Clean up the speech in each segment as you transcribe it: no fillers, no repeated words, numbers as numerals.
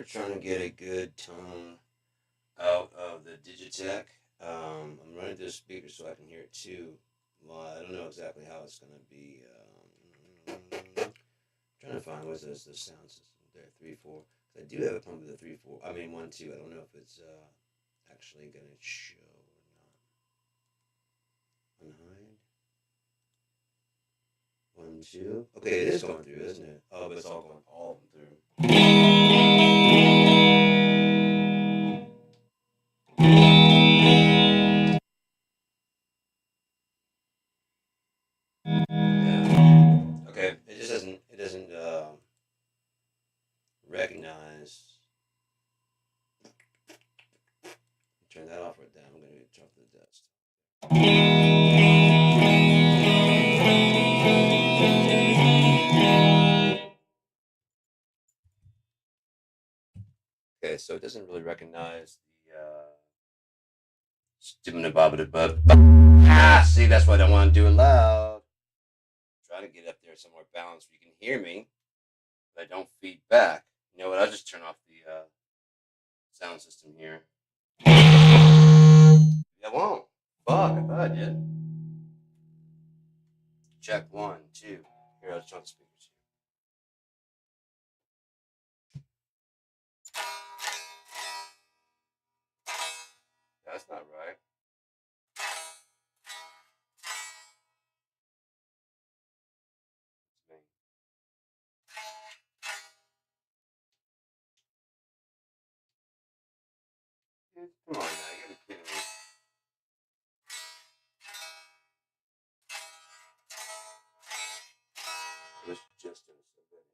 trying to get a good tone out of the Digitech. I'm running through the speaker so I can hear it too. Well, I don't know exactly how it's gonna be. Trying to find what's the sound system there, 3 4. I do have a pump with a 3 4. I mean 1 2. I don't know if it's actually gonna show or not. Unhide 1 2. Okay, it is going through, isn't it? Oh, but it's all going all of them through. Yeah. Okay, it just doesn't. It doesn't recognize. Turn that off right now. I'm gonna jump to the dust. Okay, so it doesn't really recognize the see, that's why I don't want to do it loud. Try to get up there somewhere balanced where you can hear me, but I don't feed back. You know what? I'll just turn off the sound system here. I won't. Fuck, I thought I did. Check 1 2. Here, I'll turn on the speakers here. That's not right. Come on now, you gotta be kidding me. It was just in a second.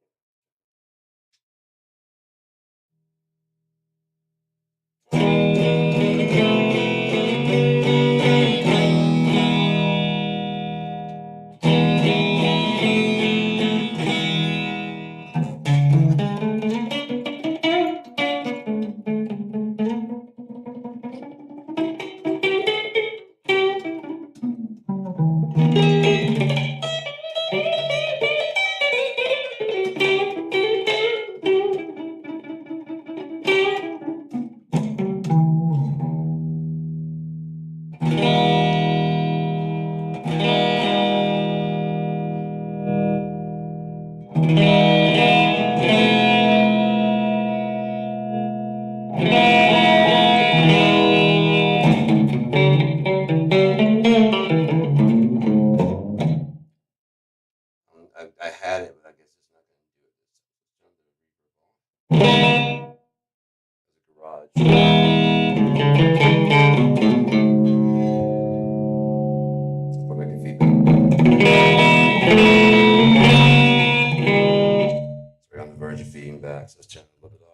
I had it, but I guess it's not going to do it. It's a garage. So we're making feedback. So we're on the verge of feeding back, so let's turn it a little bit off.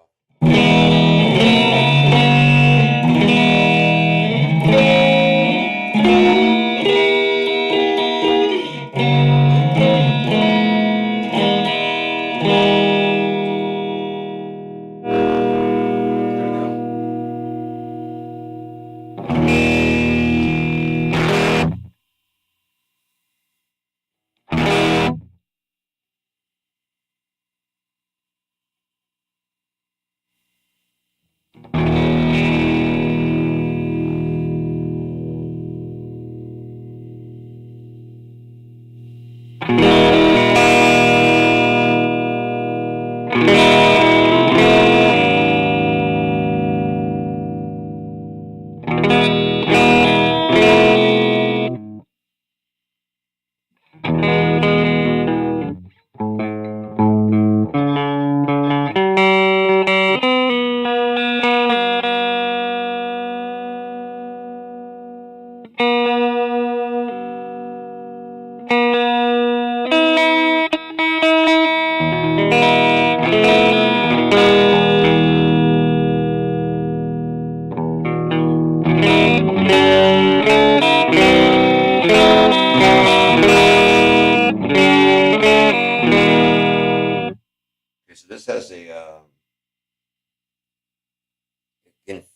Okay, so this has a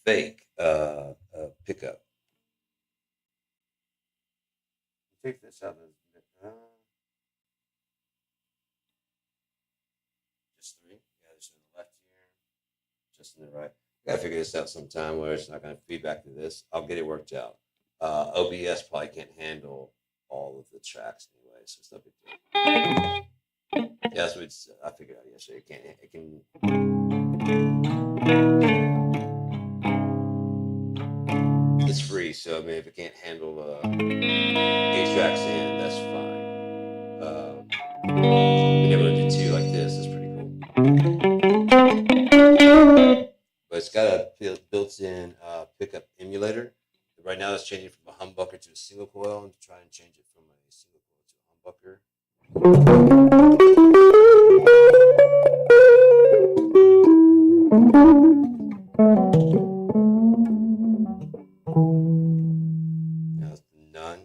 fake pickup. Take this out. Just three. Yeah, there's on the left here. just in the right. Gotta figure this out sometime where it's not gonna feed back to this. I'll get it worked out. OBS probably can't handle all of the tracks anyway, so it's no big deal. Yeah, so it's I figured out yesterday. It can it's free, so I mean if it can't handle 8 tracks in, that's fine. Being able to do 2 like this is pretty cool. But it's got a built-in pickup emulator. Right now it's changing from a humbucker to a single coil, and to try and change it from a single coil to a humbucker. Now it's none.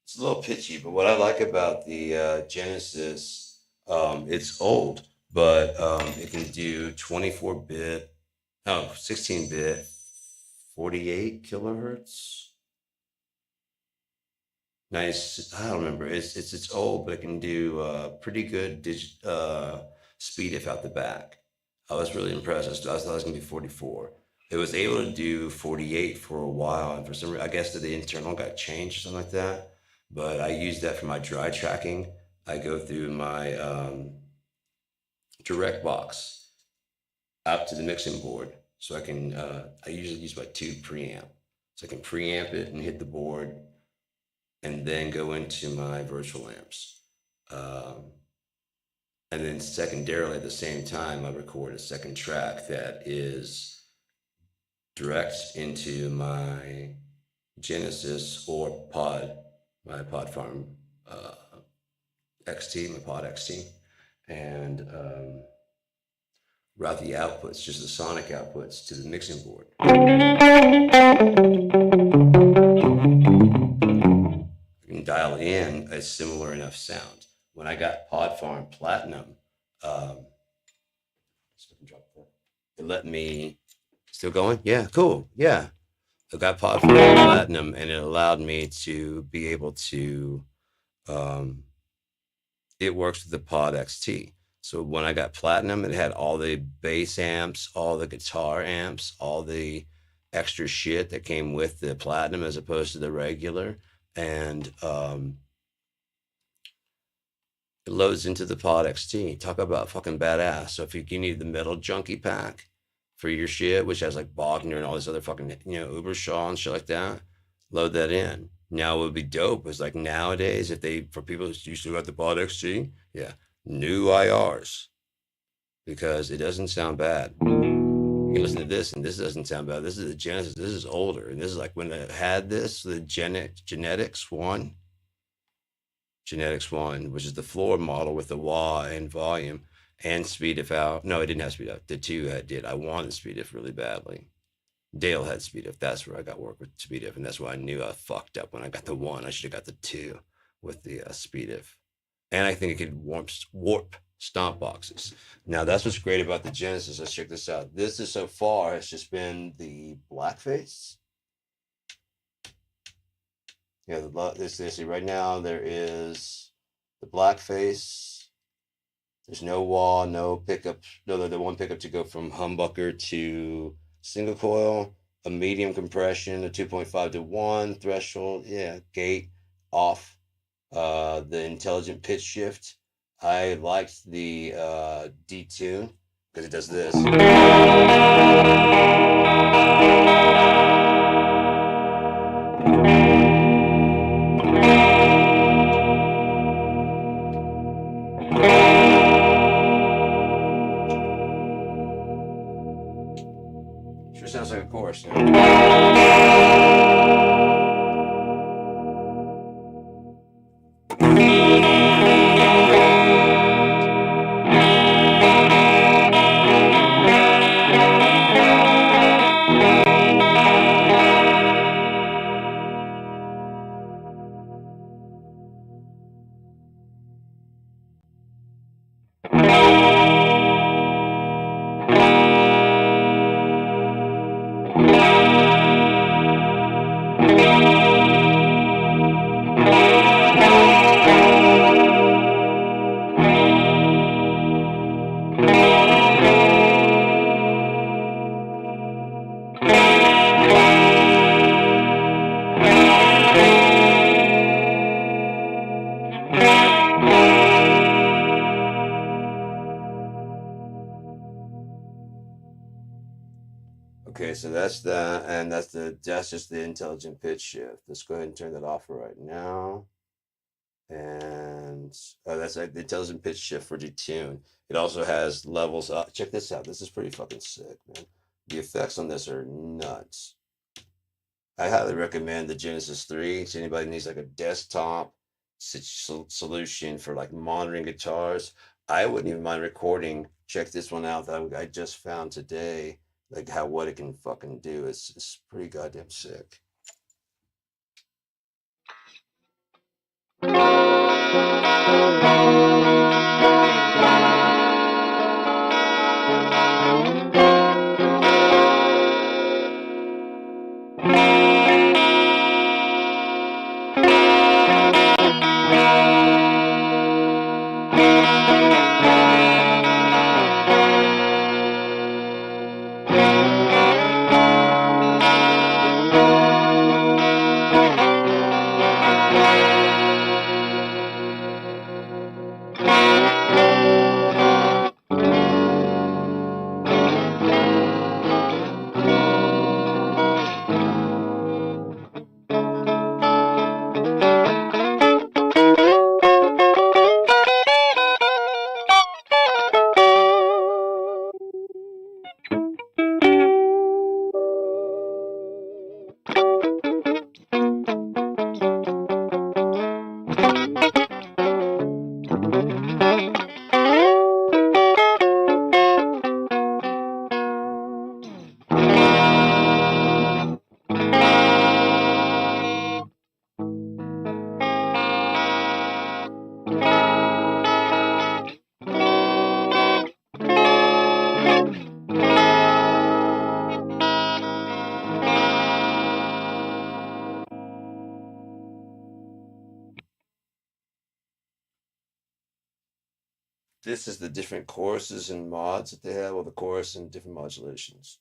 It's a little pitchy, but what I like about the Genesis, it's old, but it can do 24-bit, no, 16-bit, 48 kilohertz. Nice. I don't remember. It's old, but it can do pretty good speed if out the back. I was really impressed. I thought it was gonna be 44. It was able to do 48 for a while, and for some reason, I guess that the internal got changed or something like that. But I use that for my dry tracking. I go through my direct box out to the mixing board, so I can. I usually use my tube preamp, so I can preamp it and hit the board, and then go into my virtual amps. And then secondarily at the same time, I record a second track that is direct into my Genesis or my Pod Farm XT, my Pod XT, and route the outputs, just the sonic outputs, to the mixing board. I can dial in a similar enough sound. When I got Pod Farm Platinum, it let me, still going? Yeah, cool. Yeah. I got Pod Farm Platinum, and it allowed me to be able to Um, it works with the Pod XT. So when I got Platinum, it had all the bass amps, all the guitar amps, all the extra shit that came with the Platinum as opposed to the regular. And it loads into the Pod XT. Talk about fucking badass. So if you need the metal junkie pack for your shit, which has like Bogner and all this other fucking, Ubershaw and shit like that, load that in. Now, what would be dope is like nowadays, if they, for people who used to got the Pod XT, yeah, new IRs, because it doesn't sound bad. You can listen to this, and this doesn't sound bad. This is the Genesis. This is older, and this is like when it had this, the Genetics One, which is the floor model with the wah and volume and speed if out. No, it didn't have speed up. The two did. I wanted speed if really badly. Dale had speed if. That's where I got work with speed if, and that's why I knew I fucked up when I got the one. I should have got the two with the speed if. And I think it could warp stomp boxes. Now that's what's great about the Genesis. Let's check this out. This is so far has just been the blackface. Yeah, this see right now there is the blackface. There's no wah, no pickup. No, the one pickup to go from humbucker to single coil, a medium compression, a 2.5 to 1 threshold. Yeah, gate off. The intelligent pitch shift. I liked the detune because it does this. Sure sounds like a chorus. Okay, so that's that, and that's just the intelligent pitch shift. Let's go ahead and turn that off right now. And that's like the intelligent pitch shift for detune. It also has levels up. Check this out. This is pretty fucking sick, man. The effects on this are nuts. I highly recommend the Genesis 3 to anybody who needs like a desktop solution for like monitoring guitars. I wouldn't even mind recording. Check this one out that I just found today. Like what it can fucking do. It's pretty goddamn sick. This is the different choruses and mods that they have, or the chorus and different modulations.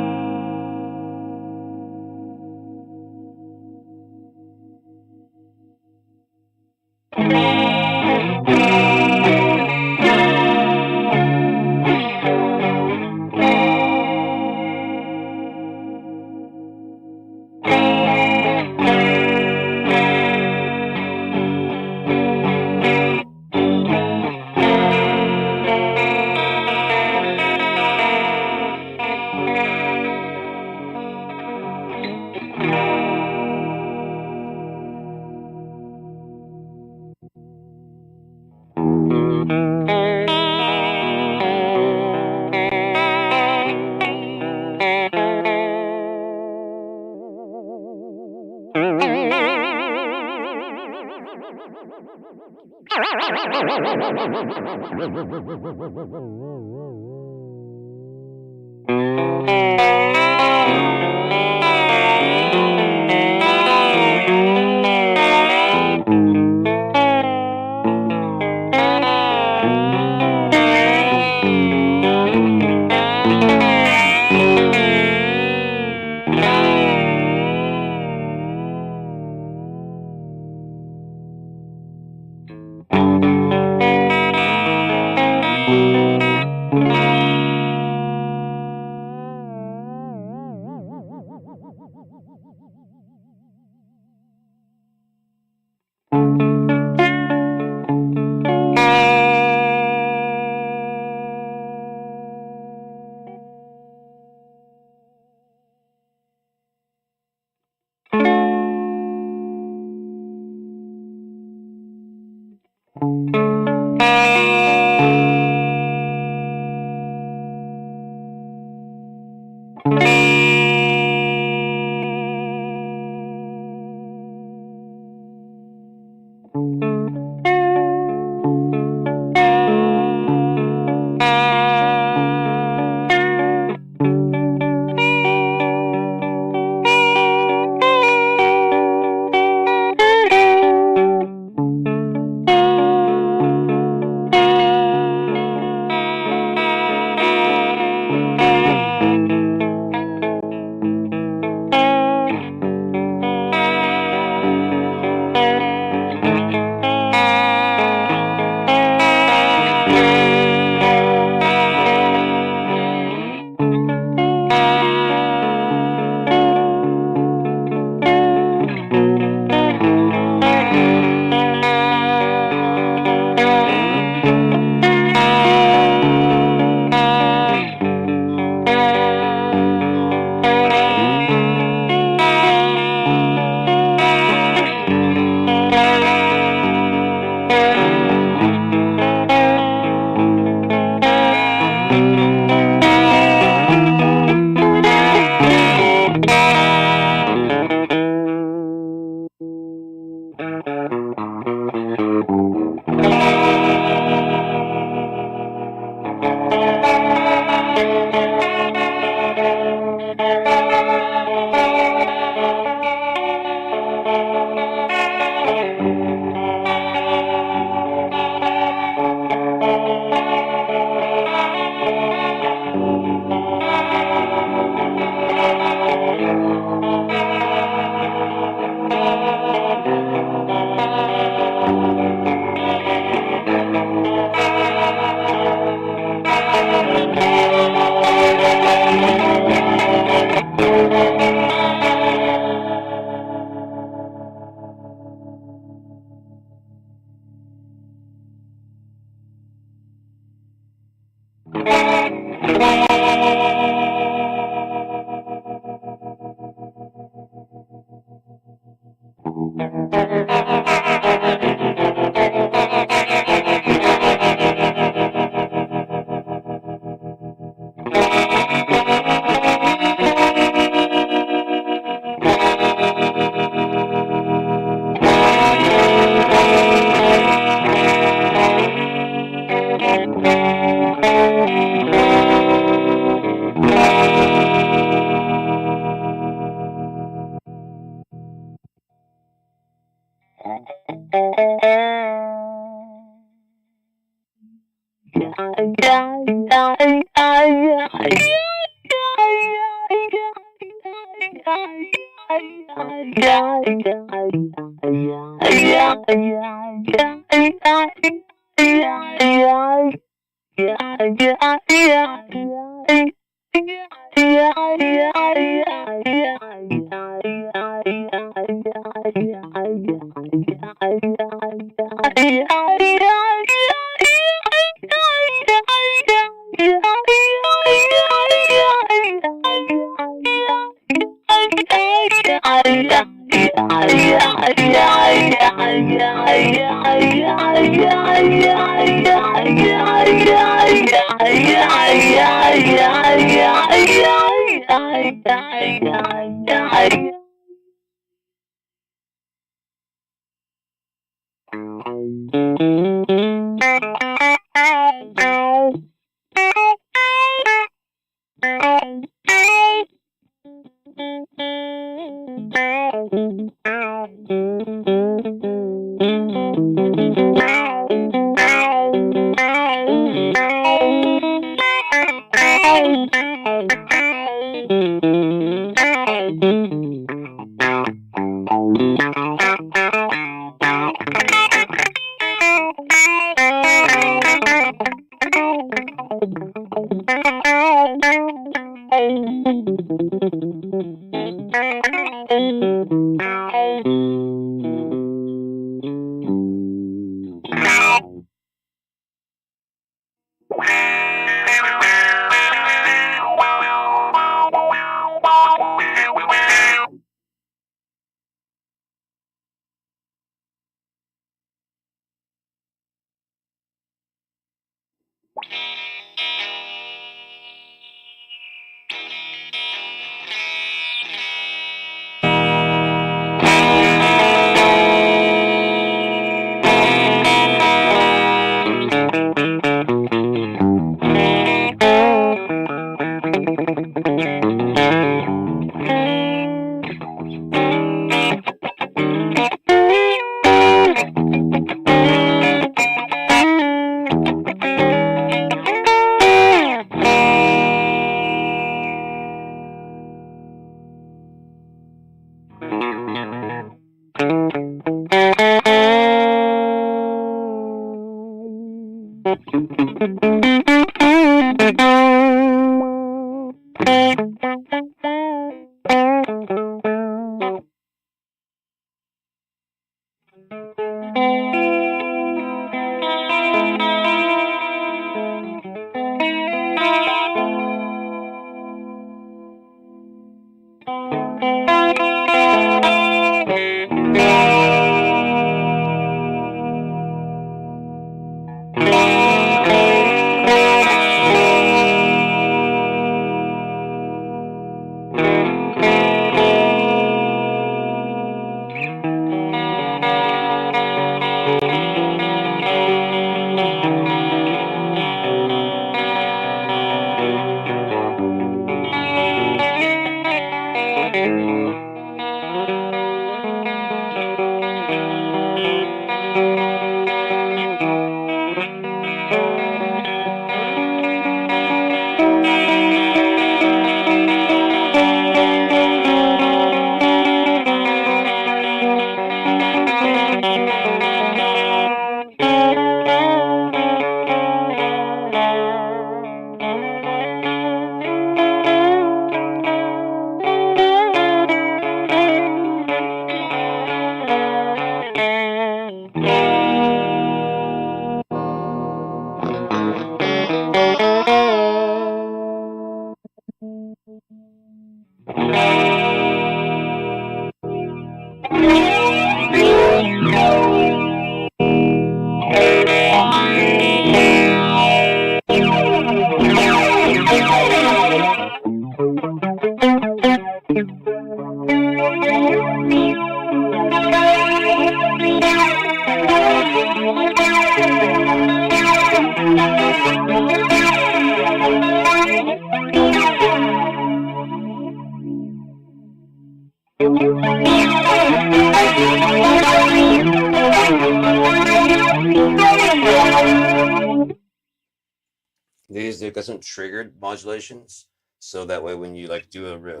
They've got some triggered modulations, so that way when you like do a riff,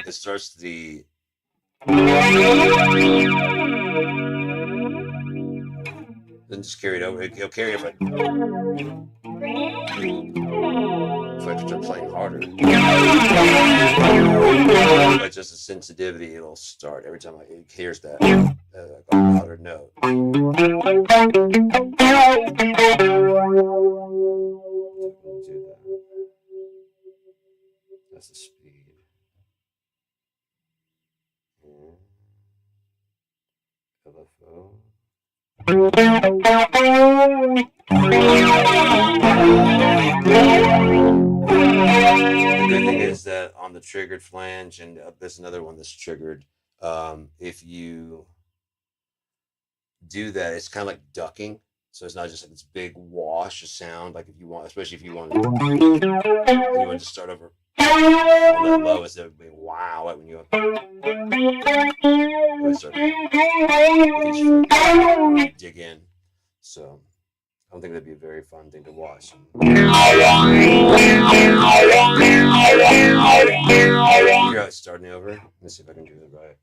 it starts the then just carry it over. It'll carry it if I start playing harder. But just a sensitivity, it'll start every time it hears that like a louder note. That's the speed. LFO. The good thing is that on the triggered flange, and there's another one that's triggered. If you do that, it's kind of like ducking. So it's not just like this big wash of sound. Like if you want, especially if you want to start over on that low, instead of being wow, like when you start, dig in. So I don't think that'd be a very fun thing to watch. Hear how it's starting over? Let me see if I can do it right.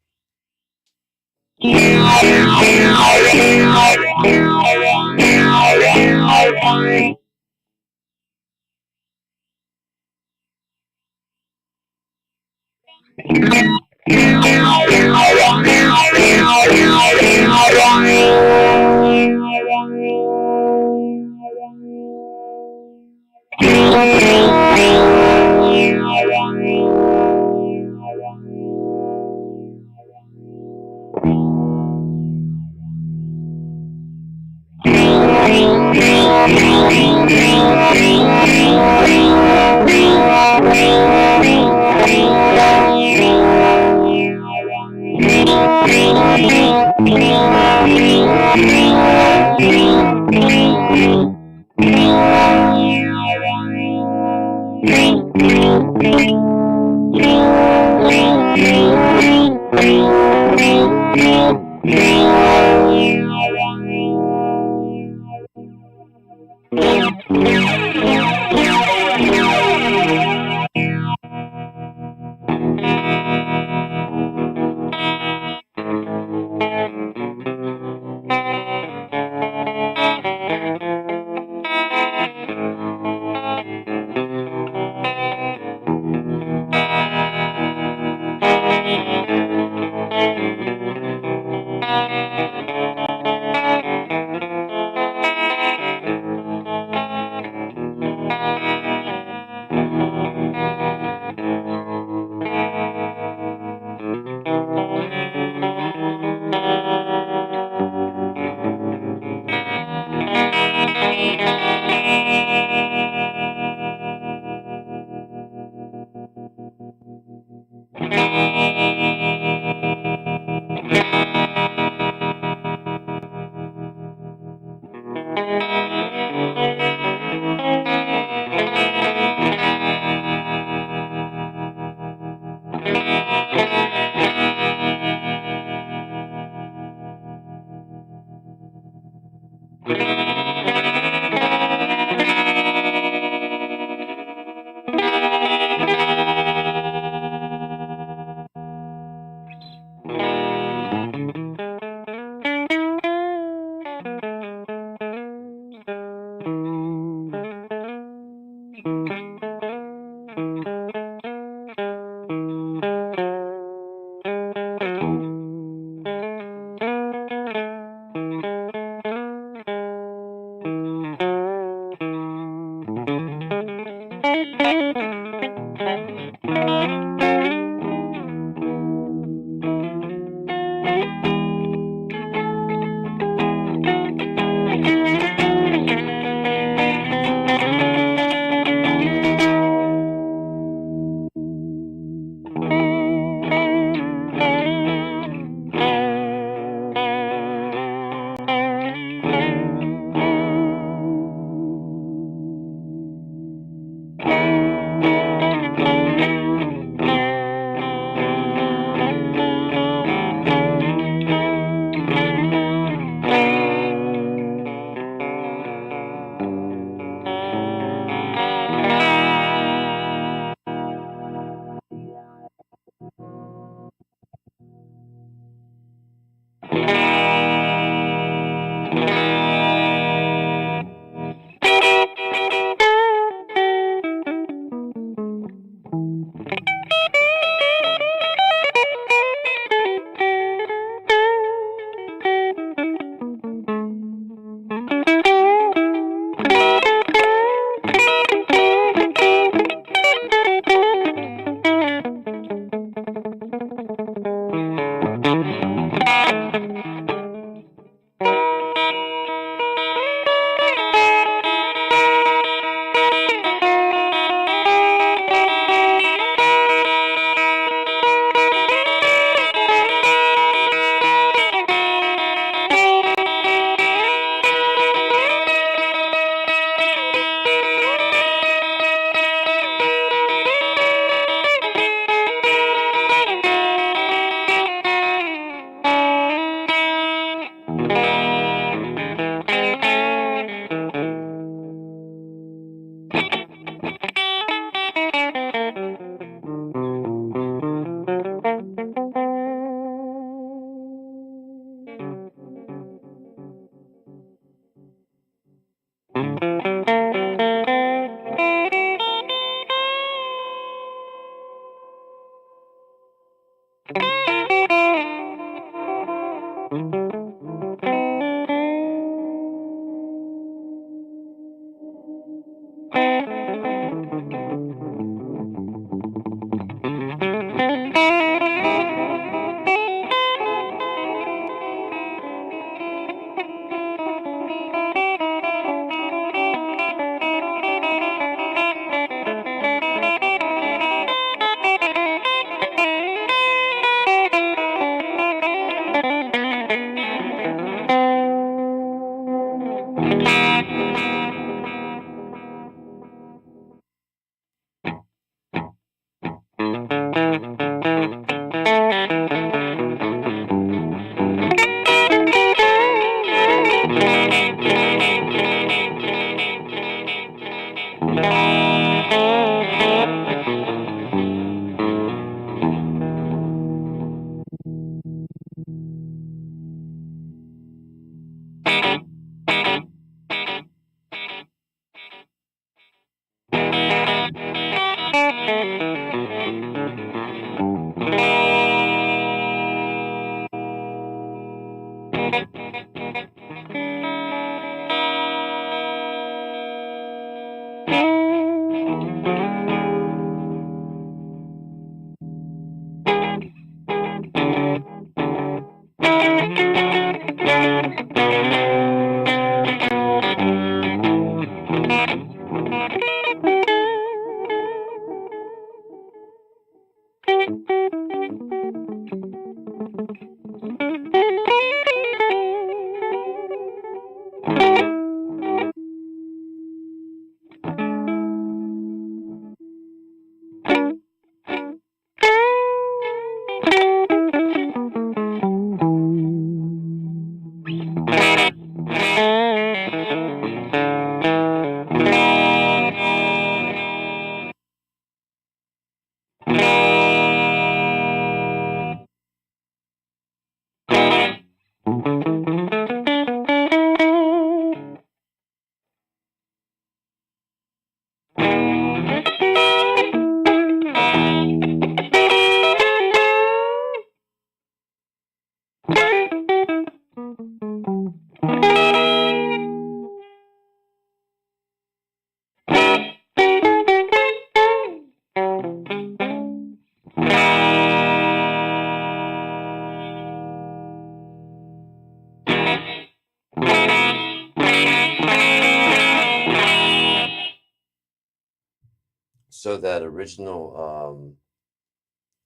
So that original,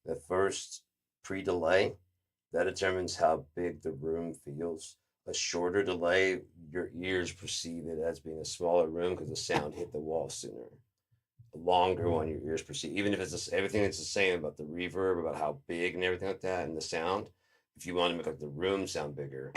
the first pre-delay, that determines how big the room feels. A shorter delay, your ears perceive it as being a smaller room because the sound hit the wall sooner. A longer one, your ears perceive, even if everything that's the same about the reverb, about how big and everything like that, and the sound. If you want to make like the room sound bigger,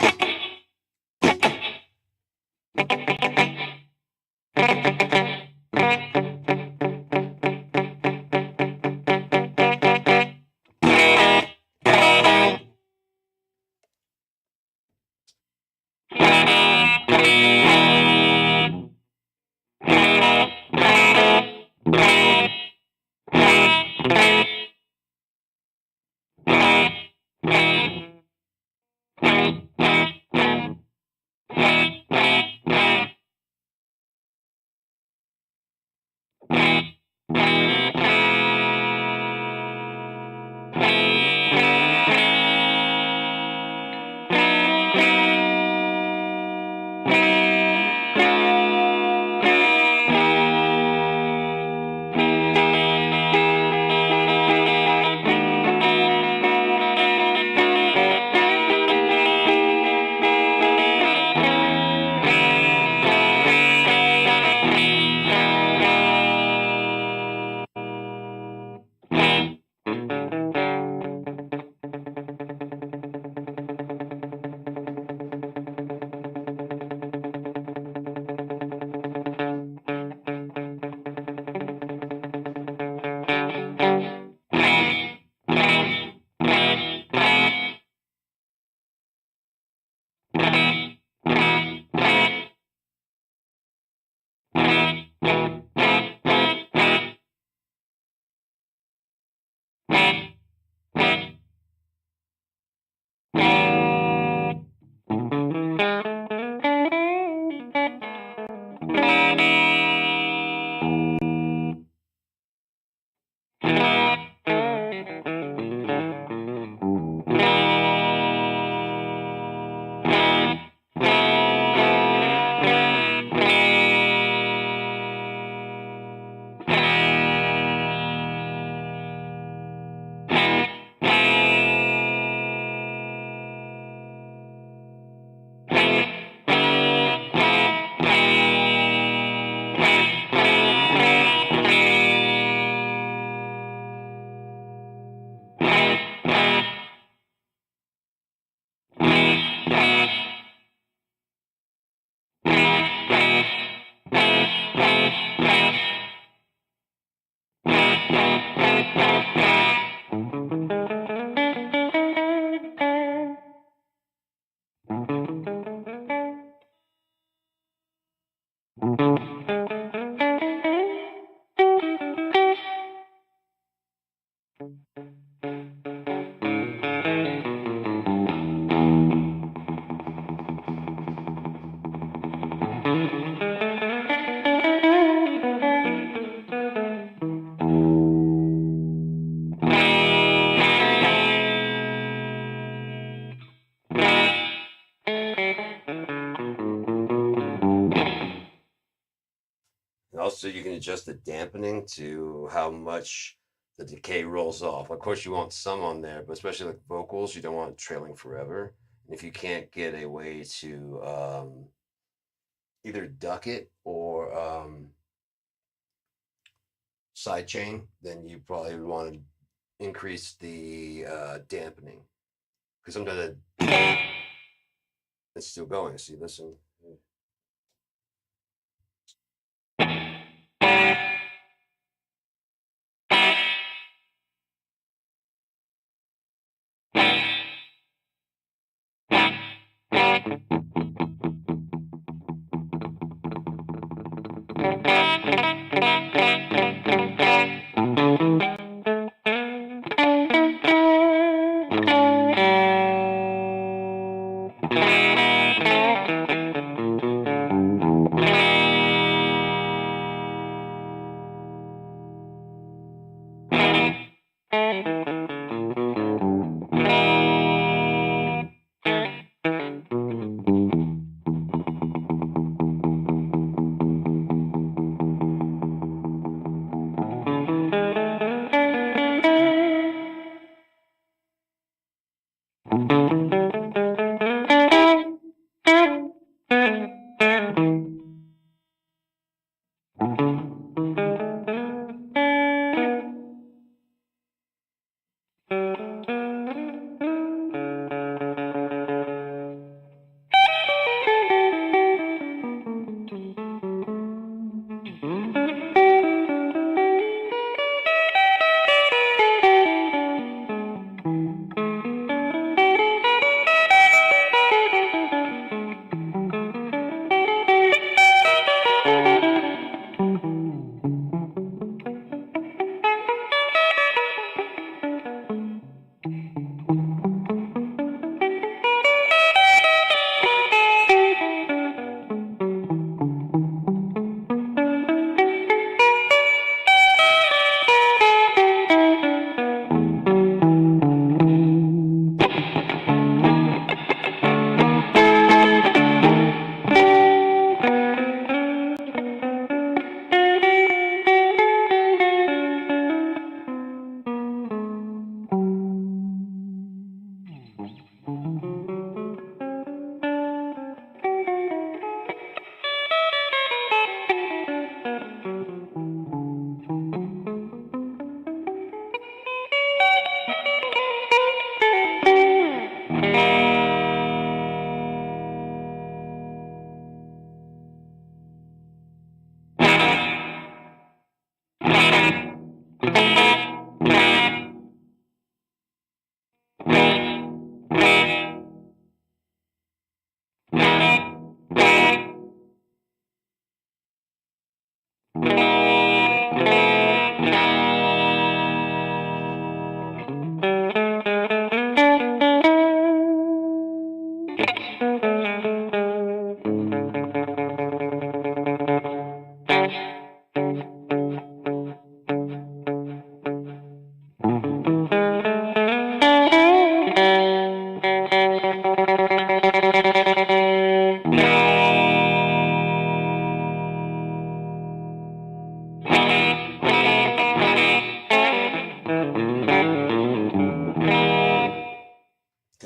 also you can adjust the dampening to how much the decay rolls off. Of course, you want some on there, but especially like vocals, you don't want it trailing forever. And if you can't get a way to either duck it or sidechain, then you probably would want to increase the dampening because sometimes it's still going. See, listen.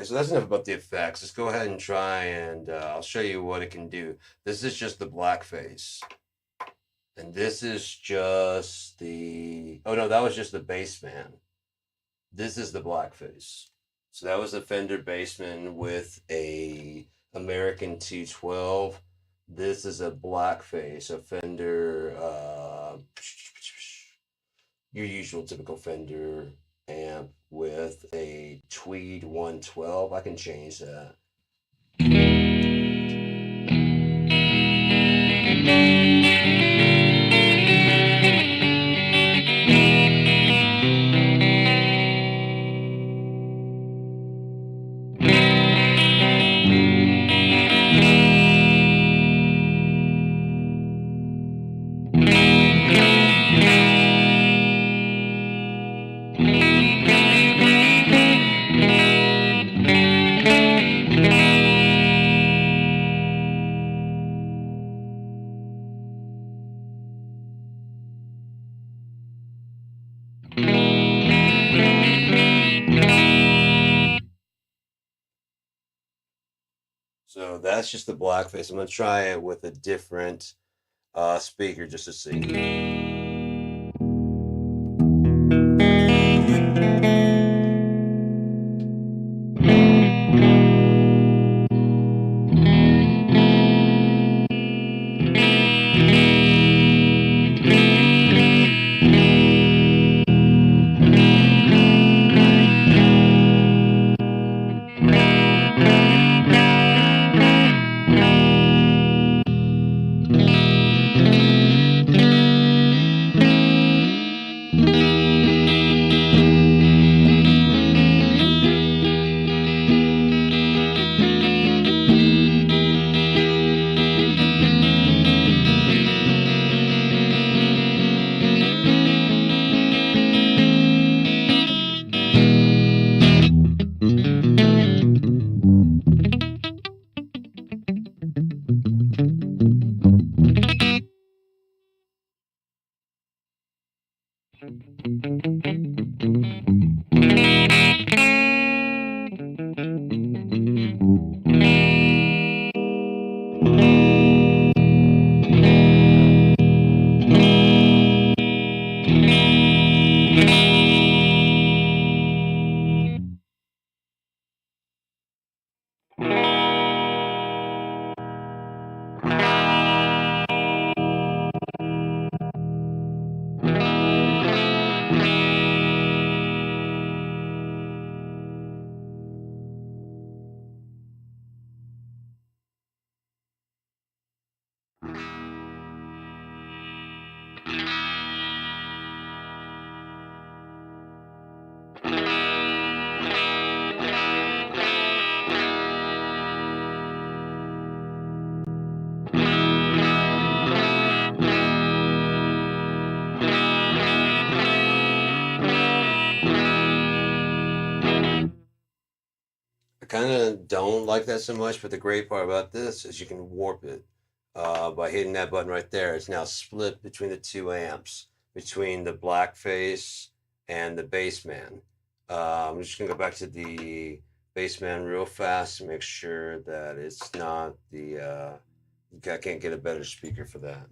Okay, so that's enough about the effects. Let's go ahead and try and I'll show you what it can do. This is just the blackface. And this is just the, oh no, that was just the bassman. This is the blackface. So that was a Fender Bassman with a American 212. This is a blackface, a Fender, your usual typical Fender amp with a Tweed 112. I can change that. So that's just the blackface. I'm gonna try it with a different speaker just to see. I kind of don't like that so much, but the great part about this is you can warp it by hitting that button right there. It's now split between the two amps, between the blackface and the bassman. I'm just gonna go back to the bassman real fast to make sure that it's not the. I can't get a better speaker for that.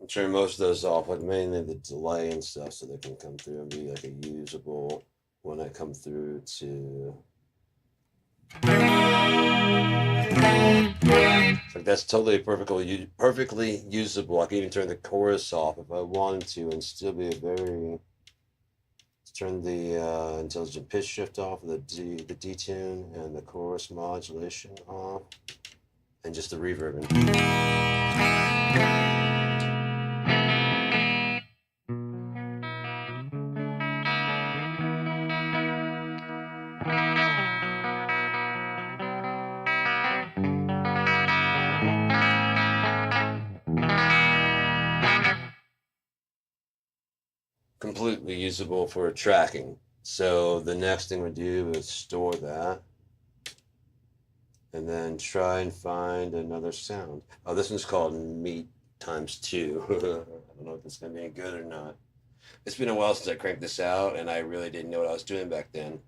Turn most of those off, like mainly the delay and stuff, so they can come through and be like a usable when I come through to. Like that's totally perfectly usable. I can even turn the chorus off if I wanted to, and still be a very. Turn the intelligent pitch shift off, the detune, and the chorus modulation off, and just the reverb. Completely usable for tracking. So the next thing we do is store that and then try and find another sound. Oh, this one's called Meat times 2. I don't know if it's gonna be any good or not. It's been a while since I cranked this out, and I really didn't know what I was doing back then.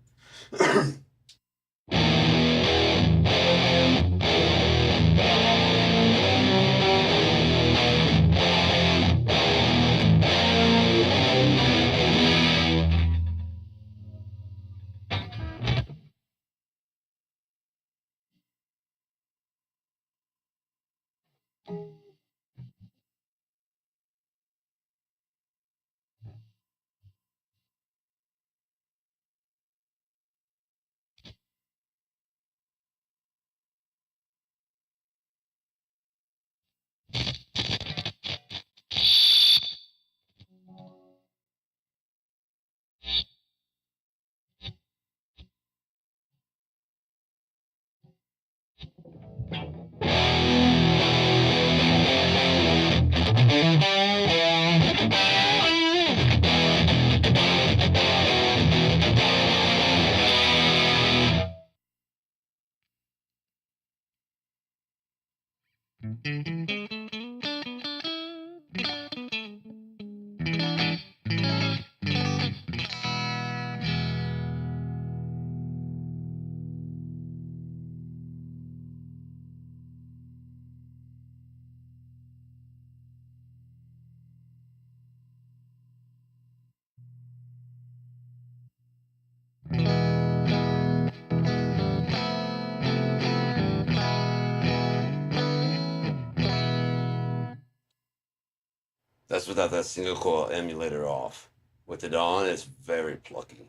That's without that single coil emulator off. With it on, it's very plucky.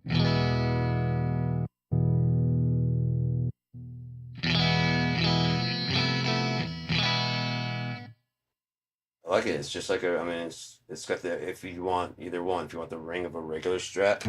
I like it. It's just like a. I mean, it's got the. If you want either one, if you want the ring of a regular Strat.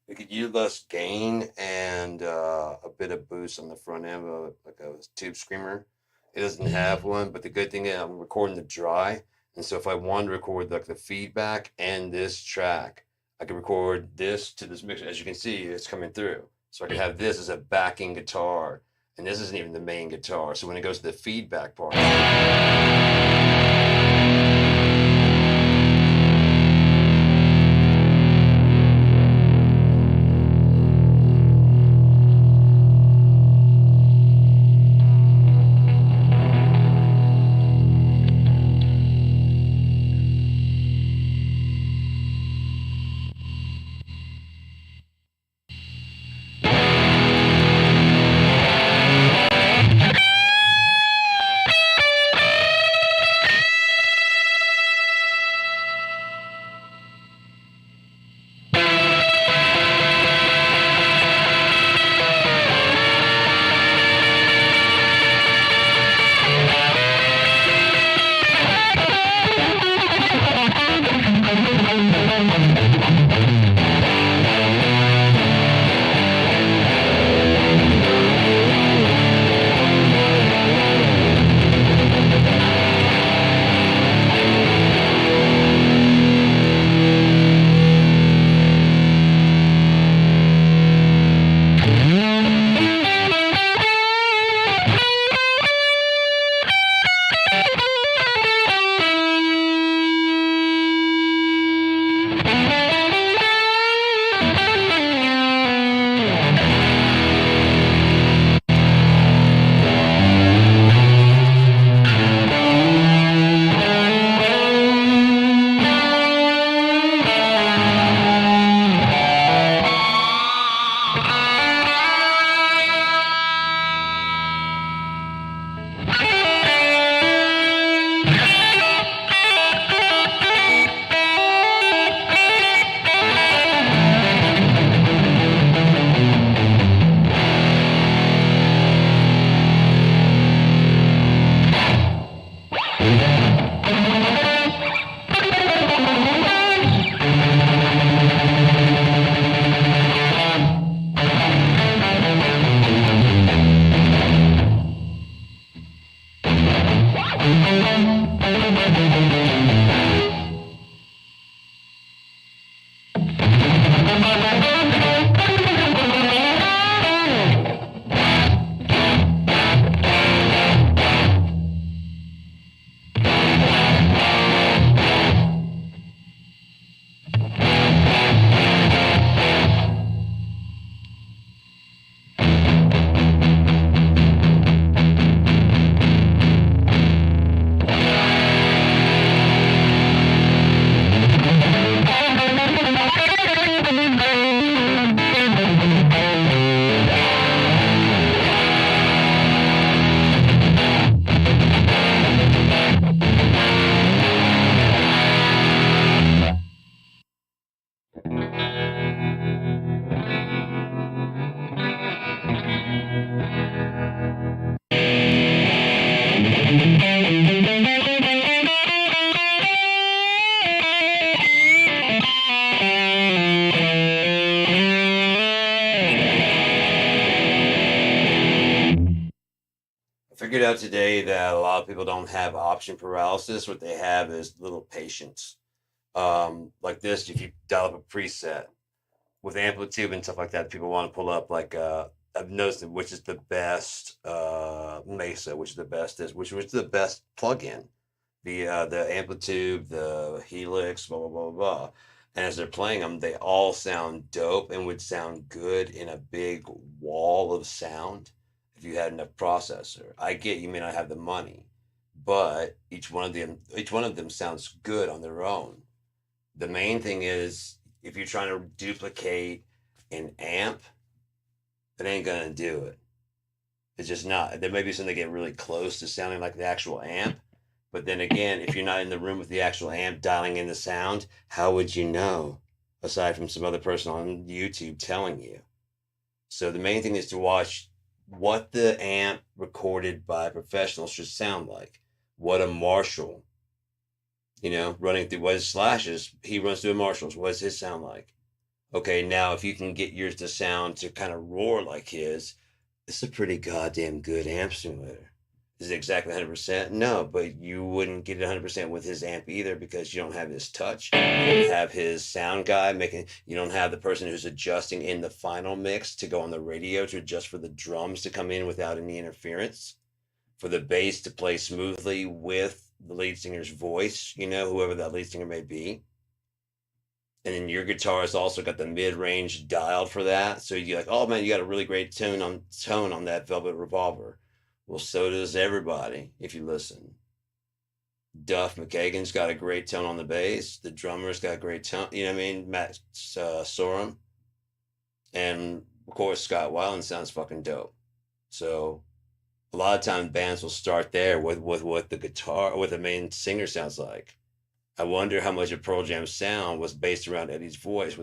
We could use less gain and a bit of boost on the front end of like a tube screamer. It doesn't have one, but the good thing is I'm recording the dry, and so if I wanted to record like the feedback and this track, I could record this to this mixer. As you can see, it's coming through. So I could have this as a backing guitar, and this isn't even the main guitar. So when it goes to the feedback part. figured out today that a lot of people don't have option paralysis. What they have is little patience. Like this, if you dial up a preset with amplitude and stuff like that, people want to pull up like I've noticed which is the best Mesa, which is the best this, which was the best plugin. The amplitude, the helix, blah blah blah blah. And as they're playing them, they all sound dope and would sound good in a big wall of sound if you had enough processor. I get you may not have the money, but each one of them sounds good on their own. The main thing is if you're trying to duplicate an amp, it ain't gonna do it. It's just not. There may be something that get really close to sounding like the actual amp, but then again, if you're not in the room with the actual amp dialing in the sound, how would you know? Aside from some other person on YouTube telling you. So the main thing is to watch what the amp recorded by professionals should sound like. What a Marshall, running through what his slashes, he runs through a Marshalls. What does his sound like? Okay, now if you can get yours to sound to kind of roar like his, it's a pretty goddamn good amp simulator. Is it exactly 100%? No, but you wouldn't get it 100% with his amp either because you don't have his touch. You don't have his sound guy you don't have the person who's adjusting in the final mix to go on the radio to adjust for the drums to come in without any interference, for the bass to play smoothly with the lead singer's voice, whoever that lead singer may be. And then your guitarist also got the mid-range dialed for that. So you're like, oh man, you got a really great tone on that Velvet Revolver. Well, so does everybody if you listen. Duff McKagan's got a great tone on the bass. The drummer's got a great tone. You know what I mean? Matt Sorum. And of course, Scott Weiland sounds fucking dope. So a lot of times bands will start there with what the main singer sounds like. I wonder how much of Pearl Jam's sound was based around Eddie's voice.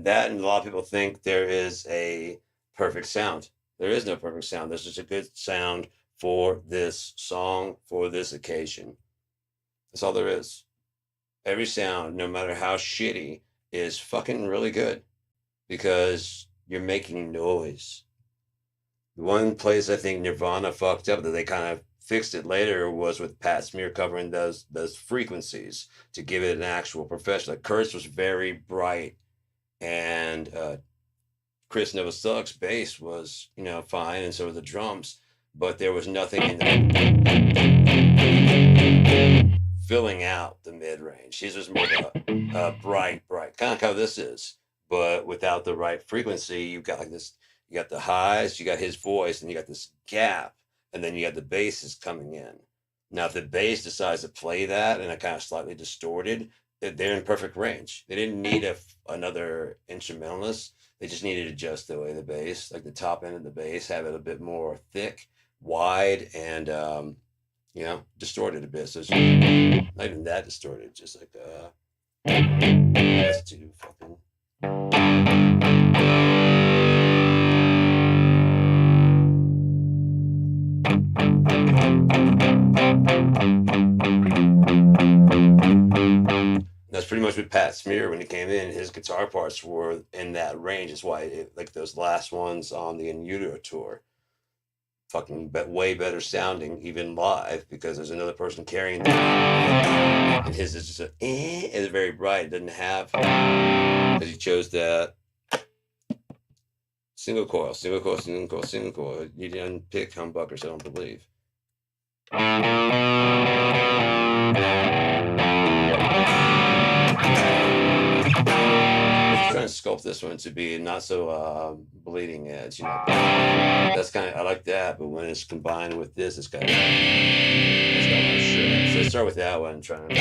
That, and a lot of people think there is a perfect sound. There is no perfect sound. There's just a good sound for this song, for this occasion. That's all there is. Every sound, no matter how shitty, is fucking really good because you're making noise. The one place I think Nirvana fucked up that they kind of fixed it later was with Pat Smear covering those frequencies to give it an actual profession. Like Kurt's was very bright, and Chris Novoselic bass was, fine, and so were the drums, but there was nothing in the filling out the mid-range. His was more bright, kind of how this is, but without the right frequency. You got like this, you got the highs, you got his voice, and you got this gap, and then you got the basses coming in. Now, if the bass decides to play that and it kind of slightly distorted, they're in perfect range. They didn't need another instrumentalist. They just needed to adjust the way the bass, like the top end of the bass, have it a bit more thick, wide, and distorted a bit. So it's not even that distorted, just like that's too fucking. That's pretty much with Pat Smear when he came in. His guitar parts were in that range. That's why, like those last ones on the In Utero tour, fucking way better sounding even live because there's another person carrying that. And his is just it's very bright. It doesn't have because he chose that single coil. You didn't pick humbuckers, I don't believe. Trying to sculpt this one to be not so bleeding edge, That's kind of, I like that, but when it's combined with this, it's got my shred. So let's start with that one. Trying to.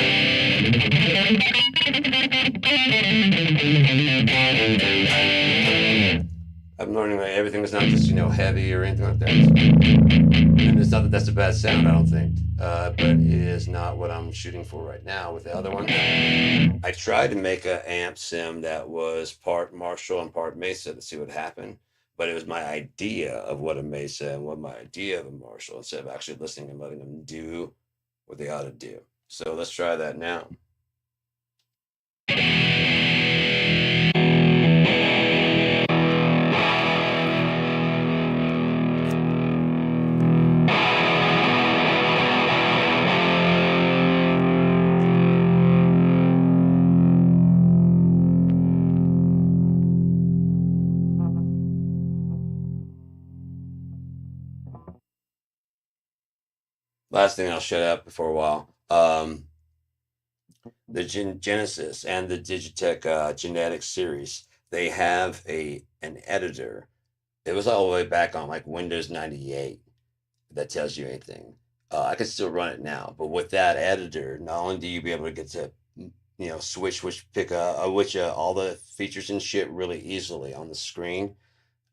I'm learning that everything is not just heavy or anything like that. And it's not that that's a bad sound, I don't think, but it is not what I'm shooting for right now. With the other one, I tried to make an amp sim that was part Marshall and part Mesa to see what happened, but it was my idea of what a Mesa and what my idea of a Marshall instead of actually listening and letting them do what they ought to do. So let's try that now. Last thing I'll shut up before a while. The Genesis and the Digitech Genetic series, they have an editor. It was all the way back on like Windows 98 that tells you anything. I can still run it now, but with that editor, not only do you be able to get to switch which pick which all the features and shit really easily on the screen.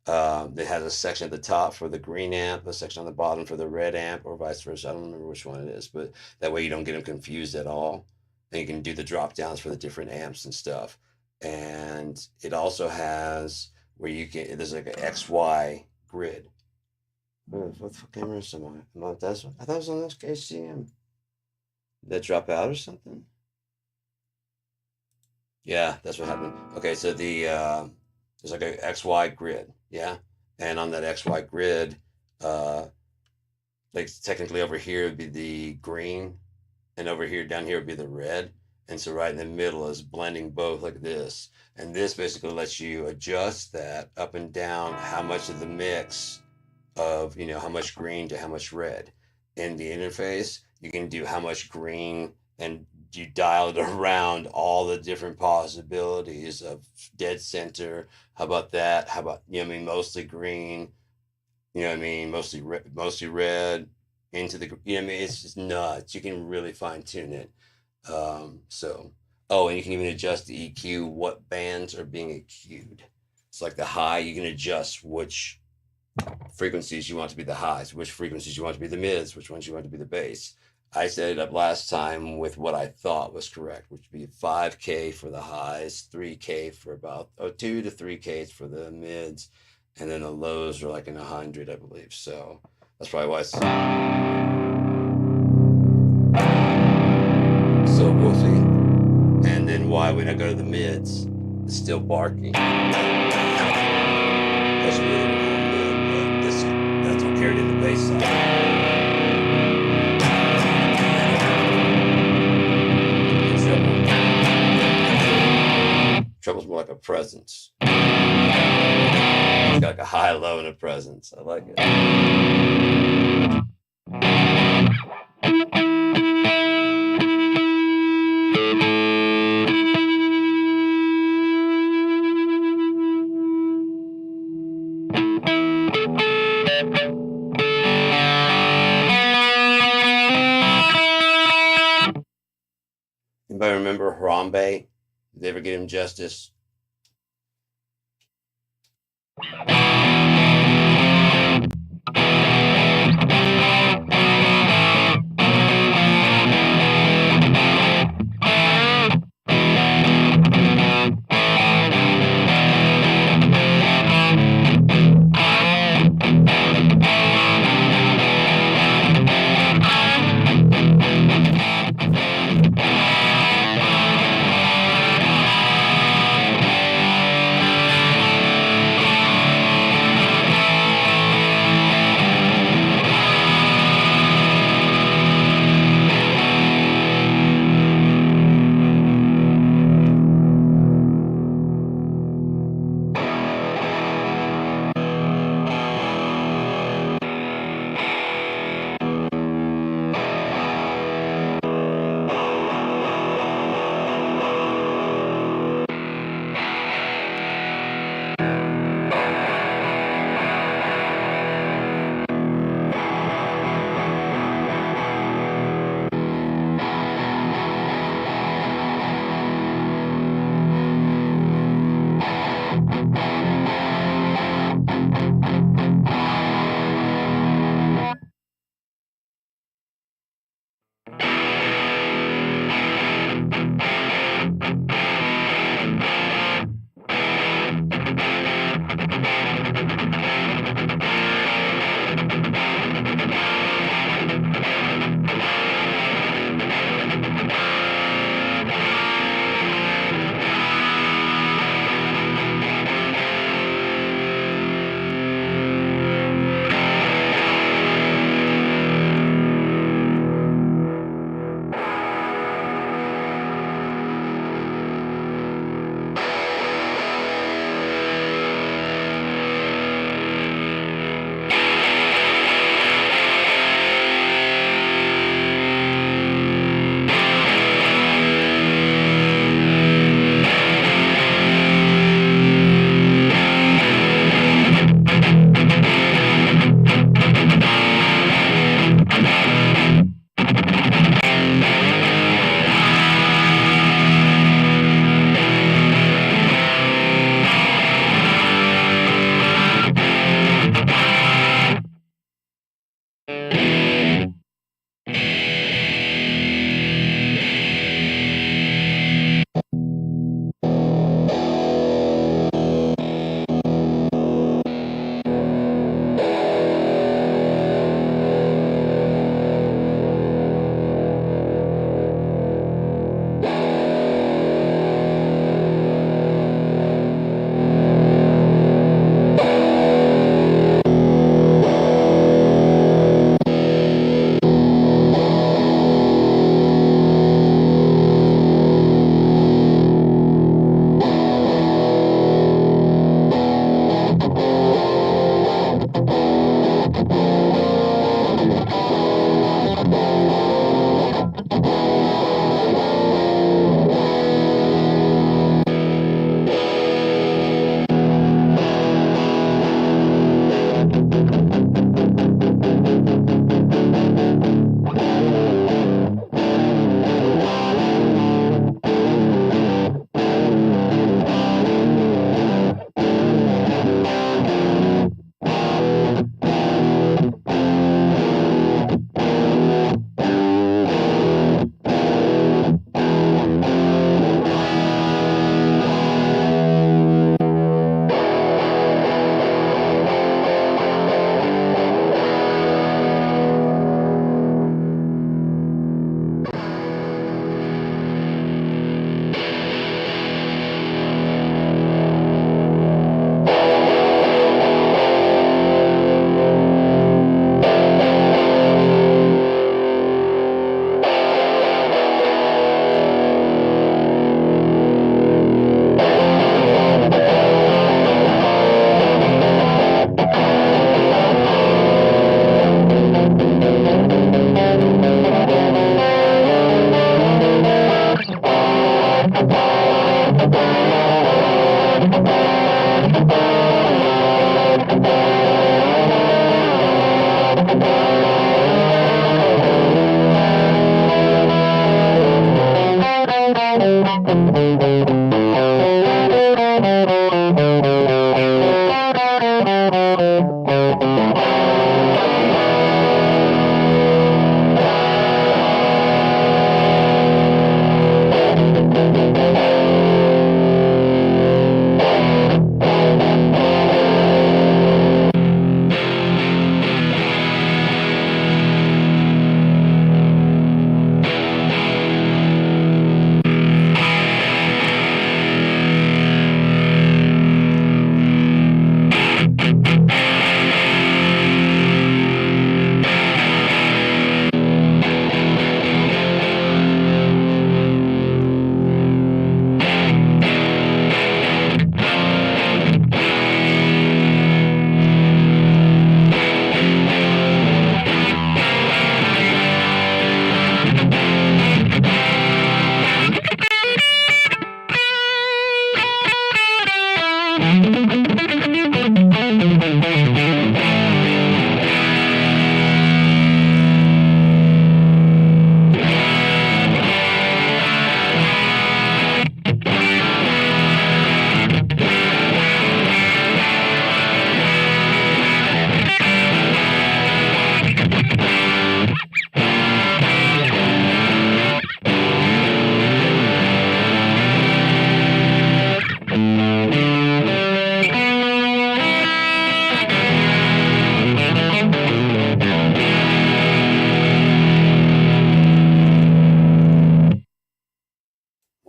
It has a section at the top for the green amp, a section on the bottom for the red amp, or vice versa. I don't remember which one it is, but that way you don't get them confused at all. And you can do the drop downs for the different amps and stuff. And it also has where you can, there's like an XY grid. What camera is am I? Am I that's I thought it was on this HCM. Did that drop out or something? Yeah, that's what happened. Okay, so there's like a XY grid, yeah, and on that XY grid, uh, like technically over here would be the green, and over here down here would be the red, and so right in the middle is blending both like this, and this basically lets you adjust that up and down how much of the mix of how much green to how much red. In the interface, you can do how much green and you dial it around all the different possibilities of dead center. How about that? How about mostly green? Mostly red into the it's just nuts. You can really fine tune it. So oh, and you can even adjust the EQ, what bands are being EQ'd. It's like the high, you can adjust which frequencies you want to be the highs, which frequencies you want to be the mids, which ones you want to be the bass. I set it up last time with what I thought was correct, which would be 5K for the highs, 3K for about 2 to 3K for the mids, and then the lows are like in 100, I believe. So that's probably why it's so woofy. And then why when I go to the mids, it's still barking. That's really that's all carried in the bass side. Treble's more like a presence. It's got like a high, low, and a presence. I like it. Anybody remember Harambe? Did they ever get him justice?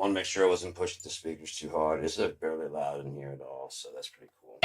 Want to make sure I wasn't pushing the speakers too hard. It's barely loud in here at all, so that's pretty cool.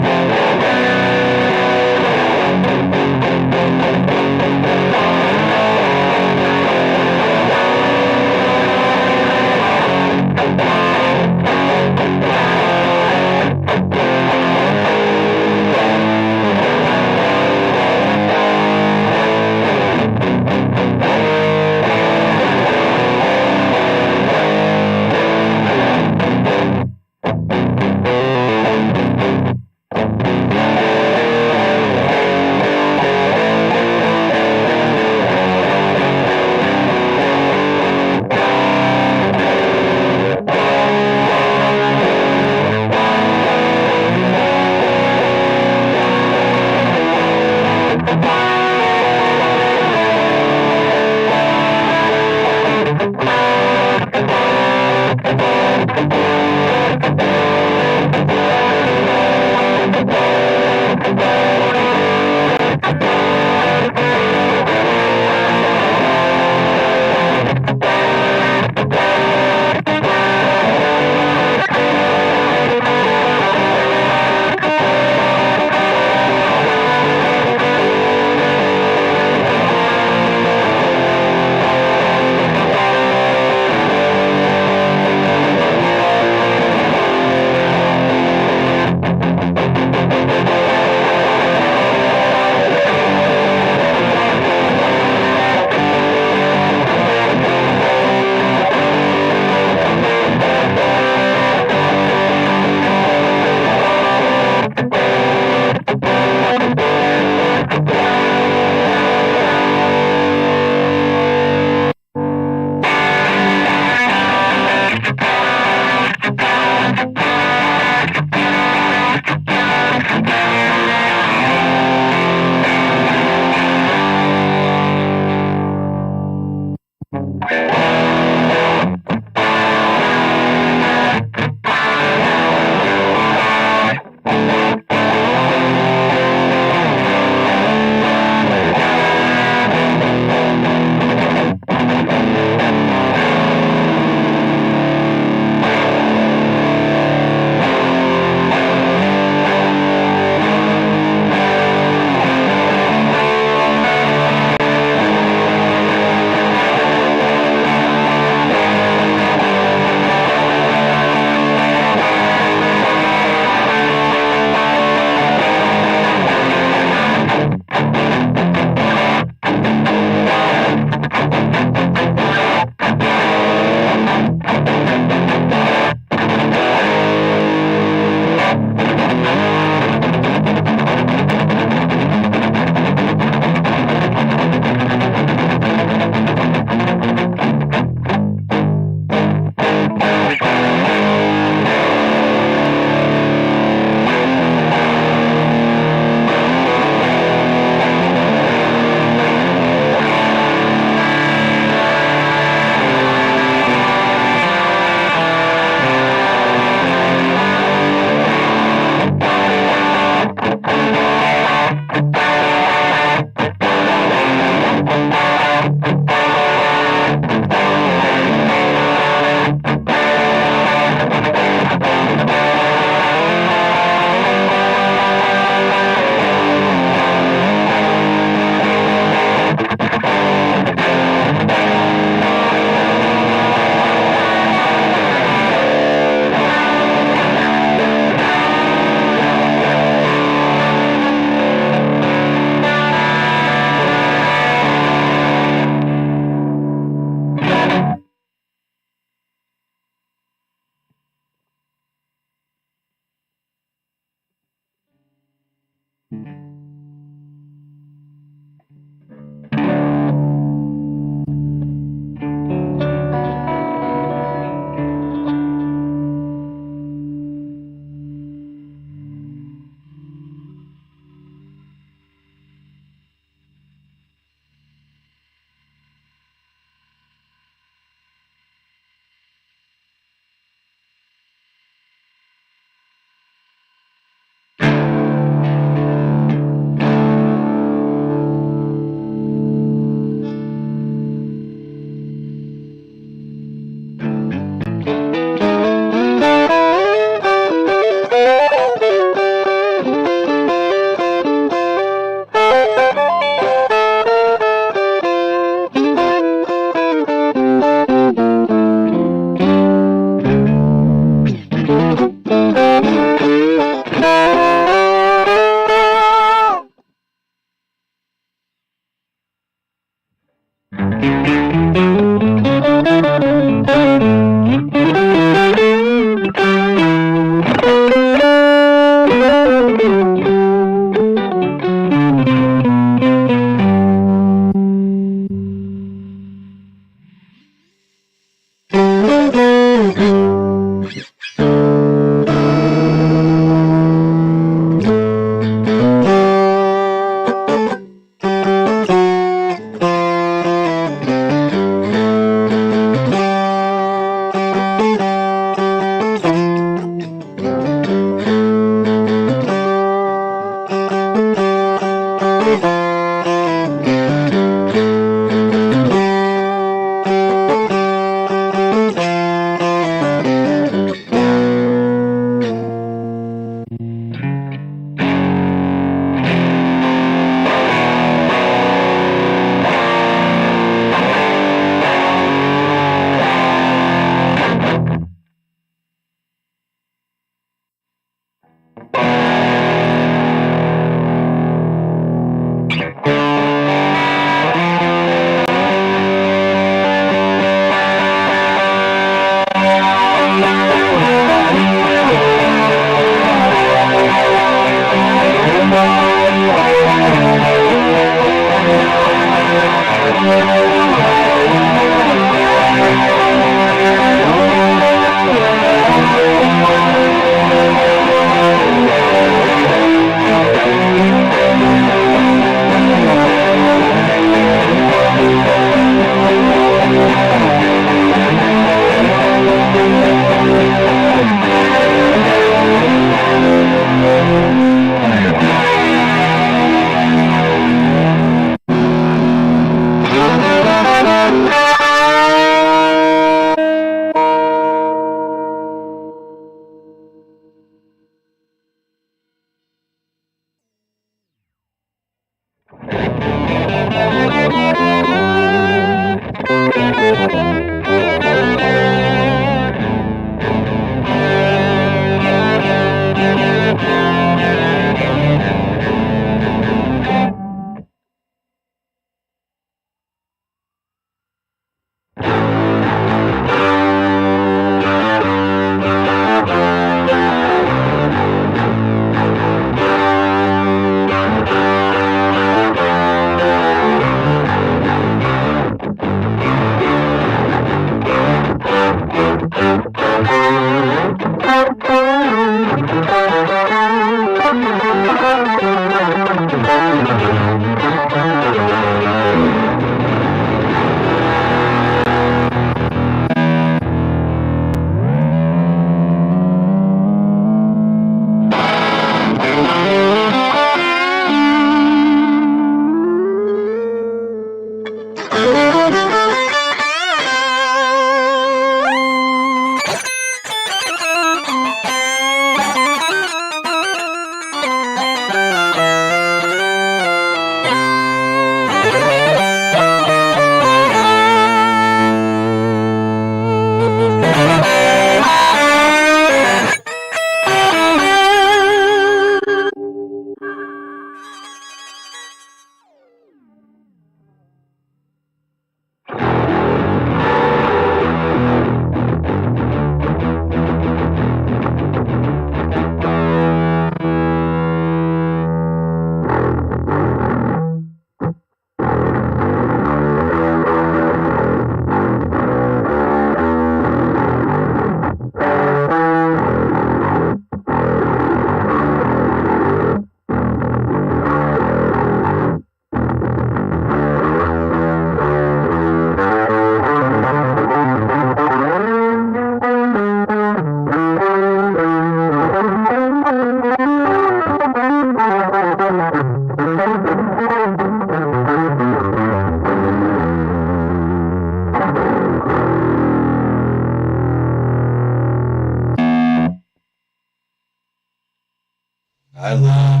I love.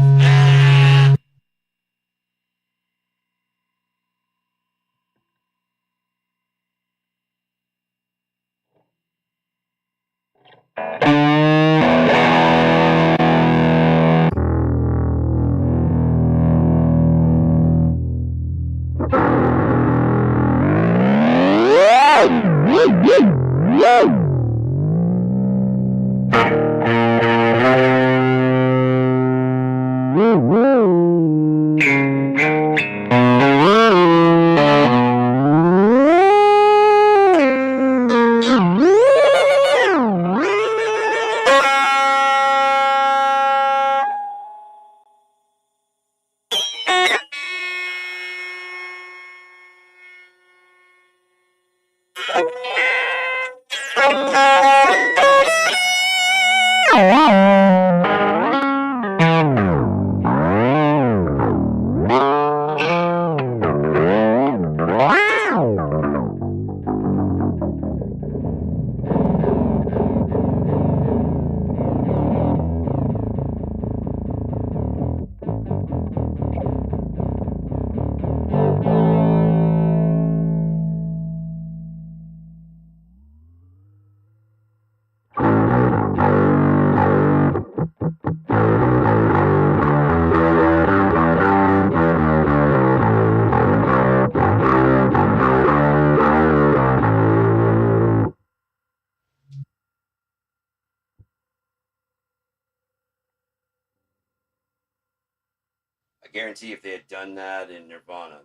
I guarantee if they had done that in Nirvana,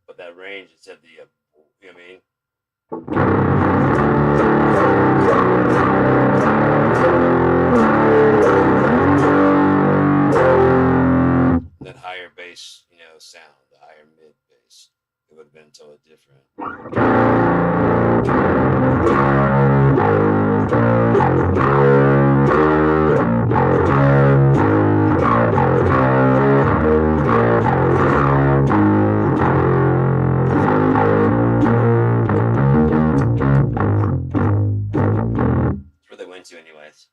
but that range instead of the, you know what I mean? That higher bass, sound, the higher mid bass, it would have been totally different. That's where they went to anyways.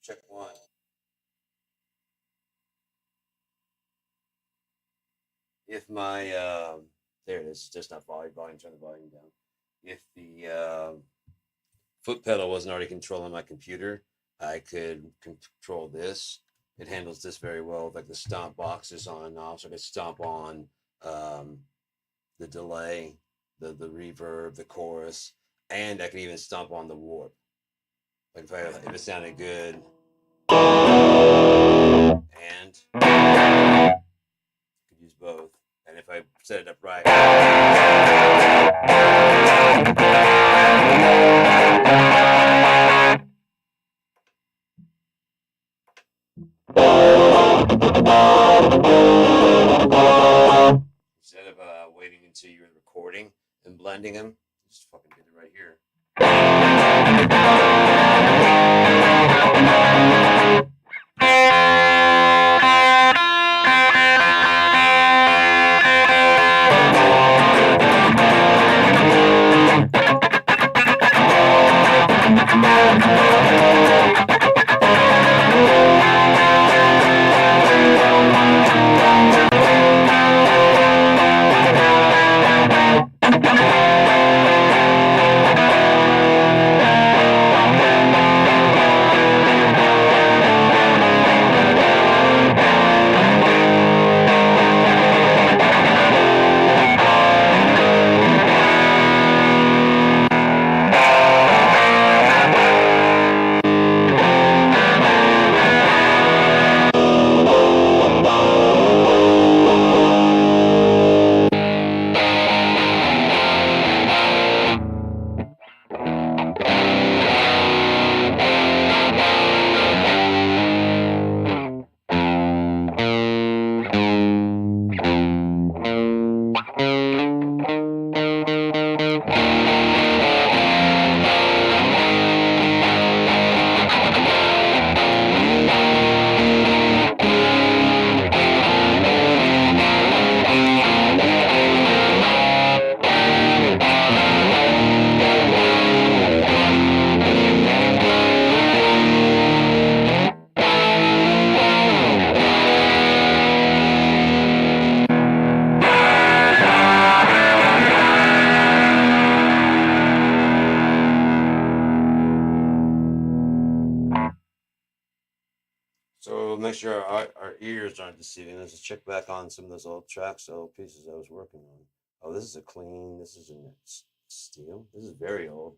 Check one. If my there it is, just not volume, turn the volume down. If the foot pedal wasn't already controlling my computer, I could control this. It handles this very well, like the stomp boxes on and off. So I could stomp on um, the delay, the reverb, the chorus, and I could even stomp on the warp. Like if it sounded good, and I could use both. And if I set it up right, instead of waiting until you're recording and blending them, just fucking did it right here. So make sure our ears aren't deceiving us. Let's check back on some of those old tracks, old pieces I was working on. Oh, this is a clean. This is in steel. This is very old.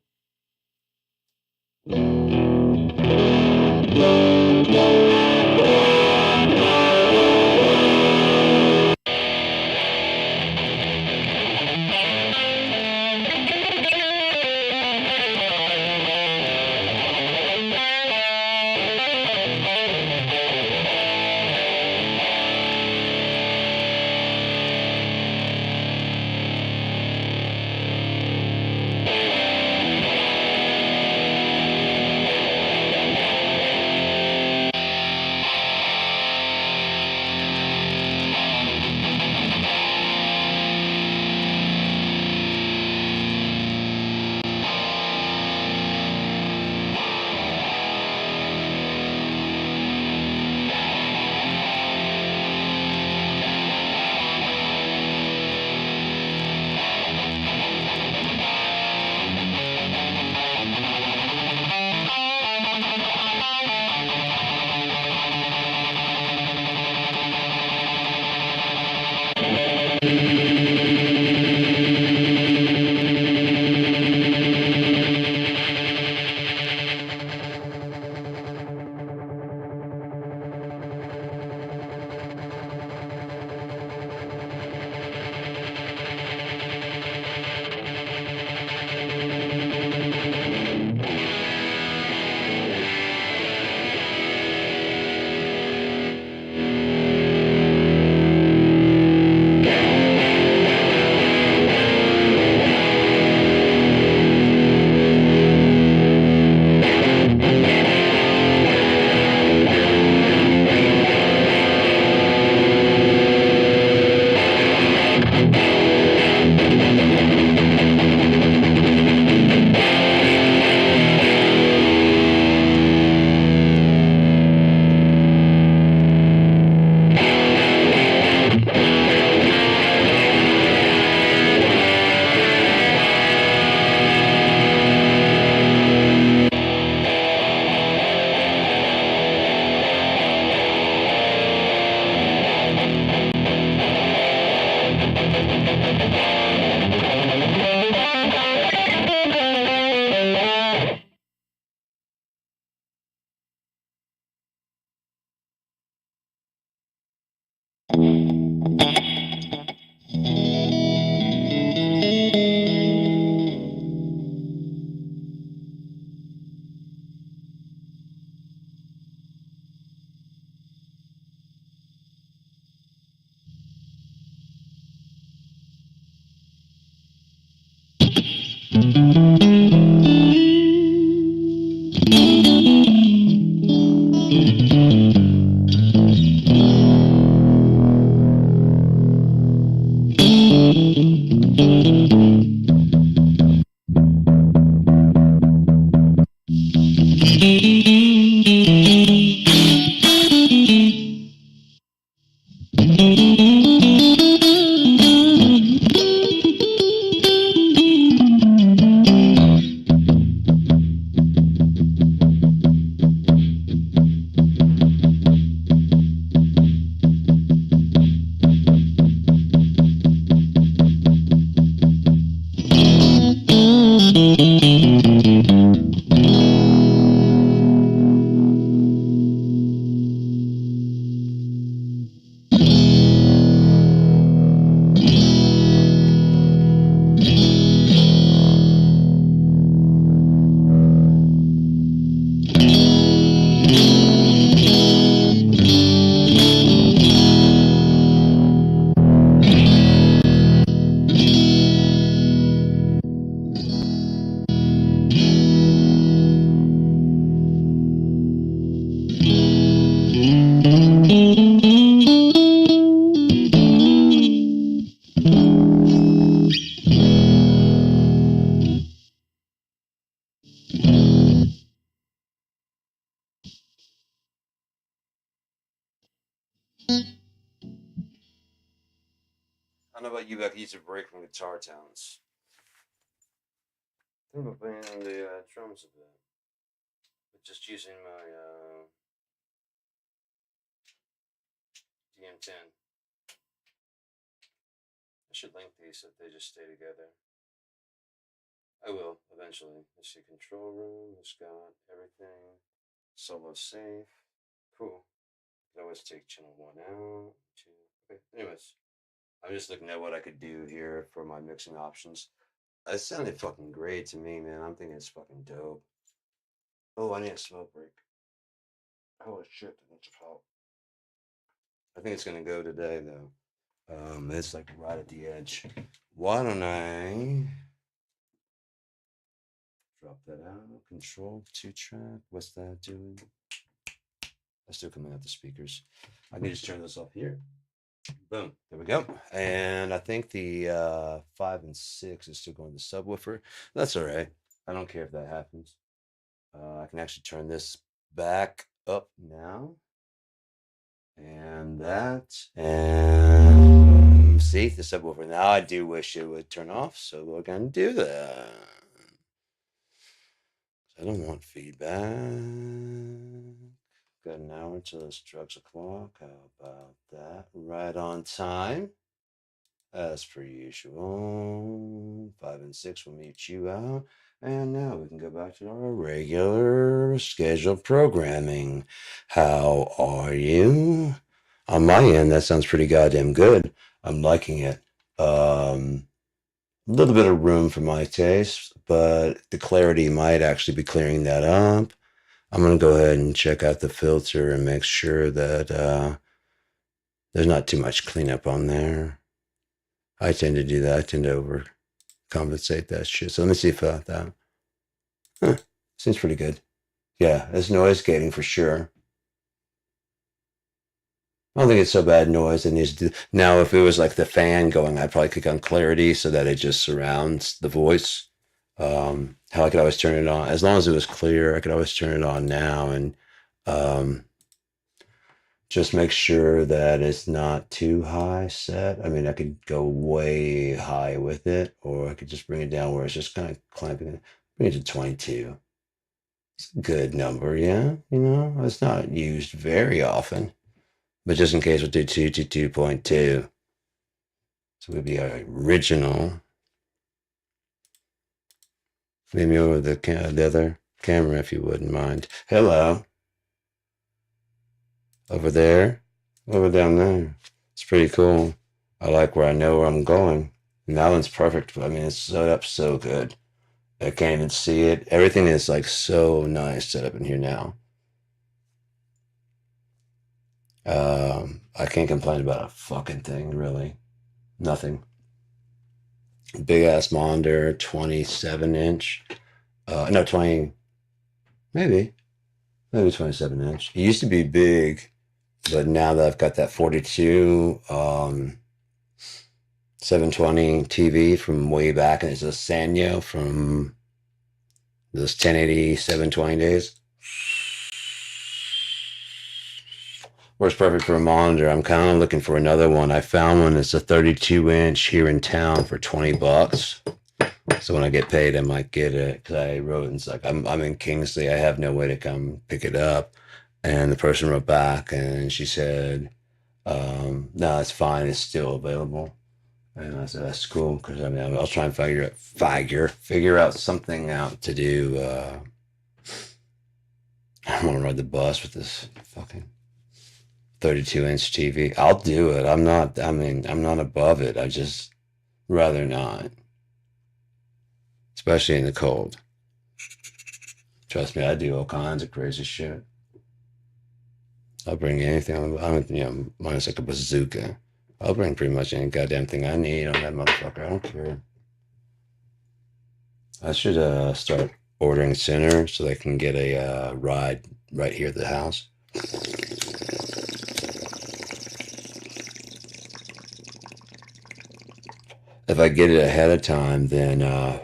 I don't know about you, but I could use a break from guitar tones. I think about playing the drums a bit, but just using my DM10. I should link these so that they just stay together. I will eventually. Let's see, control room. It's got everything. Solo safe. Cool. I can always take channel one out. Two. Okay. Anyways, I'm just looking at what I could do here for my mixing options. It sounded fucking great to me, man. I'm thinking it's fucking dope. Oh, I need a smoke break. Holy shit, that's hot. I think it's gonna go today though. It's like right at the edge. Why don't I drop that out? Control 2-track. What's that doing? That's still coming out the speakers. I can just turn this off here. Boom. There we go. And I think the 5 and 6 is still going to the subwoofer. That's all right. I don't care if that happens. I can actually turn this back up now. And that. And see the subwoofer. Now I do wish it would turn off. So we're going to do that. I don't want feedback. Got an hour until it strikes o'clock. How about that? Right on time. As per usual. 5 and 6 will meet you out. And now we can go back to our regular scheduled programming. How are you? On my end, that sounds pretty goddamn good. I'm liking it. A little bit of room for my taste, but the clarity might actually be clearing that up. I'm going to go ahead and check out the filter and make sure that there's not too much cleanup on there. I tend to do that. I tend to overcompensate that shit. So let me see if that. Seems pretty good. Yeah, it's noise gating for sure. I don't think it's so bad noise it needs to do. Now, if it was like the fan going, I'd probably click on clarity so that it just surrounds the voice. How I could always turn it on. As long as it was clear, I could always turn it on now and just make sure that it's not too high set. I mean, I could go way high with it, or I could just bring it down where it's just kind of clamping it. Bring it to 22. It's a good number, yeah. You know, it's not used very often, but just in case we'll do 222.2. So we'd be original. Maybe over the other camera if you wouldn't mind. Hello. Over there. Over down there. It's pretty cool. I like where I know where I'm going. And that one's perfect. I mean, it's set up so good. I can't even see it. Everything is like so nice set up in here now. I can't complain about a fucking thing, really. Nothing. Big ass monitor, 27 inch. No, 20, maybe, maybe 27 inch. It used to be big, but now that I've got that 42, 720 TV from way back, and it's a Sanyo from those 1080, 720 days. Works perfect for a monitor. I'm kind of looking for another one. I found one that's a 32 inch here in town for $20. So when I get paid, I might get it because I wrote and it's like I'm in Kingsley. I have no way to come pick it up. And the person wrote back and she said, "No, it's fine. It's still available." And I said, "That's cool." Because I mean, I'll try and figure out something out to do. I don't want to ride the bus with this fucking 32-inch TV. I'll do it. I'm not. I mean, I'm not above it. I just rather not, especially in the cold. Trust me, I do all kinds of crazy shit. I'll bring anything. Minus like a bazooka. I'll bring pretty much any goddamn thing I need on that motherfucker. I don't care. I should start ordering sooner so they can get a ride right here at the house. If I get it ahead of time, then I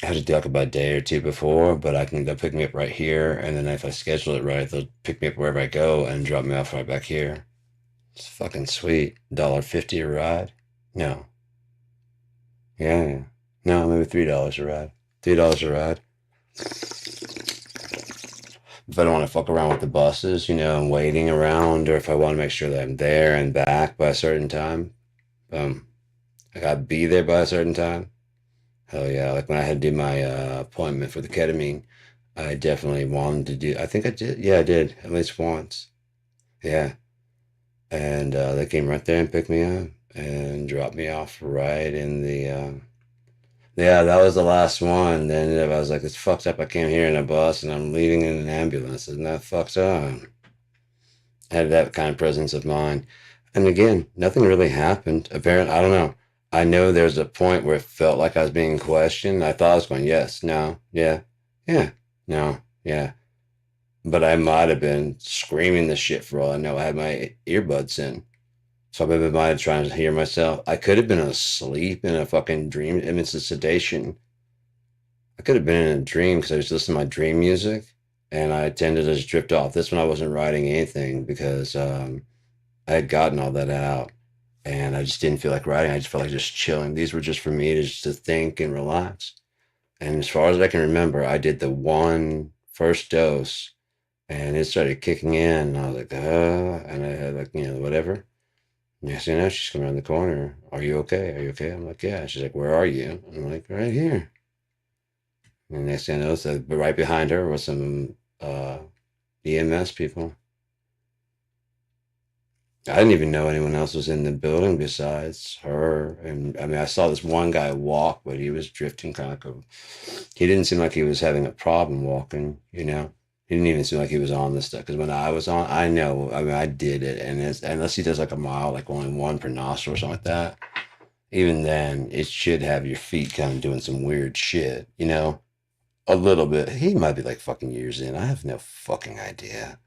have to duck about a day or two before, but they'll pick me up right here, and then if I schedule it right, they'll pick me up wherever I go and drop me off right back here. It's fucking sweet. $1.50 a ride? No. Yeah. No, maybe $3 a ride. $3 a ride. If I don't want to fuck around with the buses, and waiting around, or if I want to make sure that I'm there and back by a certain time, I gotta be there by a certain time. Hell yeah! Like when I had to do my appointment for the ketamine, I definitely wanted to do. I think I did. Yeah, I did at least once. Yeah, and they came right there and picked me up and dropped me off right in the. Yeah, that was the last one. Then I was like, "It's fucked up. I came here in a bus and I'm leaving in an ambulance. Isn't that fucked up?" I had that kind of presence of mind. And again, nothing really happened. Apparently, I don't know. I know there's a point where it felt like I was being questioned. I thought I was going, yes, no, yeah, yeah, no, yeah. But I might have been screaming the shit for all I know. I had my earbuds in. So I might have trying to hear myself. I could have been asleep in a fucking dream. I mean, it's a sedation. I could have been in a dream because I was listening to my dream music and I tended to just drift off. This one I wasn't writing anything because I had gotten all that out and I just didn't feel like writing. I just felt like just chilling. These were just for me to just to think and relax. And as far as I can remember, I did the one first dose and it started kicking in. And I was like, and I had like, whatever. Next thing you know, she's coming around the corner. Are you okay? Are you okay? I'm like, yeah. She's like, where are you? I'm like, right here. And next thing I know, so right behind her was some EMS people. I didn't even know anyone else was in the building besides her. And I mean, I saw this one guy walk, but he was drifting kind of. He didn't seem like he was having a problem walking. He didn't even seem like he was on this stuff. Because when I was on, I know. I mean, I did it, and unless he does like a mile, like only one per nostril or something like that. Even then, it should have your feet kind of doing some weird shit. A little bit. He might be like fucking years in. I have no fucking idea.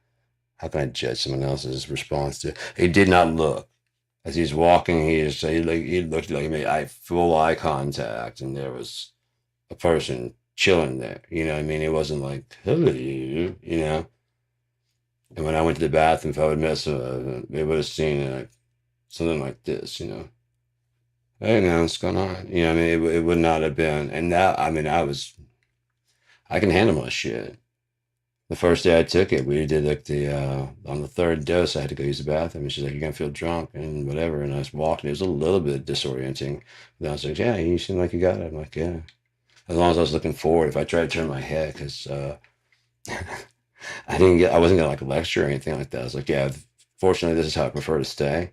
How can I judge someone else's response to? He did not look as he's walking. He looked like he made full eye contact, and there was a person chilling there. You know what I mean? It wasn't like hello, And when I went to the bathroom, if I would mess, they would have seen something like this. Hey man, what's going on? I mean, it would not have been. And that I mean, I can handle my shit. The first day I took it, we did like the on the third dose, I had to go use the bathroom, and she's like, "You're gonna feel drunk and whatever." And I was walking; it was a little bit disorienting. But I was like, "Yeah, you seem like you got it." I'm like, "Yeah." As long as I was looking forward, if I tried to turn my head, because I wasn't gonna like lecture or anything like that. I was like, "Yeah, fortunately, this is how I prefer to stay."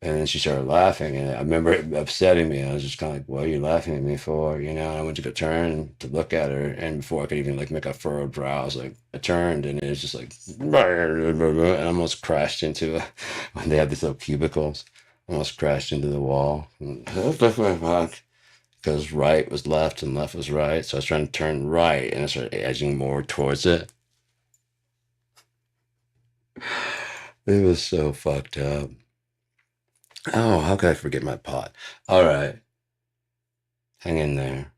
And then she started laughing, and I remember it upsetting me. I was just kind of like, "What are you laughing at me for?" You know. And I went to go turn to look at her, and before I could even like make a furrowed brow, I was like, I turned, and it was just like, and I almost crashed into when they have these little cubicles. Almost crashed into the wall. Because right was left and left was right, so I was trying to turn right, and I started edging more towards it. It was so fucked up. Oh, how could I forget my pot? All right, hang in there.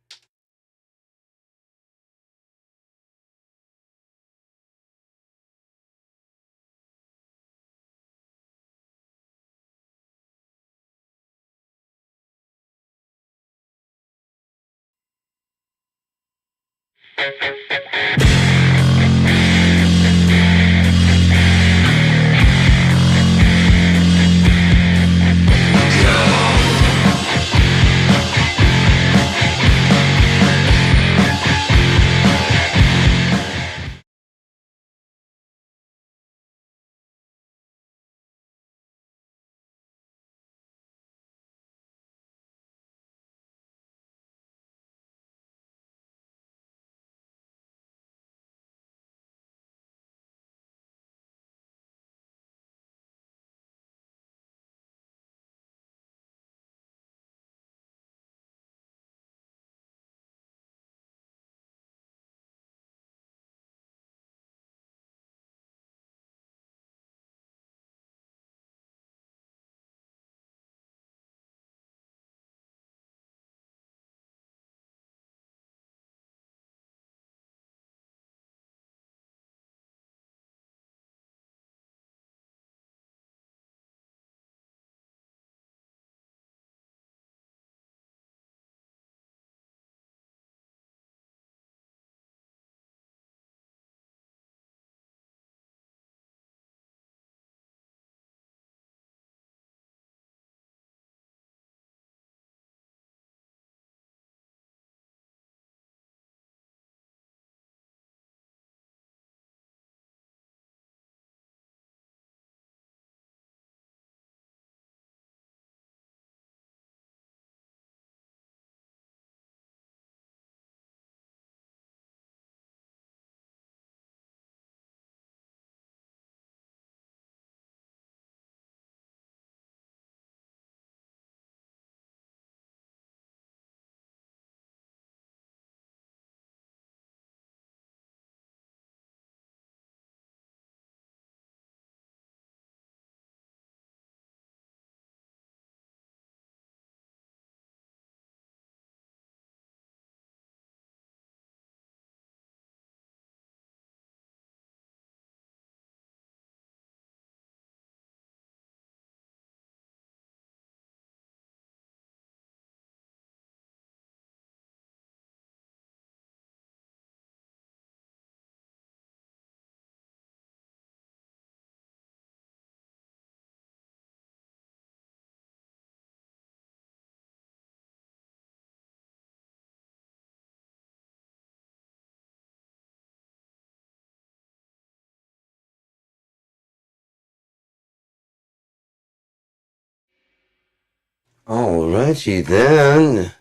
Alrighty then.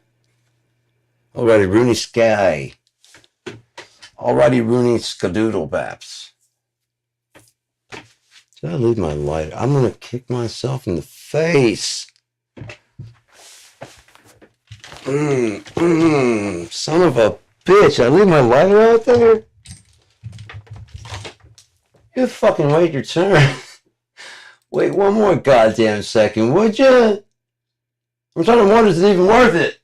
Alrighty, Rooney Sky. Alrighty, Rooney Skadoodle Baps. Did I leave my light? I'm gonna kick myself in the face. Son of a bitch! I leave my lighter out there. You fucking wait your turn. Wait one more goddamn second, would you? I'm trying to wonder, is it even worth it?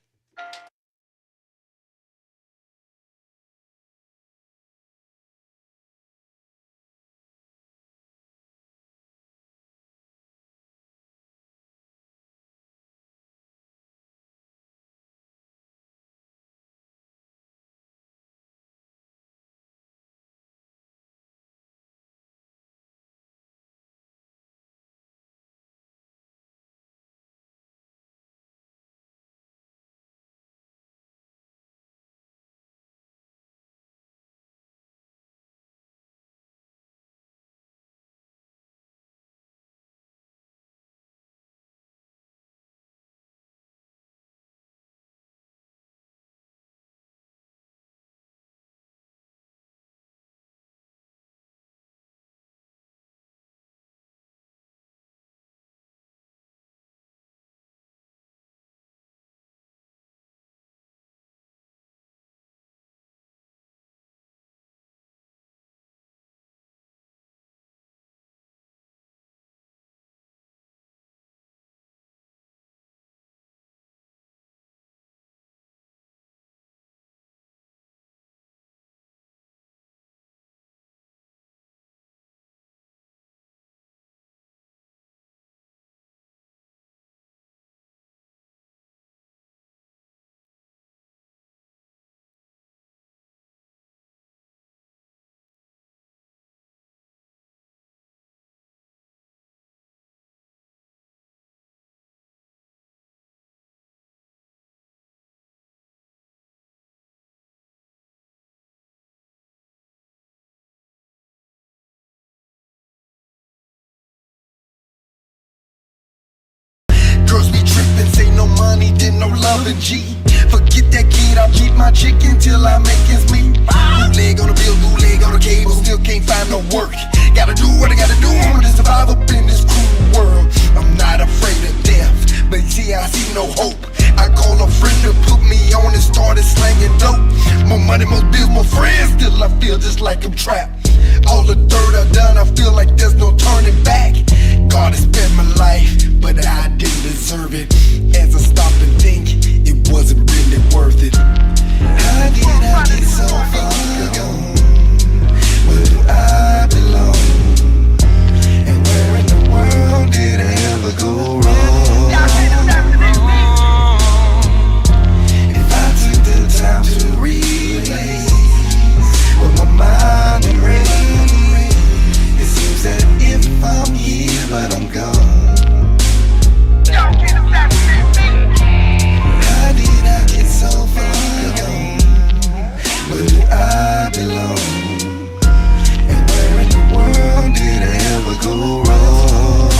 girls be trippin', say no money, then no loving G. Forget that kid, I'll keep my chicken till I make ends meet. Bootleg on the bill, bootleg on the cable, still can't find no work. Gotta do what I gotta do, I'm to survive up in this cruel world. I'm not afraid of death, but see, I see no hope. I call a friend to put me on and started slanging dope. More money, more bills, more friends, still I feel just like I'm trapped. All the dirt I've done, I feel like there's no turning back. God has spared my life, but I didn't deserve it. As I stop and think, it wasn't really worth it. How did I get so far gone? Where do I belong? And where in the world did I ever go wrong? If I took the time to replay with my mind and brain, it seems that if I'm here but I'm gone. How did I get so far gone? Where do I belong? And where in the world did I ever go wrong?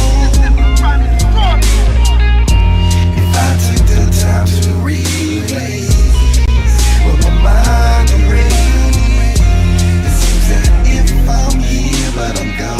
If I took the time to replay with my mind and brain, it seems that if I'm here but I'm gone.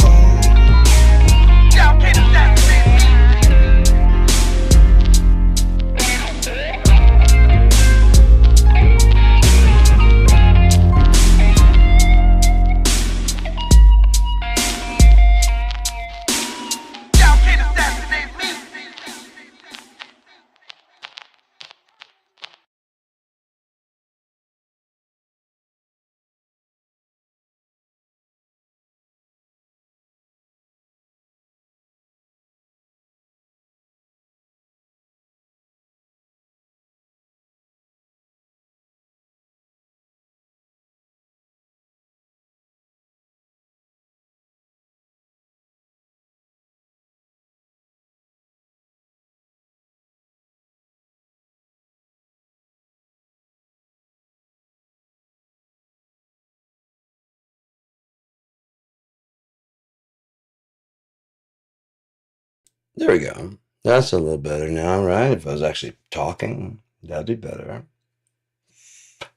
There we go. That's a little better now, right? If I was actually talking, that'd be better.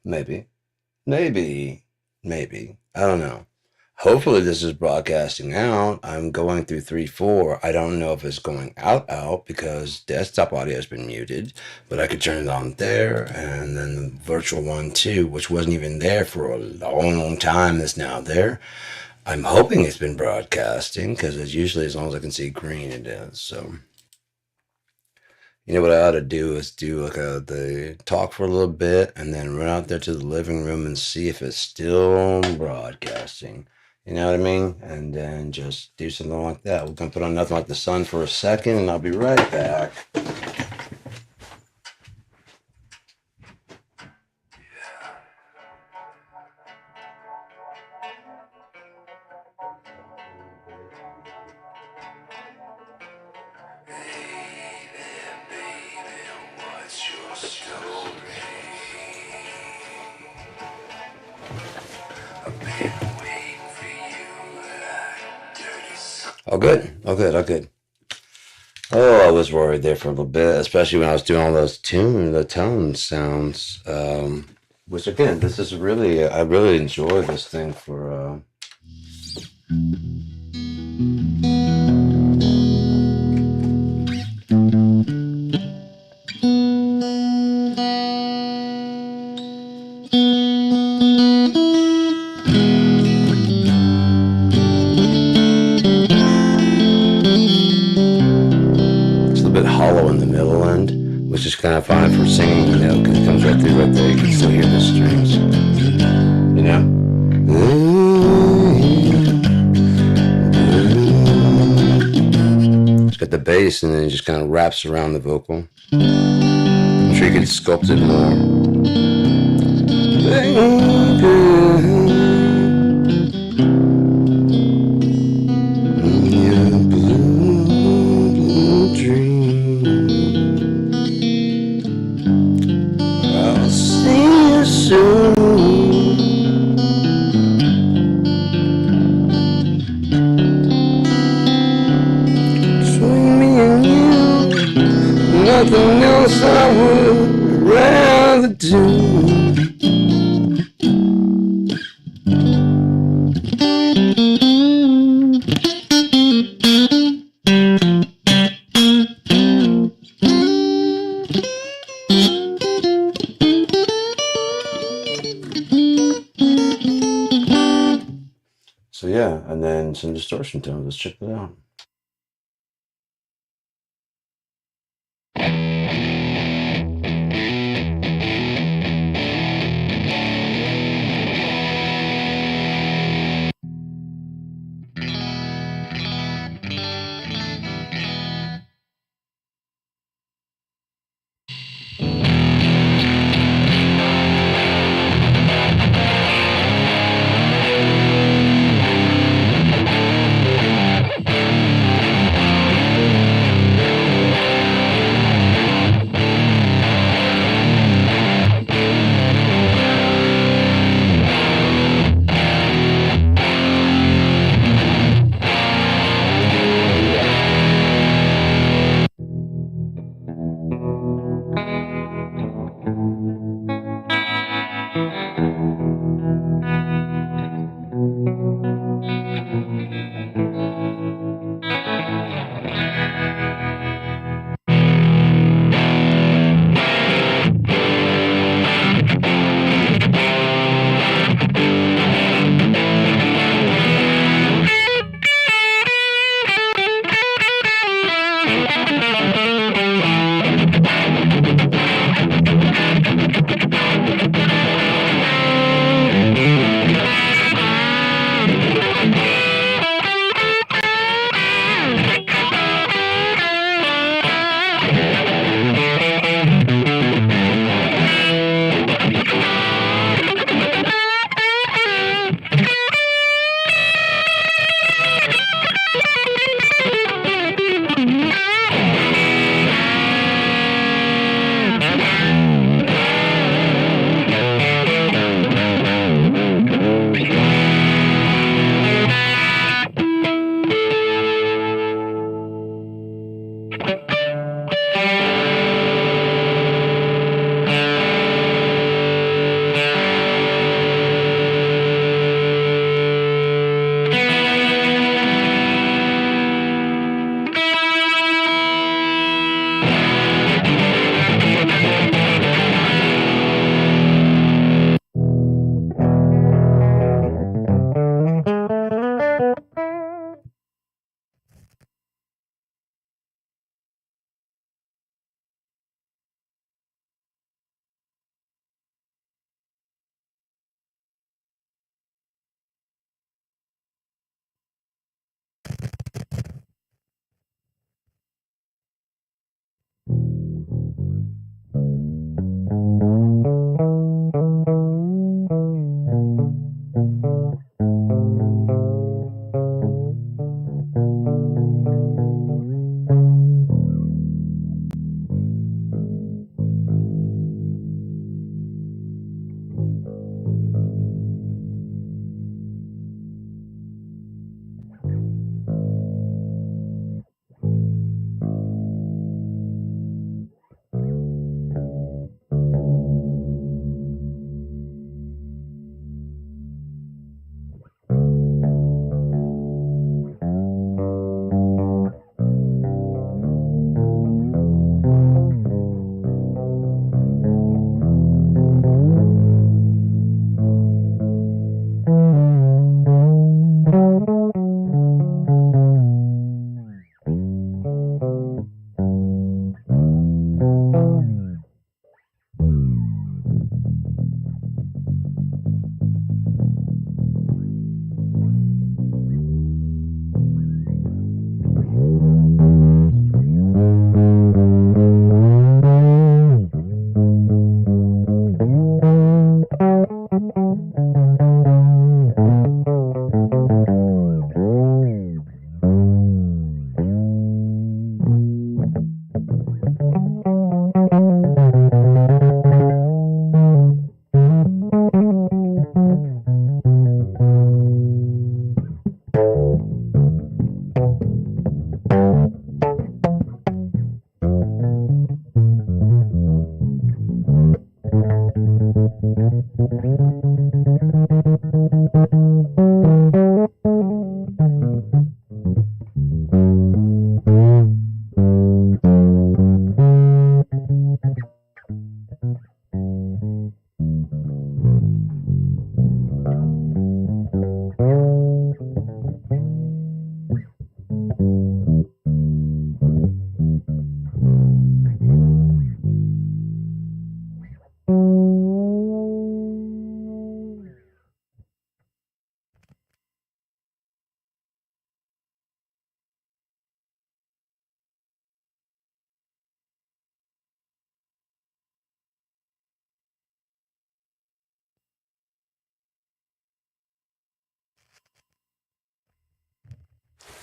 Maybe. Maybe. Maybe. I don't know. Hopefully this is broadcasting out. I'm going through 3.4. I don't know if it's going out because desktop audio has been muted, but I could turn it on there, and then the virtual one too, which wasn't even there for a long time, is now there. I'm hoping it's been broadcasting because it's usually as long as I can see green it is. So, you know what I ought to do is do like the talk for a little bit and then run out there to the living room and see if it's still broadcasting. You know what I mean? And then just do something like that. We're going to put on Nothing Like the Sun for a second, and I'll be right back. Oh, good. Oh, good. Oh, good. Oh, I was worried there for a little bit, especially when I was doing all those the tone sounds. Which again, this is really, I really enjoy this thing for. Hollow in the middle end, which is kind of fine for singing, you know, because it comes right through right there. You can still hear the strings, you know. It's got the bass, and then it just kind of wraps around the vocal. I'm sure you can sculpt it more. nothing else I would rather do. So yeah, and then some distortion tones. Let's check that out.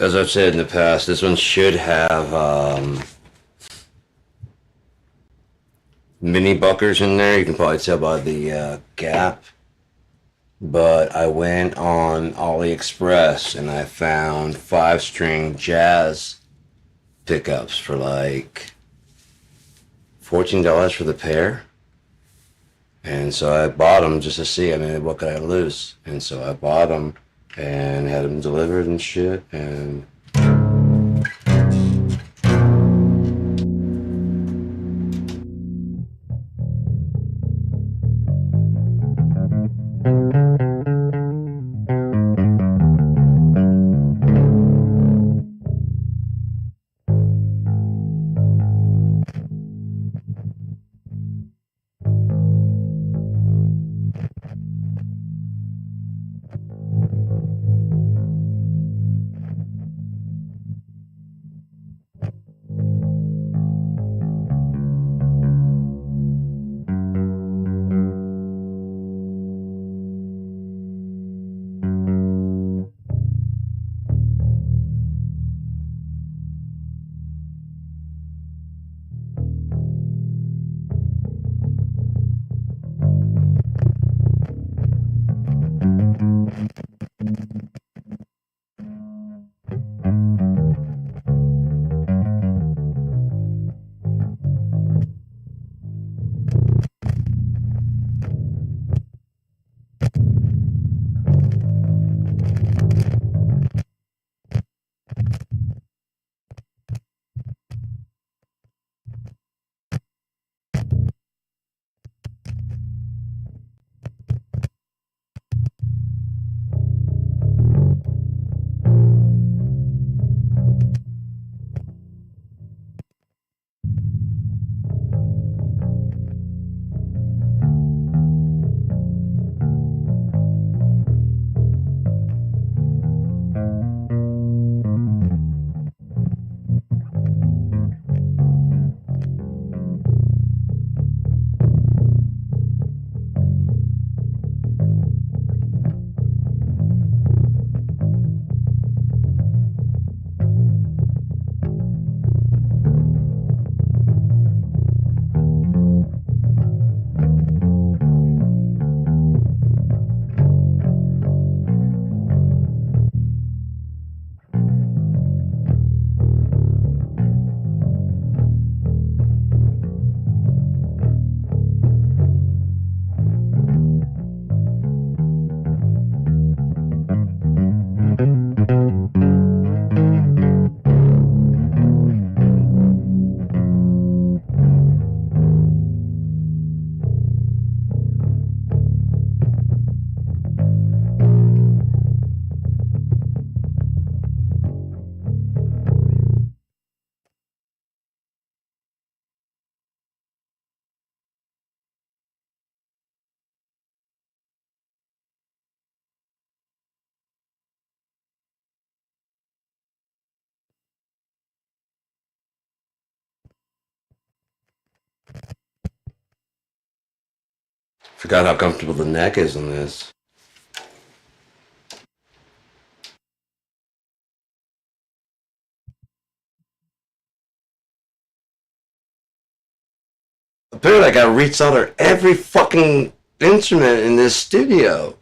As I've said in the past, this one should have mini buckers in there. You can probably tell by the gap. But I went on AliExpress and I found 5-string jazz pickups for like $14 for the pair. And so I bought them just to see. I mean, what could I lose? And so I bought them and had them delivered and shit. And forgot how comfortable the neck is on this. Apparently, I got to resolder every fucking instrument in this studio.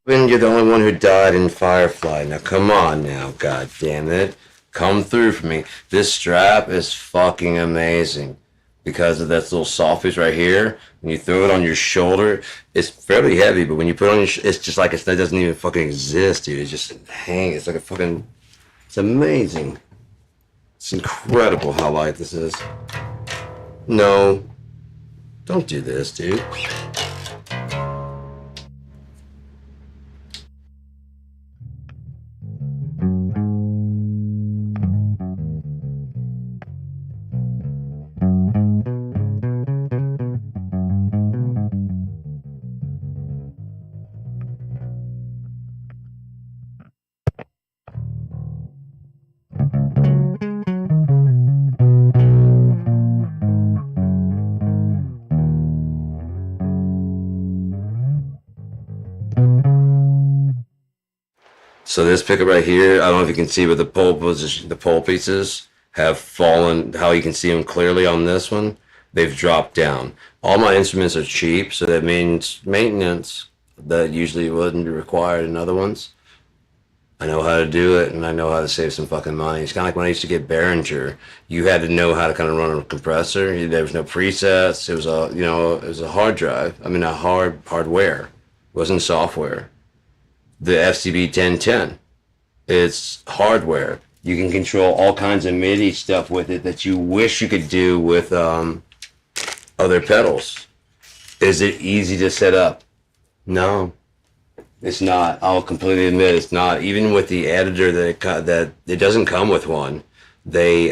You're the only one who died in Firefly. Now come on now, god damn it. Come through for me. This strap is fucking amazing. Because of that little soft piece right here, when you throw it on your shoulder, it's fairly heavy, but when you put it on your it's just like it doesn't even fucking exist, dude. It's just hang. It's like a fucking. It's amazing. It's incredible how light this is. No, don't do this, dude. So this pickup right here, I don't know if you can see, but the pole pieces have fallen. How you can see them clearly on this one, they've dropped down. All my instruments are cheap, so that means maintenance that usually wouldn't be required in other ones. I know how to do it, and I know how to save some fucking money. It's kind of like when I used to get Behringer. You had to know how to kind of run a compressor. There was no presets. It was it was a hard drive. I mean, a hardware. It wasn't software. The FCB 1010. It's hardware. You can control all kinds of MIDI stuff with it that you wish you could do with other pedals. Is it easy to set up? No, it's not. I'll completely admit it's not. Even with the editor that it doesn't come with one. They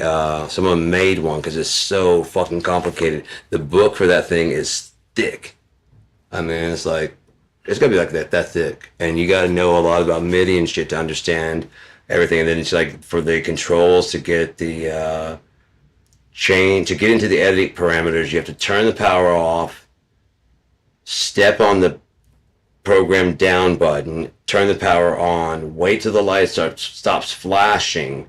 someone made one because it's so fucking complicated. The book for that thing is thick. I mean, it's gonna be like that thick, and you gotta know a lot about MIDI and shit to understand everything. And then it's like for the controls to get the to get into the editing parameters, you have to turn the power off, step on the program down button, turn the power on, wait till the light stops flashing,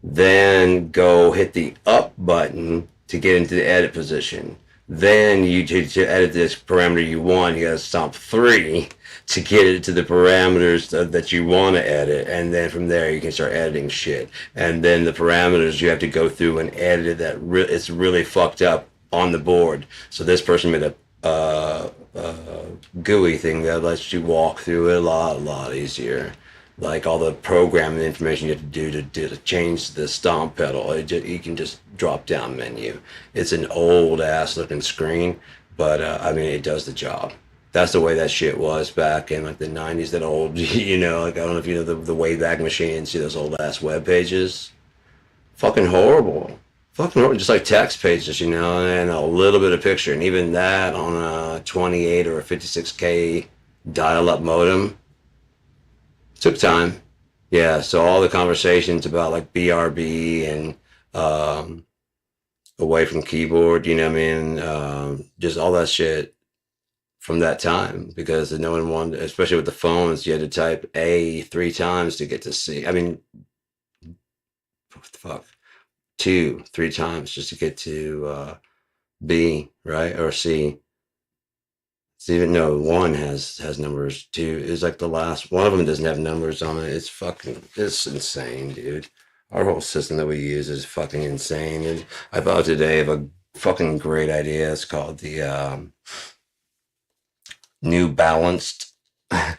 then go hit the up button to get into the edit position. Then to edit this parameter you want, you gotta stomp 3 to get it to the parameters that you want to edit, and then from there you can start editing shit. And then the parameters you have to go through and edit it it's really fucked up on the board. So this person made a GUI thing that lets you walk through it a lot easier. Like all the programming information you have to do to change the stomp pedal. You can just drop down menu. It's an old ass looking screen, but I mean it does the job. That's the way that shit was back in like the 90s. That old, like I don't know if you know the Wayback Machine. See those old ass web pages? Fucking horrible. Fucking horrible. Just like text pages, and a little bit of picture, and even that on a 28 or a 56K dial-up modem. Took time. Yeah, so all the conversations about like BRB and away from keyboard, you know what I mean? Just all that shit from that time, because no one wanted, especially with the phones, you had to type A 3 times to get to C. I mean, what the fuck? 2, 3 times just to get to B, right? Or C. It's even no, 1 has numbers. 2 is like the last one of them doesn't have numbers on it. It's insane, dude. Our whole system that we use is fucking insane. And I thought today of a fucking great idea. It's called the New Balanced God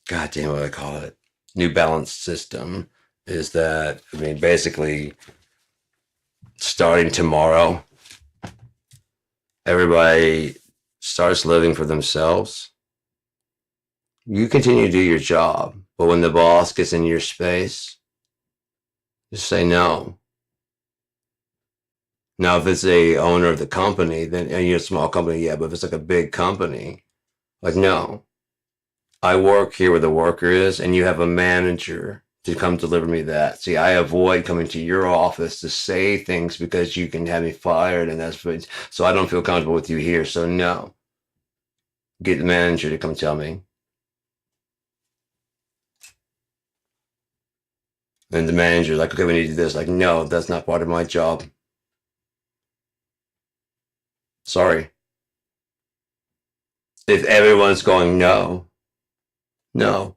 damn what I call it. New Balanced system is that, I mean, basically starting tomorrow, everybody starts living for themselves. You continue to do your job, but when the boss gets in your space, just say no. Now, if it's a owner of the company, then you're a small company, yeah, but if it's like a big company, like, no, I work here where the worker is, and you have a manager to come deliver me that. See, I avoid coming to your office to say things because you can have me fired, and so I don't feel comfortable with you here. So no, get the manager to come tell me. And the manager, like, okay, we need to do this. Like, no, that's not part of my job. Sorry. If everyone's going no, No,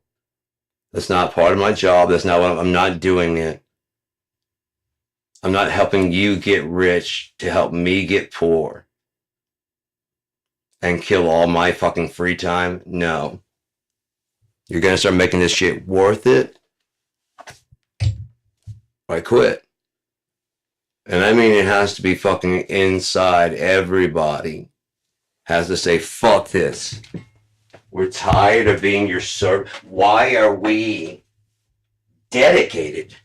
that's not part of my job. That's not what I'm not doing it. I'm not helping you get rich to help me get poor and kill all my fucking free time. No. You're going to start making this shit worth it? I quit. And I mean, it has to be fucking inside. Everybody has to say, fuck this. We're tired of being your servant. Why are we dedicated?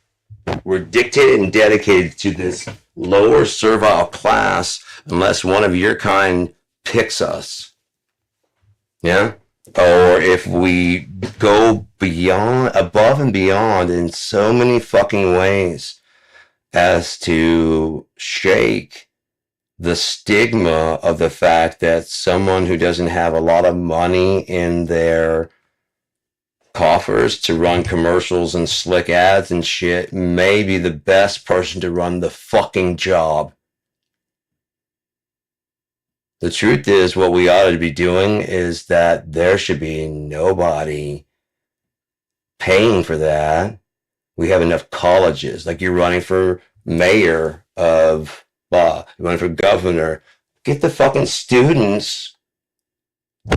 We're dictated and dedicated to this lower servile class unless one of your kind picks us. Yeah? Or if we go beyond, above and beyond in so many fucking ways as to shake the stigma of the fact that someone who doesn't have a lot of money in their coffers to run commercials and slick ads and shit may be the best person to run the fucking job. The truth is, what we ought to be doing is that there should be nobody paying for that. We have enough colleges. Like, you're running for mayor of, you're running for governor. Get the fucking students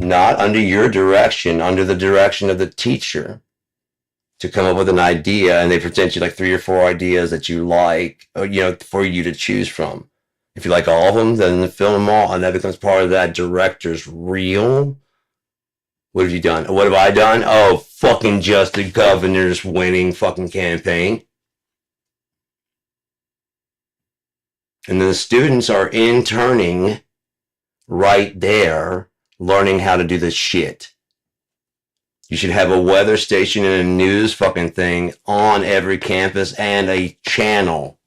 not under your direction, under the direction of the teacher, to come up with an idea, and they present you like 3 or 4 ideas that you like, or, for you to choose from. If you like all of them, then film them all, and that becomes part of that director's reel. What have you done? What have I done? Oh, fucking just the governor's winning fucking campaign. And then the students are interning right there, learning how to do this shit. You should have a weather station and a news fucking thing on every campus and a channel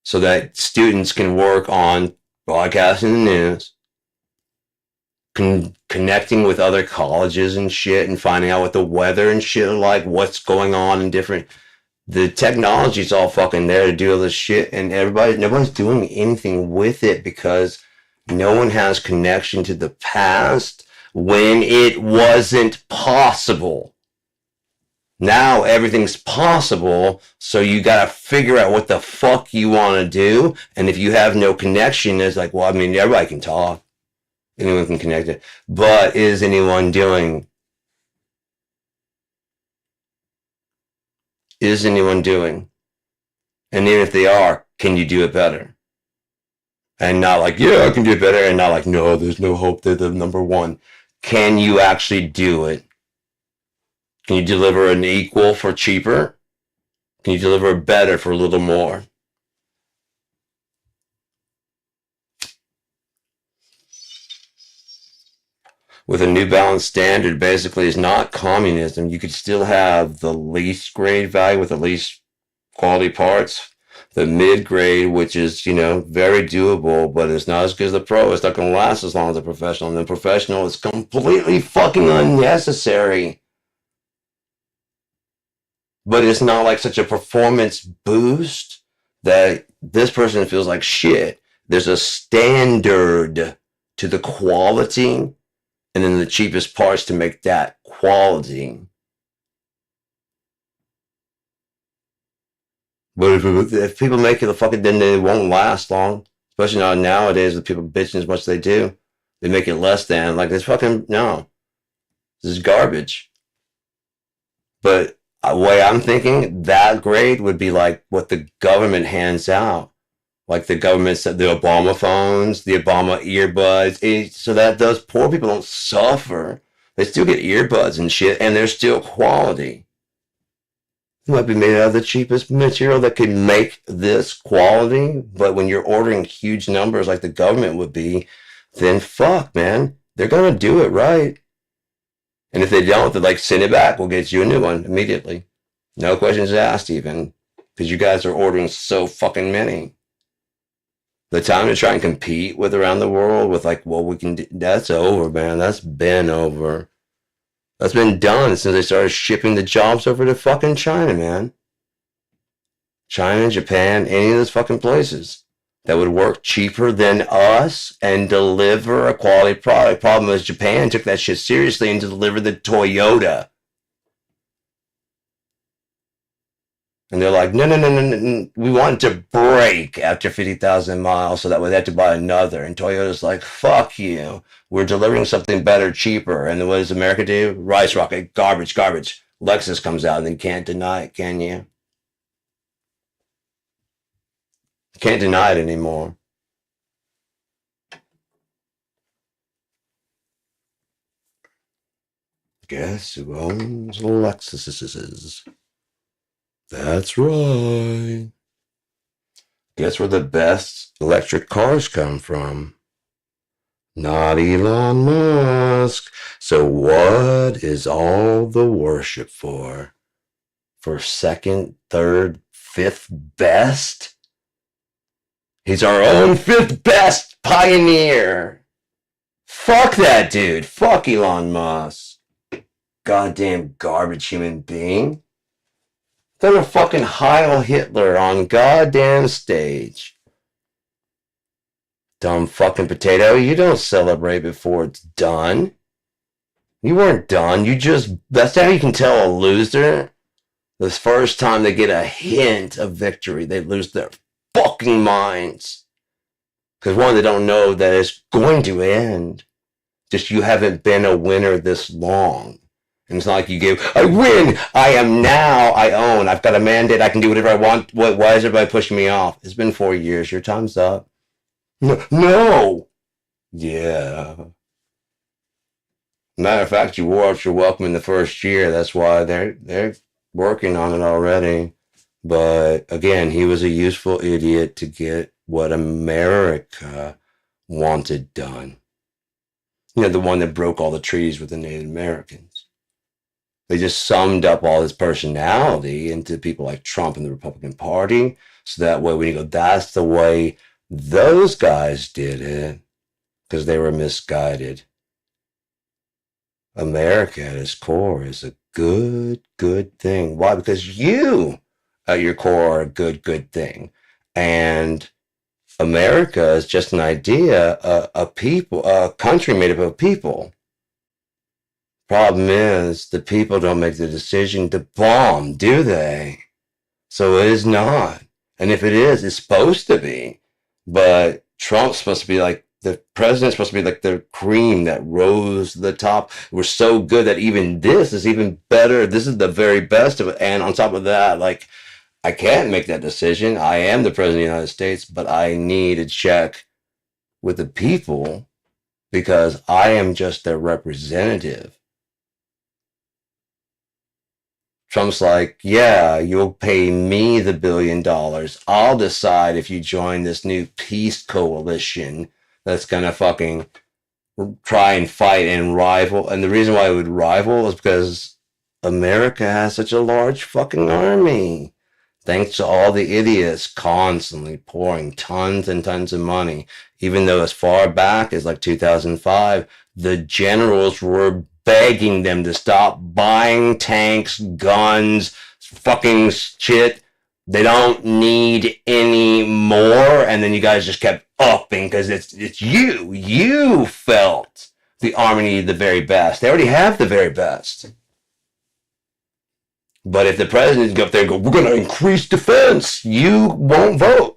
so that students can work on broadcasting the news, connecting with other colleges and shit, and finding out what the weather and shit are like, what's going on in different... The technology's all fucking there to do all this shit, and nobody's doing anything with it because no one has connection to the past when it wasn't possible. Now everything's possible, so you gotta figure out what the fuck you want to do. And if you have no connection, it's like, well, I mean, everybody can talk, anyone can connect it, but is anyone doing? Is anyone doing? And even if they are, can you do it better? And not like, yeah, I can do it better, and not like, no, there's no hope, they're the number one. Can you actually do it? Can you deliver an equal for cheaper? Can you deliver better for a little more? With a New Balance standard, basically, is not communism. You could still have the least grade value with the least quality parts. The mid grade, which is, very doable, but it's not as good as the pro. It's not going to last as long as the professional. And the professional is completely fucking unnecessary. But it's not like such a performance boost that this person feels like shit. There's a standard to the quality, and then the cheapest parts to make that quality. But if people make it then they won't last long. Especially not nowadays with people bitching as much as they do. They make it less than. Like, this fucking, no. This is garbage. But the way I'm thinking, that grade would be like what the government hands out. Like the government said, the Obama phones, the Obama earbuds, so that those poor people don't suffer. They still get earbuds and shit, and they're still quality. It might be made out of the cheapest material that could make this quality, but when you're ordering huge numbers like the government would be, then fuck, man. They're going to do it right. And if they don't, they're like, send it back. We'll get you a new one immediately. No questions asked even, because you guys are ordering so fucking many. The time to try and compete with around the world with like, well, we can do, that's over, man. That's been over. That's been done since they started shipping the jobs over to fucking China, man. China, Japan, any of those fucking places. that would work cheaper than us and deliver a quality product. Problem is Japan took that shit seriously and delivered the Toyota. And they're like, no. We want it to break after 50,000 miles so that way they have to buy another. And Toyota's like, fuck you. We're delivering something better, cheaper. And then what does America do? Rice rocket, garbage. Lexus comes out and you can't deny it, can you? You can't deny it anymore. Guess who owns Lexuses? That's right. Guess where the best electric cars come from? Not Elon Musk. So what is all the worship for? For second, third, fifth best? He's our own fifth best pioneer. Fuck that dude. Fuck Elon Musk. Goddamn garbage human being. They're a fucking Heil Hitler on goddamn stage. Dumb fucking potato. You don't celebrate before it's done. You weren't done. That's how you can tell a loser. The first time they get a hint of victory, they lose their fucking minds. Because one, they don't know that it's going to end. Just you haven't been a winner this long. And it's not like you give, I win, I am now, I own, I've got a mandate, I can do whatever I want. Why is everybody pushing me off? It's been 4 years, your time's up. No. Yeah. Matter of fact, you wore out your welcome in the first year. That's why they're working on it already. But again, he was a useful idiot to get what America wanted done. You know, the one that broke all the treaties with the Native Americans. They just summed up all his personality into people like Trump and the Republican Party. So that way, when you go, that's the way those guys did it, because they were misguided. America at its core is a good thing. Why? Because you at your core are a good thing. And America is just an idea, a country made up of people. Problem is, the people don't make the decision to bomb, do they? So it is not. And if it is, it's supposed to be. But Trump's supposed to be like, the president's supposed to be like the cream that rose to the top. We're so good that even this is even better. This is the very best of it. And on top of that, like, I can't make that decision. I am the president of the United States, but I need to check with the people because I am just their representative. Trump's like, yeah, you'll pay me the $1 billion. I'll decide if you join this new peace coalition that's going to fucking try and fight and rival. And the reason why it would rival is because America has such a large fucking army. Thanks to all the idiots constantly pouring tons and tons of money. Even though as far back as like 2005, the generals were begging them to stop buying tanks, guns, fucking shit. They don't need any more. And then you guys just kept upping because it's you. You felt the army needed the very best. They already have the very best. But if the president go up there and go, we're going to increase defense, you won't vote.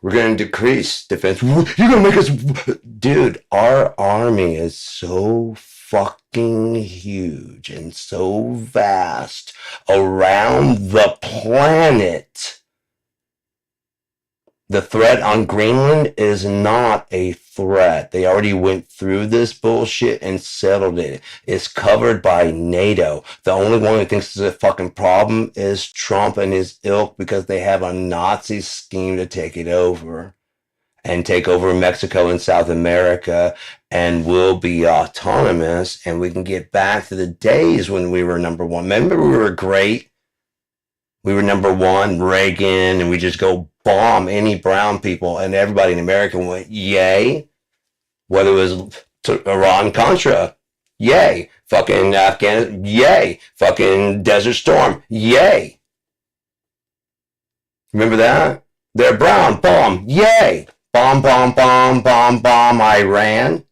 We're going to decrease defense. You're going to make us... Dude, our army is so fucking huge and so vast around the planet. The threat on Greenland is not a threat. They already went through this bullshit and settled it. It's covered by NATO. The only one who thinks it's a fucking problem is Trump and his ilk because they have a Nazi scheme to take it over and take over Mexico and South America and we'll be autonomous and we can get back to the days when we were number one. Remember we were great? We were number one, Reagan, and we just go bomb any brown people, and everybody in America went, yay. Whether it was Iran-Contra, yay. Fucking Afghanistan, yay. Fucking Desert Storm, yay. Remember that? They're brown. Bomb. Yay. Bomb, bomb, bomb, bomb, bomb, Iran.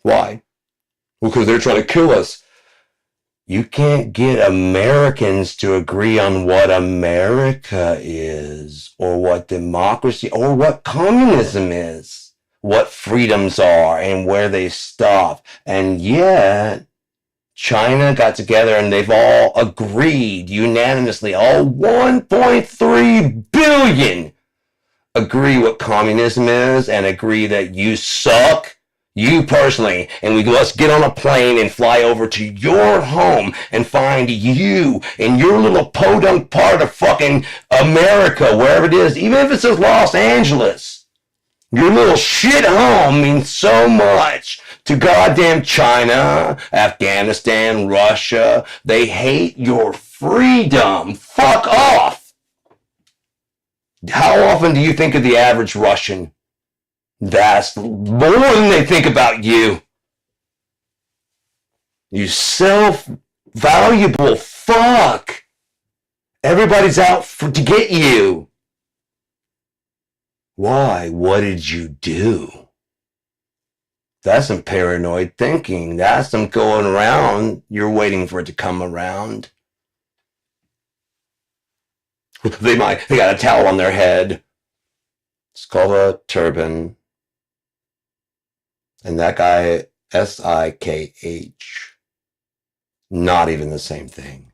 Why? Well, because they're trying to kill us. You can't get Americans to agree on what America is, or what democracy, or what communism is, what freedoms are, and where they stop. And yet, China got together and they've all agreed unanimously, all 1.3 billion agree what communism is and agree that you suck, you personally, and let's get on a plane and fly over to your home and find you in your little podunk part of fucking America, wherever it is, even if it's in Los Angeles. Your little shit home means so much to goddamn China, Afghanistan, Russia. They hate your freedom. Fuck off. How often do you think of the average Russian? That's more than they think about you. You self-valuable fuck. Everybody's out to get you. Why? What did you do? That's some paranoid thinking. That's some going around. You're waiting for it to come around. They got a towel on their head. It's called a turban. And that guy, S-I-K-H, not even the same thing.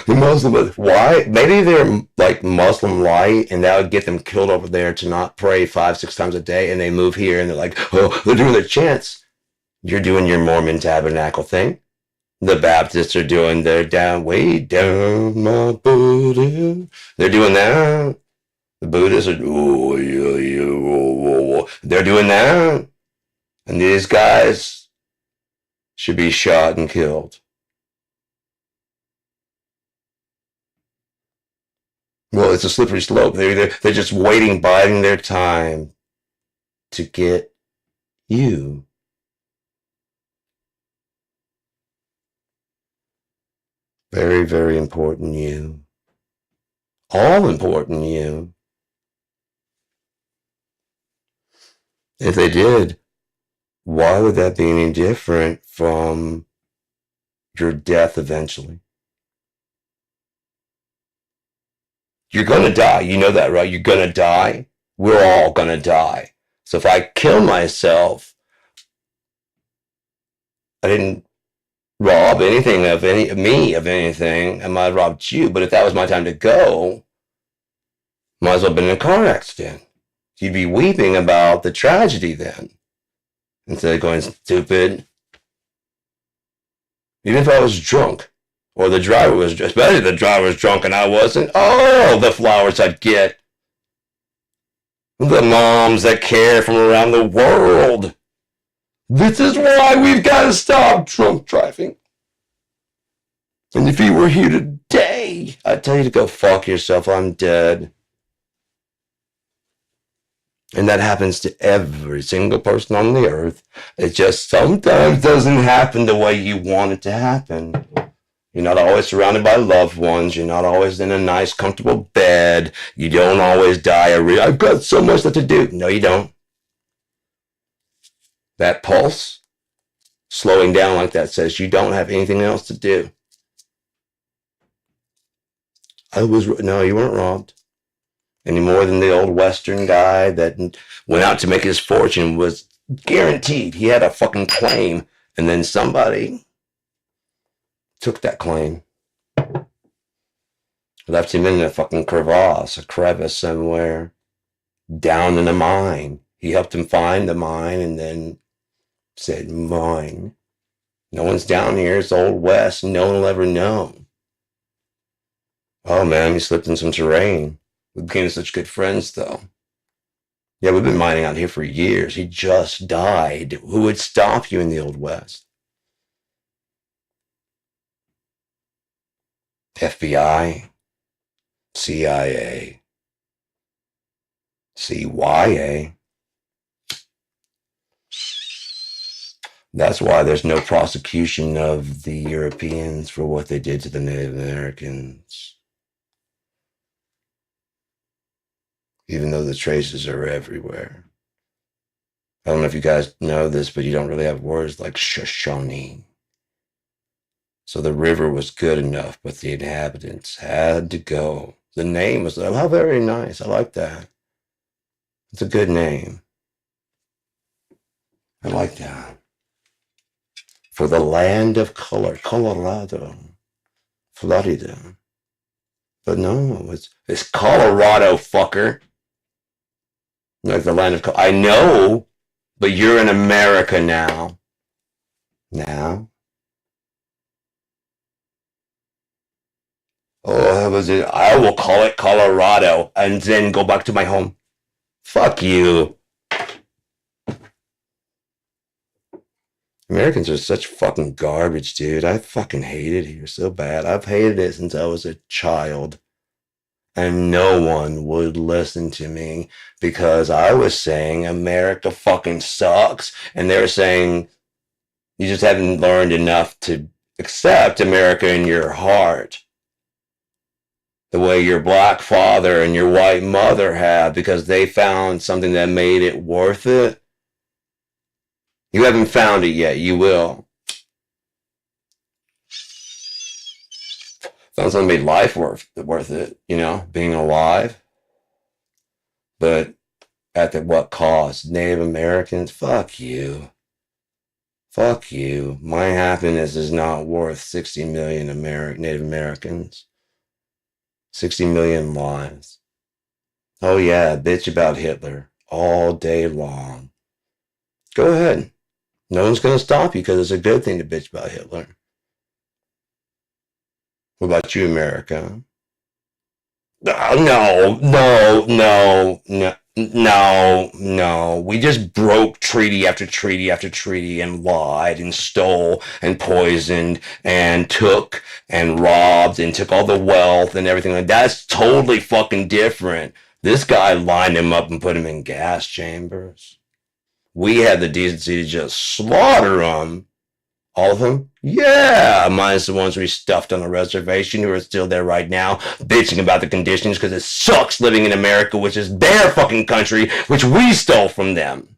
Muslim, why? Maybe they're like Muslim light, and that would get them killed over there to not pray 5-6 times a day, and they move here and they're like, oh, they're doing their chants. You're doing your Mormon tabernacle thing. The Baptists are doing their way down my booty. They're doing that. The Buddhists are, oh, yeah, yeah, oh, oh. They're doing that. And these guys should be shot and killed. Well, it's a slippery slope. They're just waiting, biding their time to get you. Very, very important you. All important you. If they did, why would that be any different from your death eventually? You're going to die. You know that, right? You're going to die. We're all going to die. So if I kill myself, I didn't rob anything of anything. I might have robbed you. But if that was my time to go, might as well have been in a car accident. You'd be weeping about the tragedy then, instead of going stupid. Even if I was drunk, or the driver was, especially if the driver was drunk and I wasn't, oh, the flowers I'd get. The moms that care from around the world. This is why we've got to stop drunk driving. And if you were here today, I'd tell you to go fuck yourself. I'm dead. And that happens to every single person on the earth. It just sometimes doesn't happen the way you want it to happen. You're not always surrounded by loved ones. You're not always in a nice, comfortable bed. You don't always die. I've got so much left to do. No, you don't. That pulse, slowing down like that, says you don't have anything else to do. No, you weren't robbed. Any more than the old Western guy that went out to make his fortune was guaranteed. He had a fucking claim, and then somebody took that claim, left him in a fucking crevice somewhere, down in a mine. He helped him find the mine and then said, mine. No one's down here. It's Old West. No one will ever know. Oh, man, he slipped in some terrain. We became such good friends, though. Yeah, we've been mining out here for years. He just died. Who would stop you in the Old West? FBI, CIA, CYA. That's why there's no prosecution of the Europeans for what they did to the Native Americans. Even though the traces are everywhere. I don't know if you guys know this, but you don't really have words like Shoshone. So the river was good enough, but the inhabitants had to go. The name was, oh, how very nice. I like that. It's a good name. I like that. For the land of color, Colorado, Florida. But no, it's Colorado, fucker. Like the land of color. I know, but you're in America now. Now? Oh, that was it. I will call it Colorado and then go back to my home. Fuck you. Americans are such fucking garbage, dude. I fucking hate it here so bad. I've hated it since I was a child. And no one would listen to me because I was saying America fucking sucks. And they were saying you just haven't learned enough to accept America in your heart. The way your black father and your white mother have, because they found something that made it worth it. You haven't found it yet. You will. Found something that made life worth it, you know, being alive. But at what cost? Native Americans? Fuck you. Fuck you. My happiness is not worth 60 million Native Americans. 60 million lives. Oh yeah, bitch about Hitler all day long. Go ahead. No one's going to stop you because it's a good thing to bitch about Hitler. What about you, America? No. We just broke treaty after treaty after treaty and lied and stole and poisoned and took and robbed and took all the wealth and everything like that. That's totally fucking different. This guy lined him up and put him in gas chambers. We had the decency to just slaughter them. All of them? Yeah, minus the ones we stuffed on the reservation who are still there right now, bitching about the conditions because it sucks living in America, which is their fucking country, which we stole from them.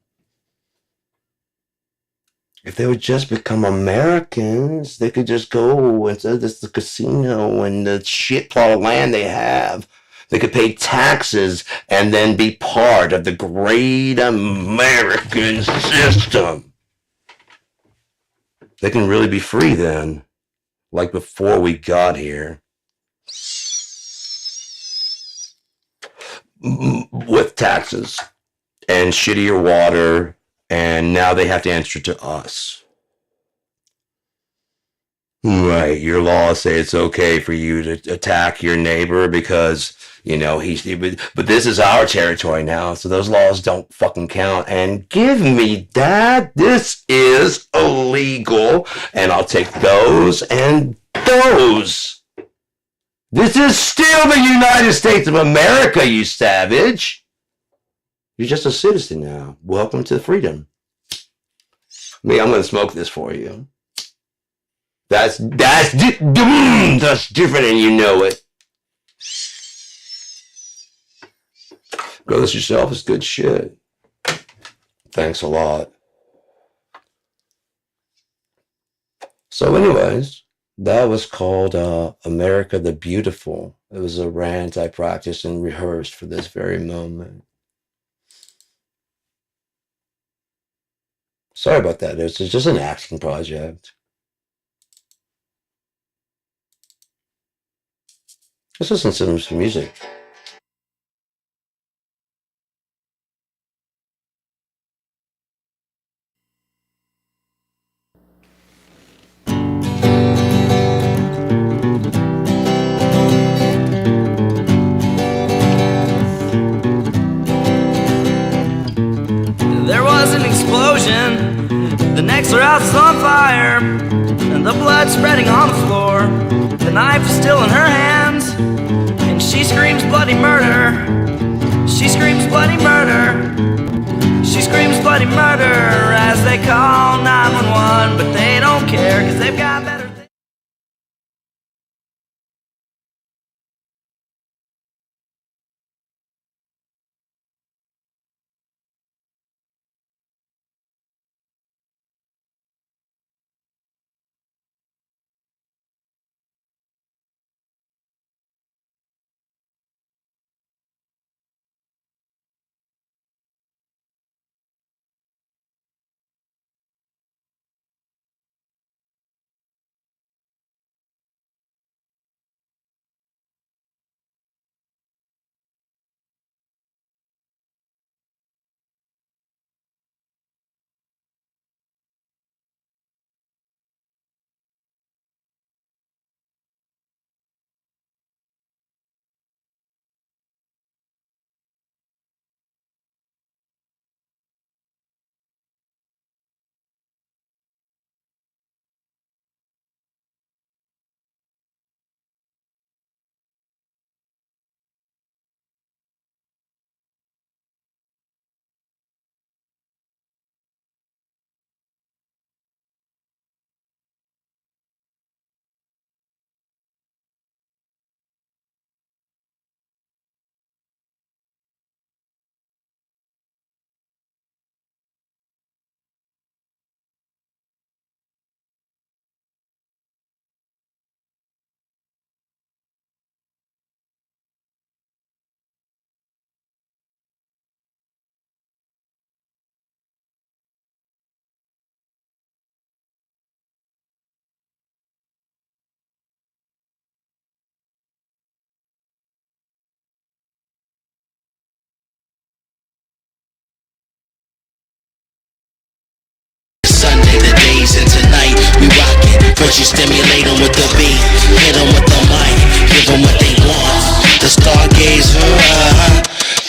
If they would just become Americans, they could just go instead of the casino and the shit plot of land they have. They could pay taxes and then be part of the great American system. They can really be free then, like before we got here. With taxes and shittier water, and now they have to answer to us. Right, your laws say it's okay for you to attack your neighbor because, you know, but this is our territory now, so those laws don't fucking count. And give me that. This is illegal, and I'll take those and those. This is still the United States of America, you savage. You're just a citizen now. Welcome to freedom. Me, I'm gonna smoke this for you. That's different, and you know it. Grow this yourself is good shit. Thanks a lot. So anyways, that was called America the Beautiful. It was a rant I practiced and rehearsed for this very moment. Sorry about that. It's just an acting project. Let's listen to some music. There was an explosion, the next house on fire, and the blood spreading on the floor. The knife is still in her hands, and she screams bloody murder. She screams bloody murder. She screams bloody murder as they call 911. care, cause they've got better things. Sunday, the days into night, we rockin'. First you stimulate them with the beat, hit them with the mic, give them what they want. The stargazer,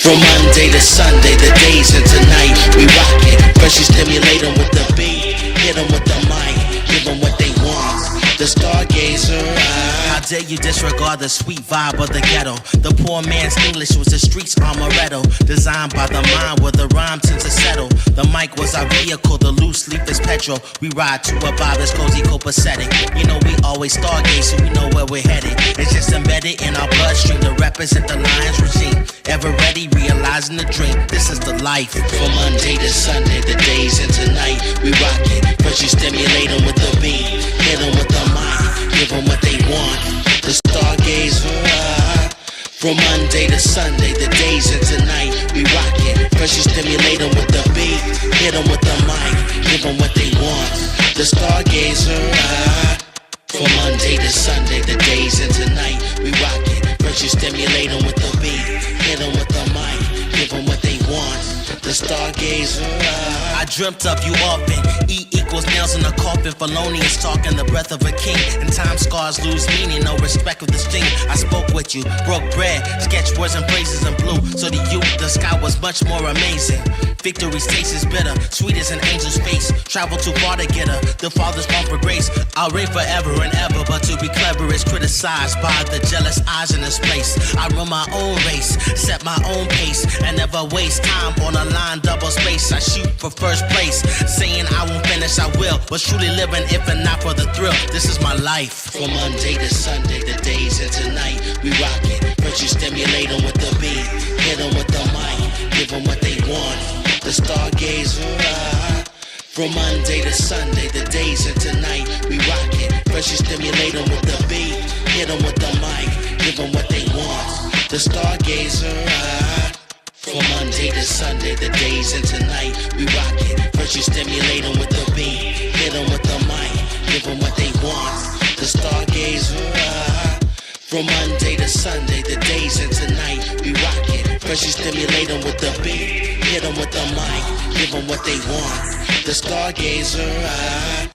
from Monday to Sunday, the days into night, we rockin'. First you stimulate them with the beat, hit them with the mic, give them what they want. The stargazer, how dare you disregard the sweet vibe of the ghetto? The poor man's English was the street's amaretto, designed by the mind where the rhyme tends to settle. The mic was our vehicle, the loose leaf is petrol. We ride to a vibe that's cozy, copacetic. You know we always stargaze, so we know where we're headed. It's just embedded in our bloodstream to represent the lion's regime. Ever ready, realizing the dream. This is the life. From Monday to Sunday, the days into night, we rockin'. First you stimulate them with the beat, hit them with the mic, give them what they want. The stargazer, from Monday to Sunday, the days into night, we rockin'. First you stimulate them with the beat, hit them with the mic, give them what they want. The stargazer, from Monday to Sunday, the days into night, we rockin'. First you stimulate them with the beat, hit them with the mic, give them what they want. The stargazer, I dreamt of you often. E equals nails in a coffin. Felonious talking, the breath of a king. And time scars lose meaning, no respect of the sting. I spoke with you, broke bread, sketch words and phrases in blue. So to you, the sky was much more amazing. Victory's taste is bitter, sweet as an angel's face. Travel too far to get her, the Father's palm for grace. I'll reign forever and ever, but to be clever is criticized by the jealous eyes in this place. I run my own race, set my own pace, and never waste time on a line double space. I shoot for first place, saying I won't finish, I will. But truly living if and not for the thrill. This is my life. From Monday to Sunday, the days into night, we rockin'. First you stimulate them with the beat, hit them with the mic, give them what they want. The stargazer, from Monday to Sunday, the days into night, we rockin'. First you stimulate them with the beat, hit them with the mic, give them what they want. The stargazer, from Monday to Sunday, the days into night, we rockin'. First you stimulate them with the beat, hit them with the mic, give them what they want. The stargazer, from Monday to Sunday, the days into night, we rockin'. First you stimulate them with the beat, hit them with the mic, give them what they want. The stargazer,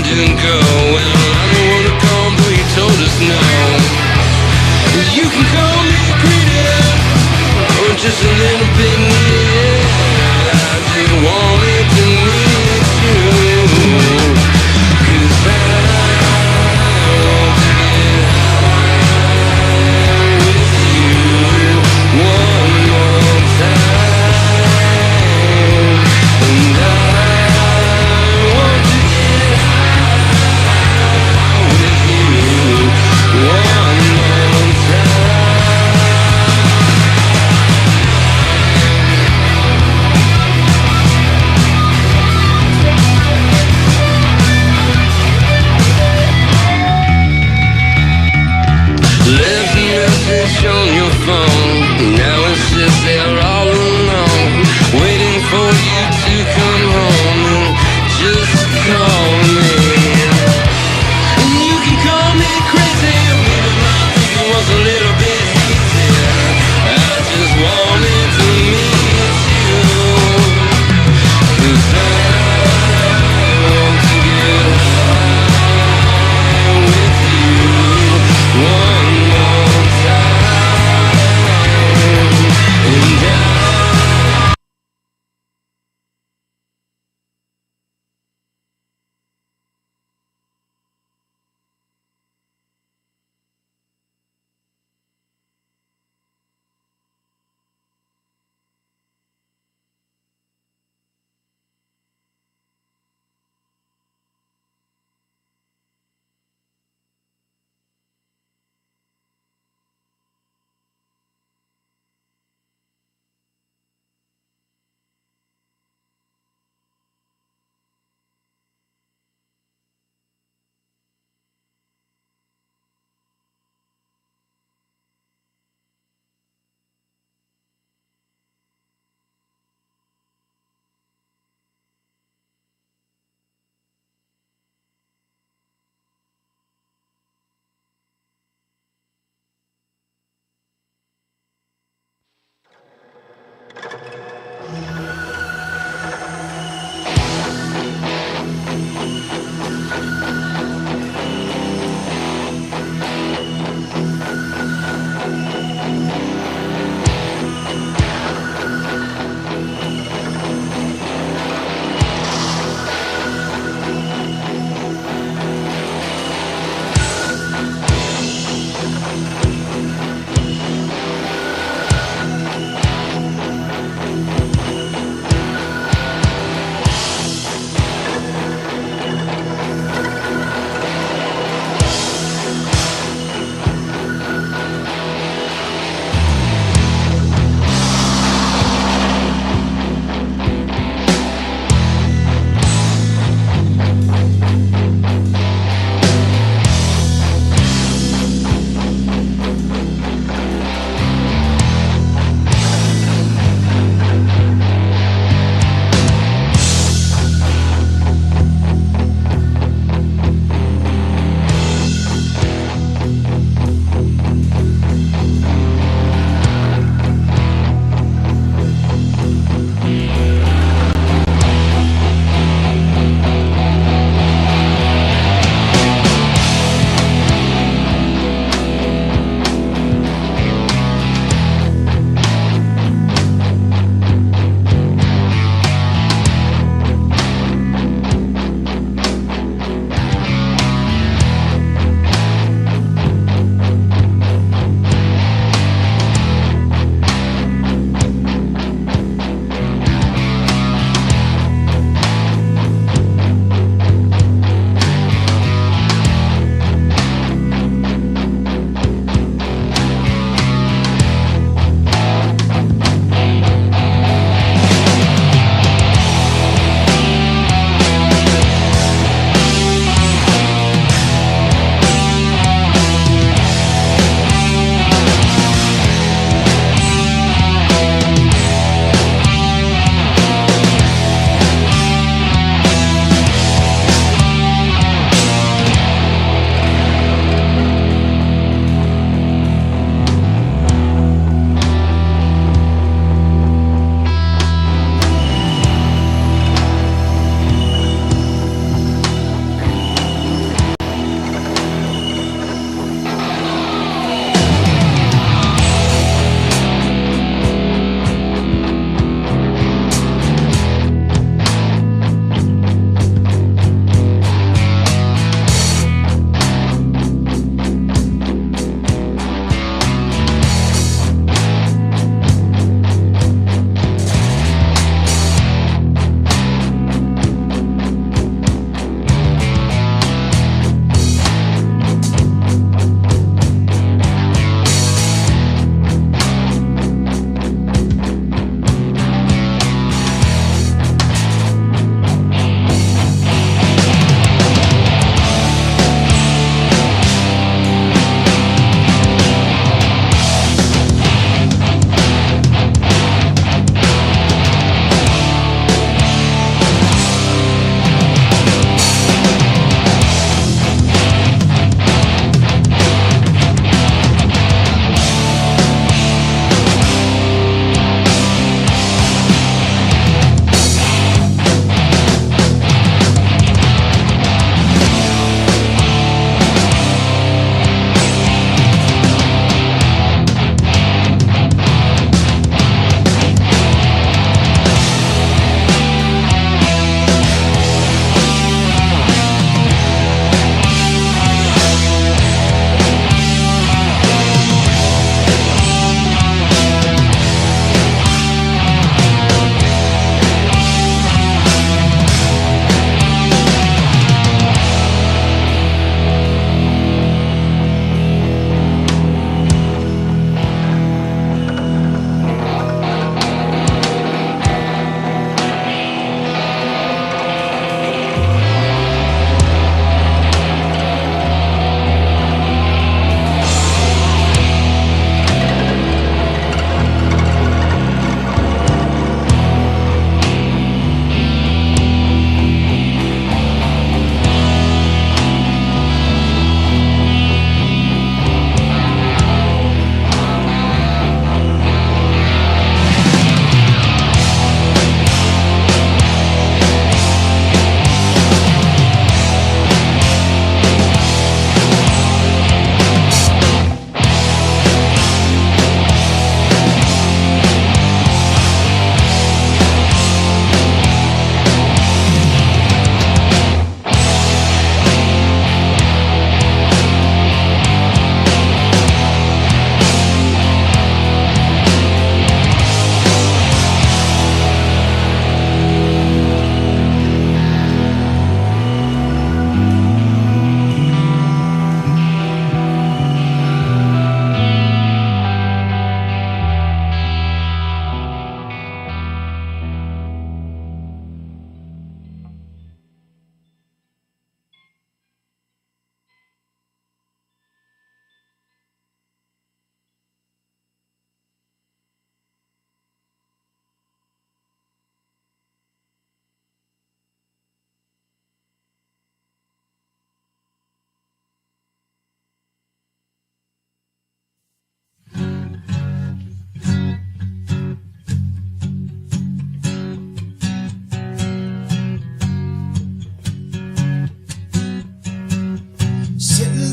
didn't go. Well, I don't wanna come, but you told us no. You can call me greedy, or just a little bit needy. I just wanted to meet you, 'cause I want to get high with you one more time. And I want to get high with you one more time. Left a message on your phone. Now it sits there all alone, waiting for you to come home and just call me. And you can call me crazy, maybe my thinking was a little bit hazy. I just wanted to meet you, 'cause I want to get high with you one more time. And I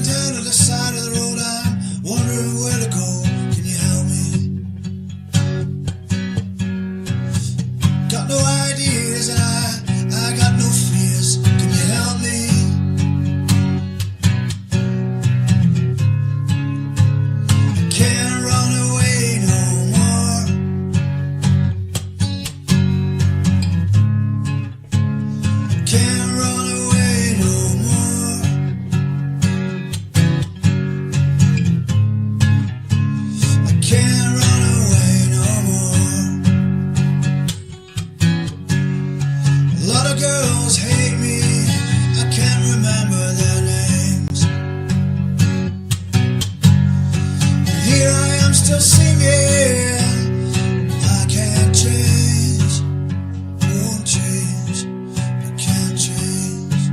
down to the side of the road, I'm wondering where to go. Can you help me? Got no ideas and I got no fears. Can you help me? Can't run away no more. Can't run away no more. I can't run away no more. A lot of girls hate me, I can't remember their names. And here I am still singing. I can't change, won't change, I can't change.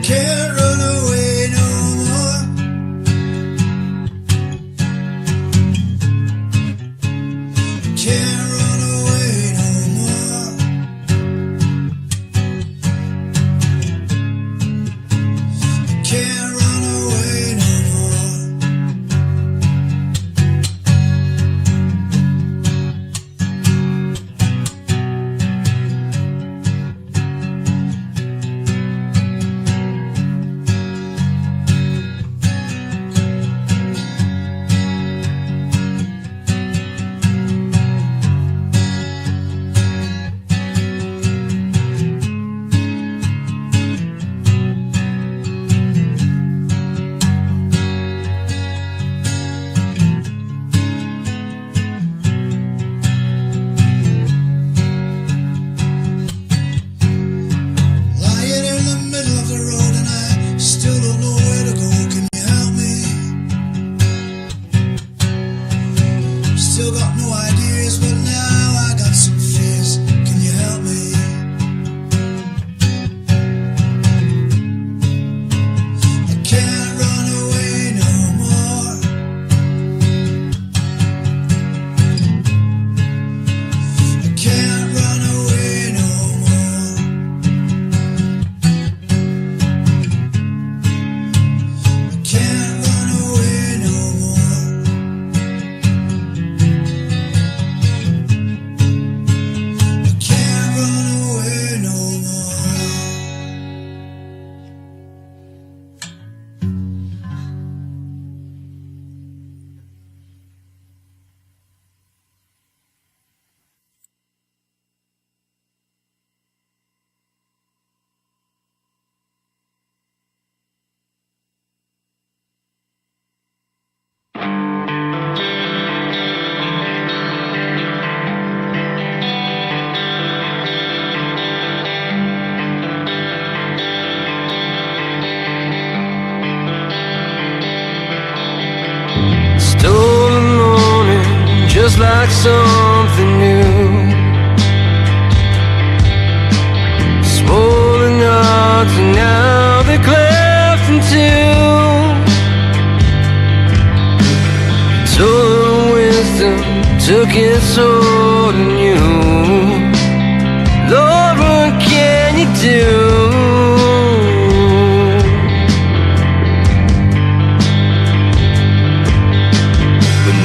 Can't run away no more. Can't run away no more. Can't run away no more. Lying in the middle of the road and I still don't know where to go. Can you help me? Still got no ideas, but now I got some fears. Can you help me? I can't run away no more. I can't run away no more. I can't run away no more. I can't run away no more. Stolen morning, just like something new. Swollen hearts and now they're cleft in two. Total wisdom took its hold in you. Lord, what can you do?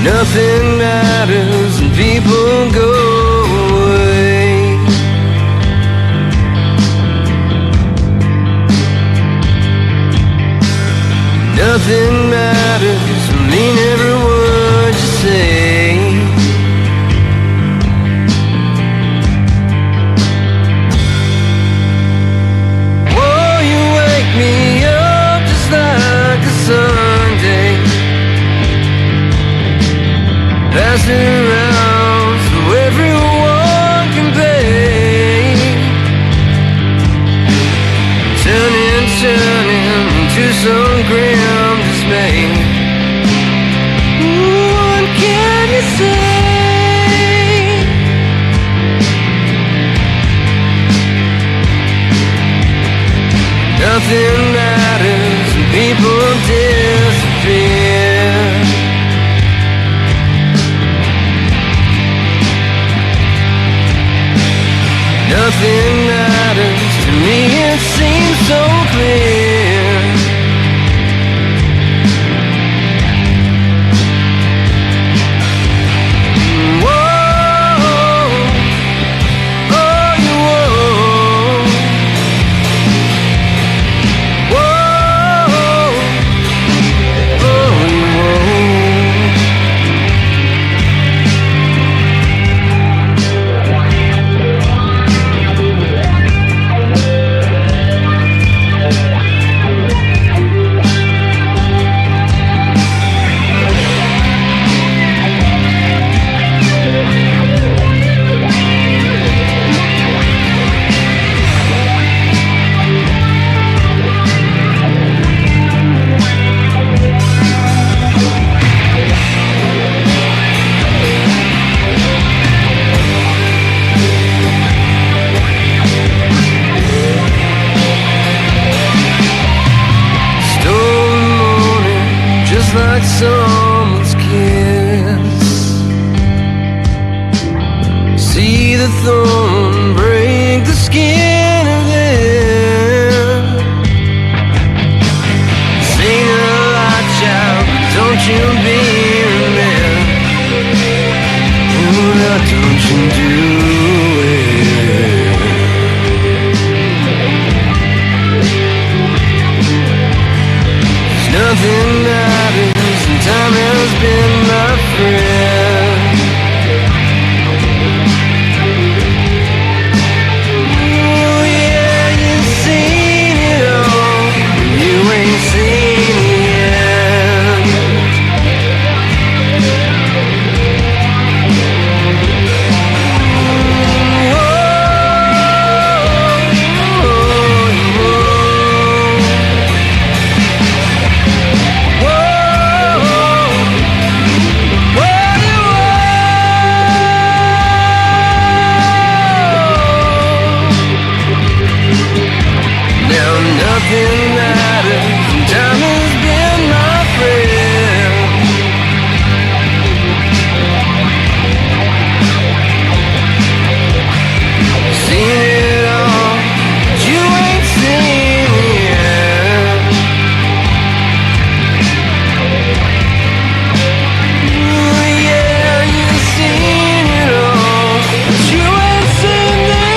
Nothing matters and people go away. Nothing matters, I mean every word you say. Whoa, you wake me up just like a Sunday. Pass it around so everyone can pay. Turning to some grim dismay. What can you say? Nothing matters and people disappear. Nothing matters to me it seems so clear. Like someone's kiss. See the thorn break the skin of them. Sing a lot, child, don't you be remiss. Oh, now don't you do it. There's nothing matters. Time has been my friend. Oh yeah, you've seen it all. You ain't seen it yet. Nothing matters, and time has been my friend. Seen it all, but you ain't seen it yet. Oh yeah, you've seen it all, but you ain't seen it.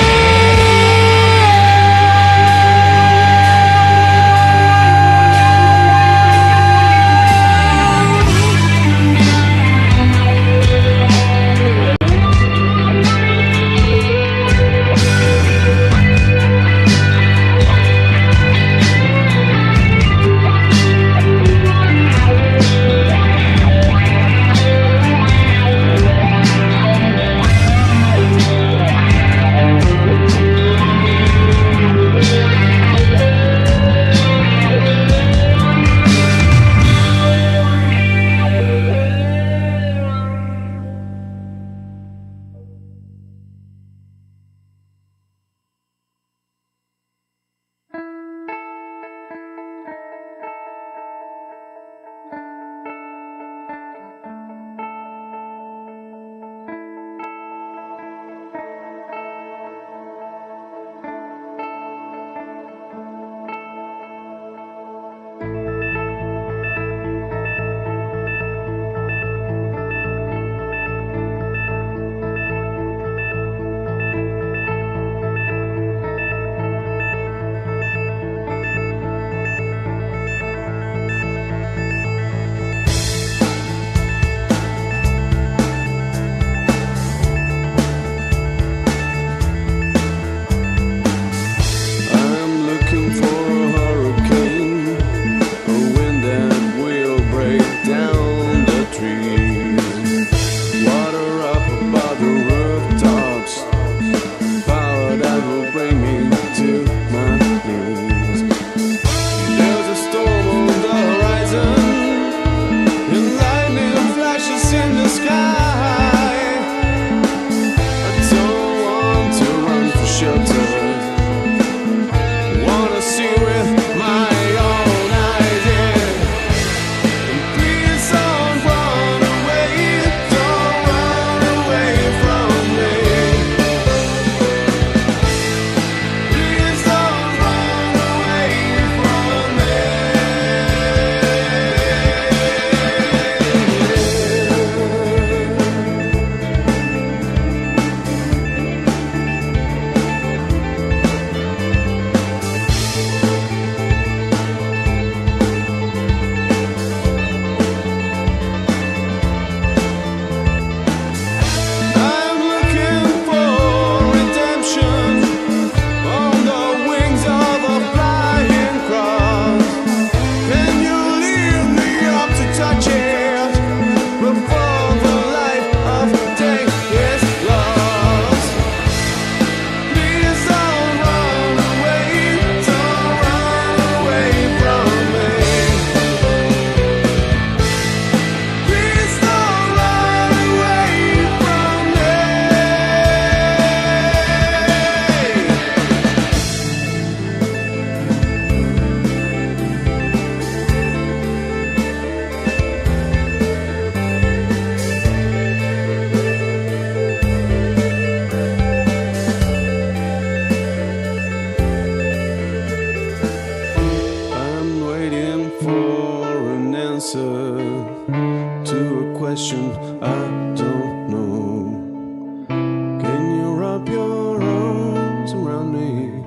I don't know. Can you wrap your arms around me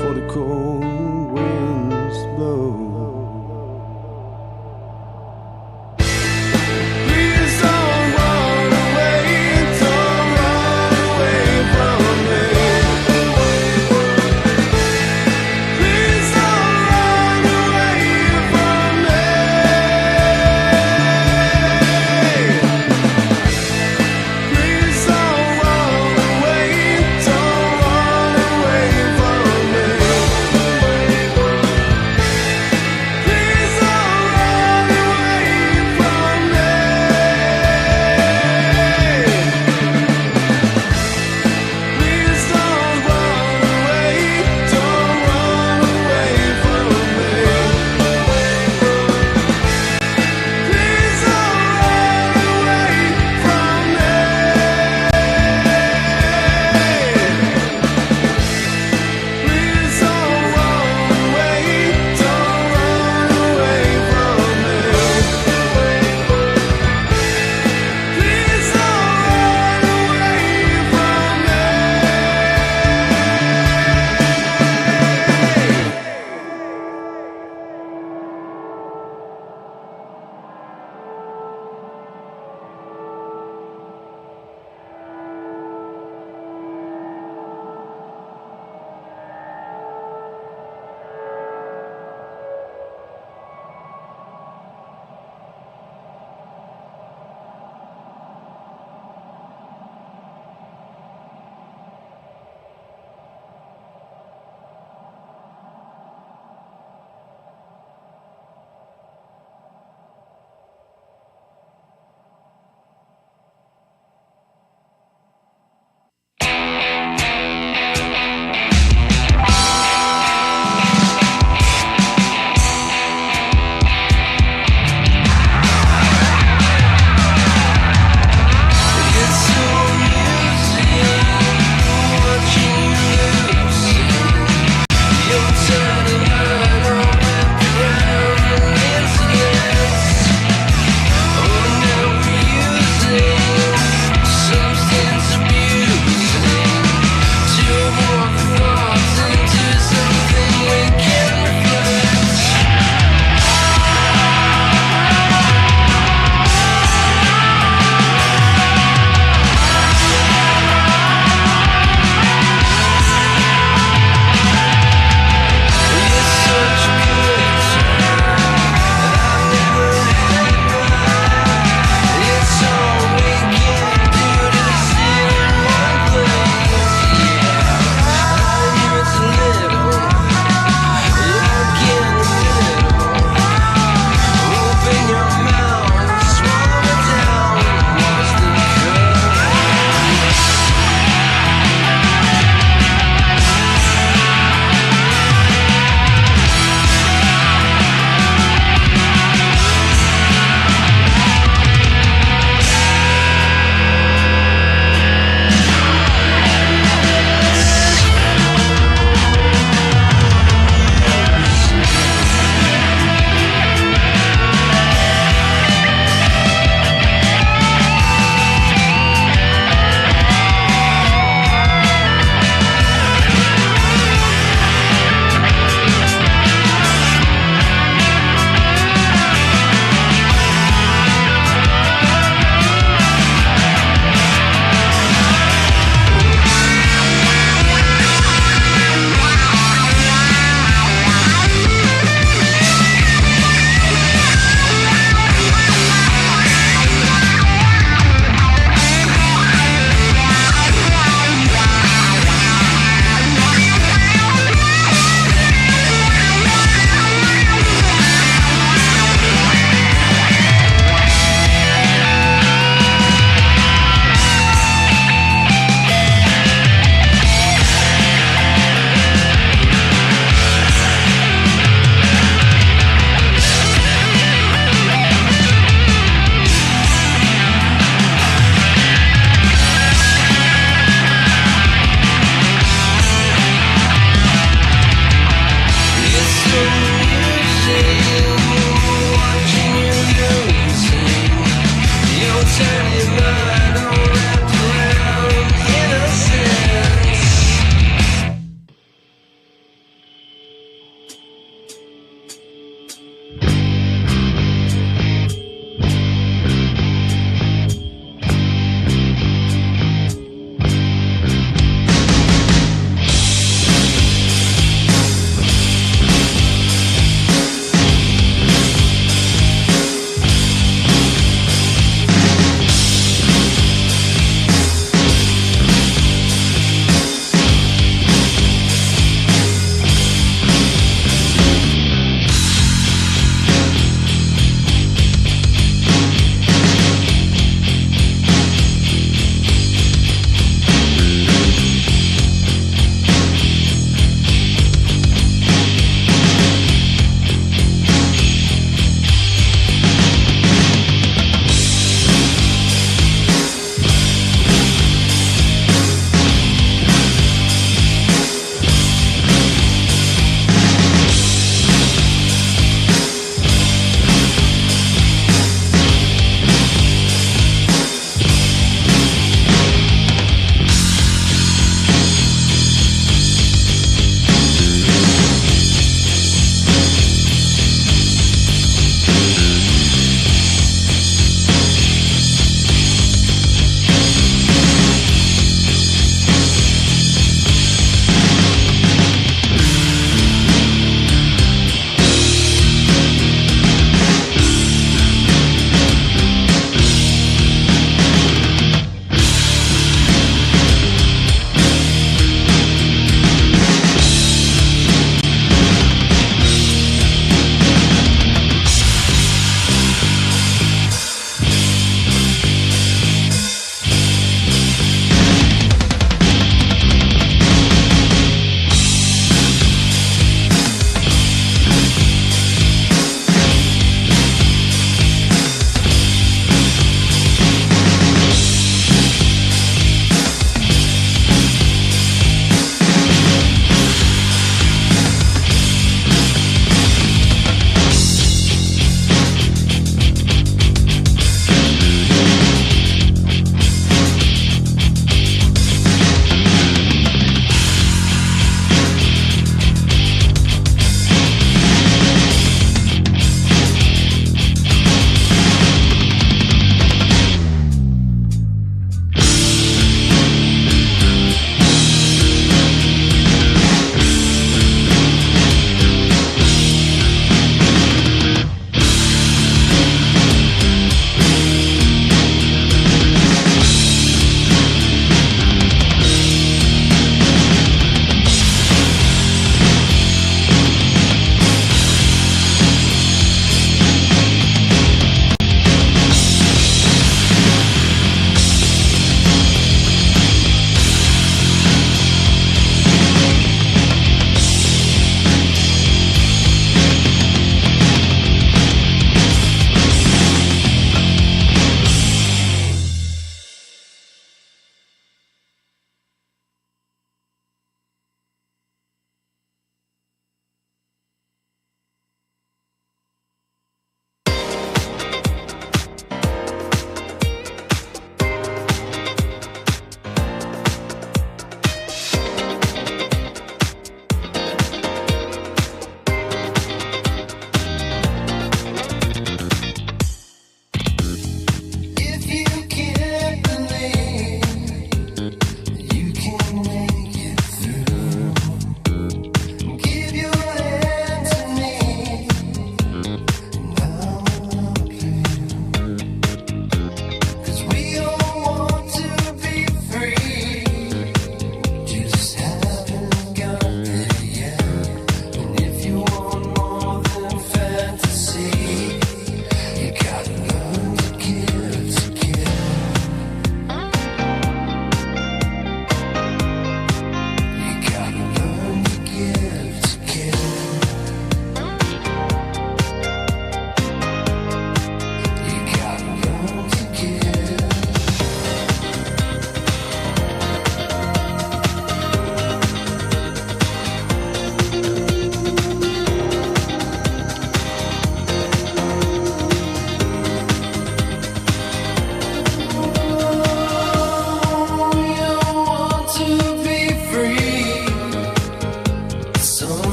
for the cold winds blow? Please don't run away, don't run away from me. Please don't run away from me.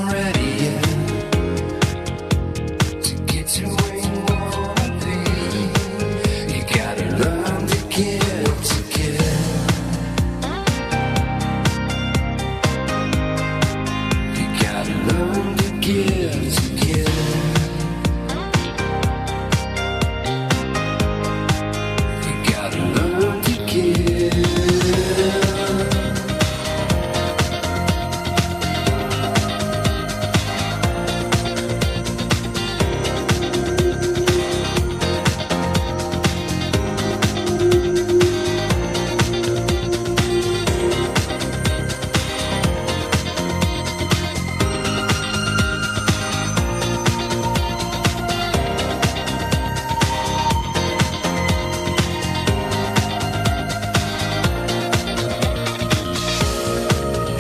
not ready yet to get to where you wanna be. You gotta learn to give to give. You gotta learn to give to give. You gotta learn to give.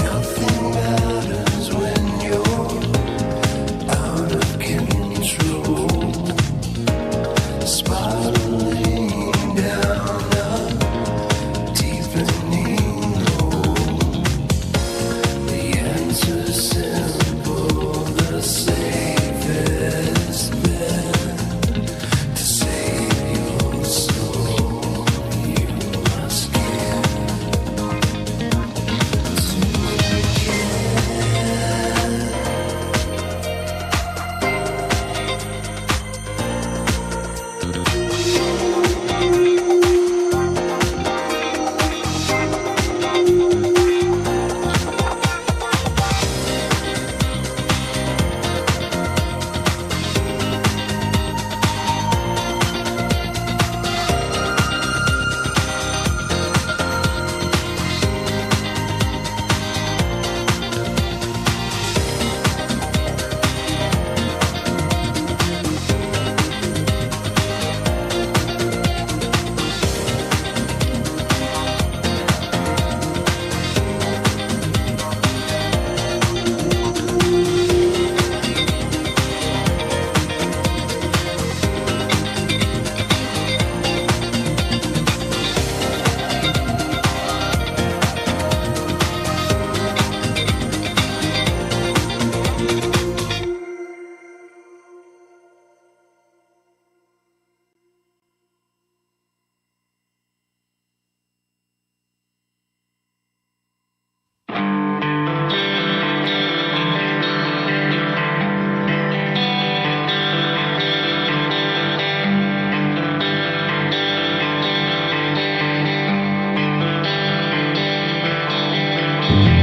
Nothing matters when you're out of control, spiraling down a deepening hole. The answer's simple, the safest bet to save your soul. You must give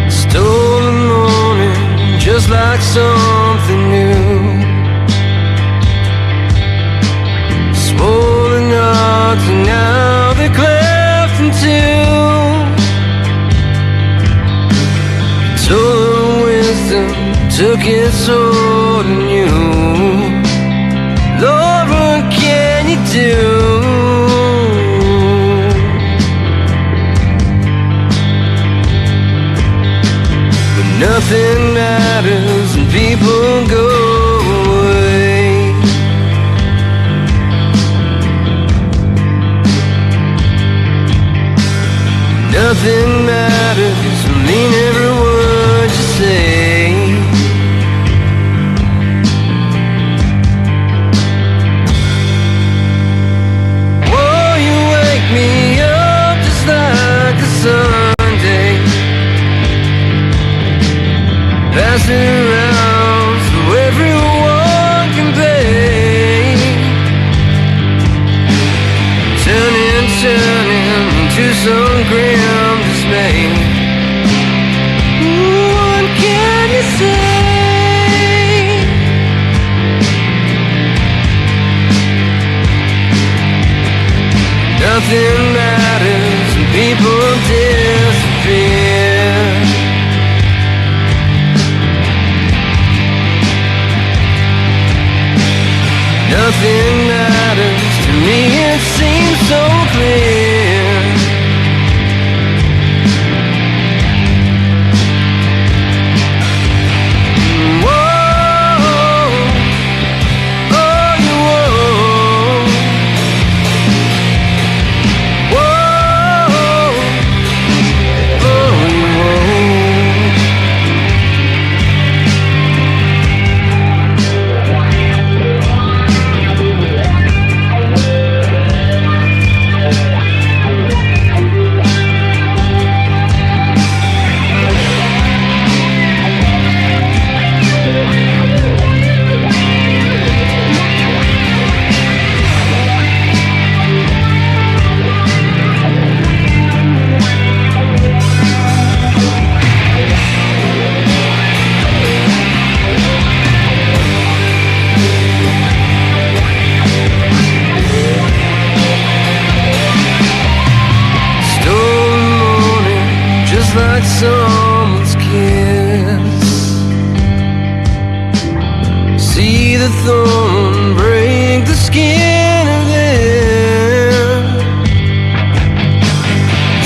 Stolen morning, just like something new. Swollen hearts and now they're cleft in two. Told her wisdom took its hold in you. Lord, what can you do? Nothing matters and people go away. Nothing matters, I mean every word you say. Whoa, you wake me up just like a Sunday. Passing around the thorn, break the skin of them.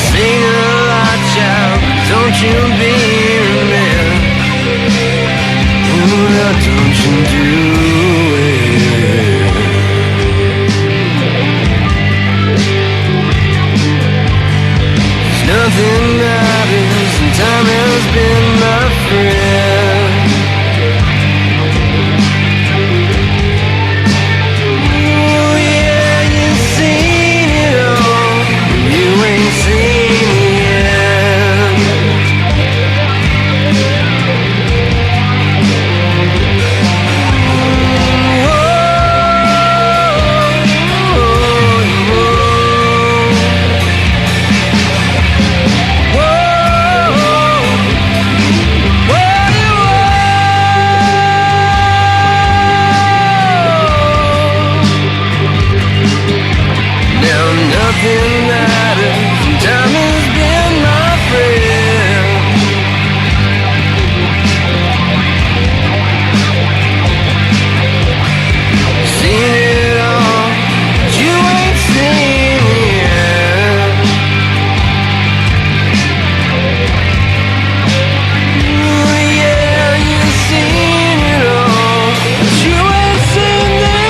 Sing a lot, child, don't you be a man. Oh, now don't you do it. Cause nothing matters and time has been my friend. Oh yeah, you've seen it all, you ain't seen the end. Now nothing matters, and time has been my friend. Seen it all, but you ain't seen the end. Oh yeah, you've seen it all, but you ain't seen the end.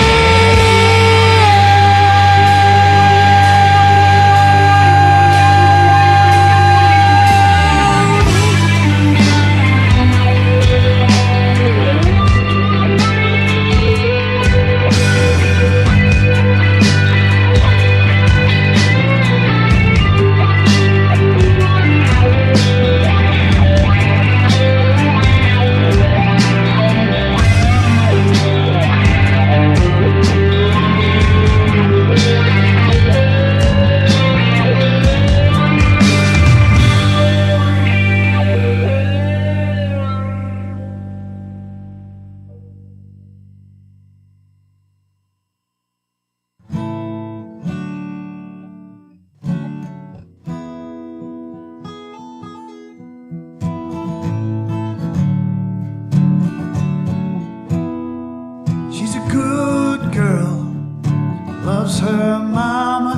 She's a good girl, loves her mama,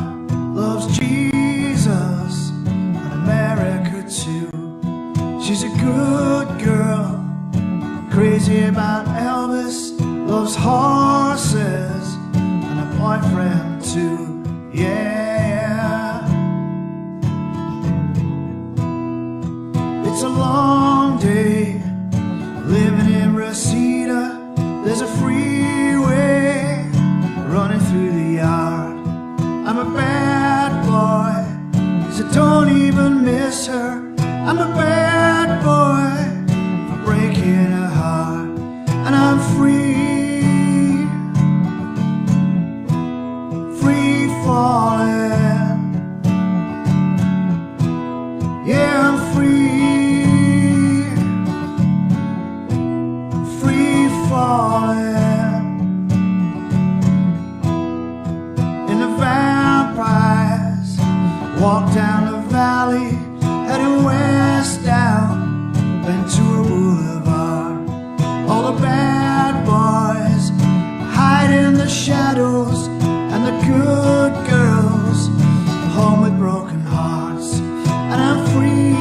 loves Jesus and America too. She's a good girl, crazy about Elvis, loves horses and a boyfriend too. Yeah, it's a long day living in Reseda. There's a freeway running through the yard. I'm a bad boy, 'cause I don't even miss her. I'm a bad boy for breaking her heart. And I'm free, free falling. Yeah, I'm free, free falling. And the vampires walk down the valley, heading west down Ventura Boulevard. All the bad boys hide in the shadows, and the good girls home with broken hearts. And I'm free,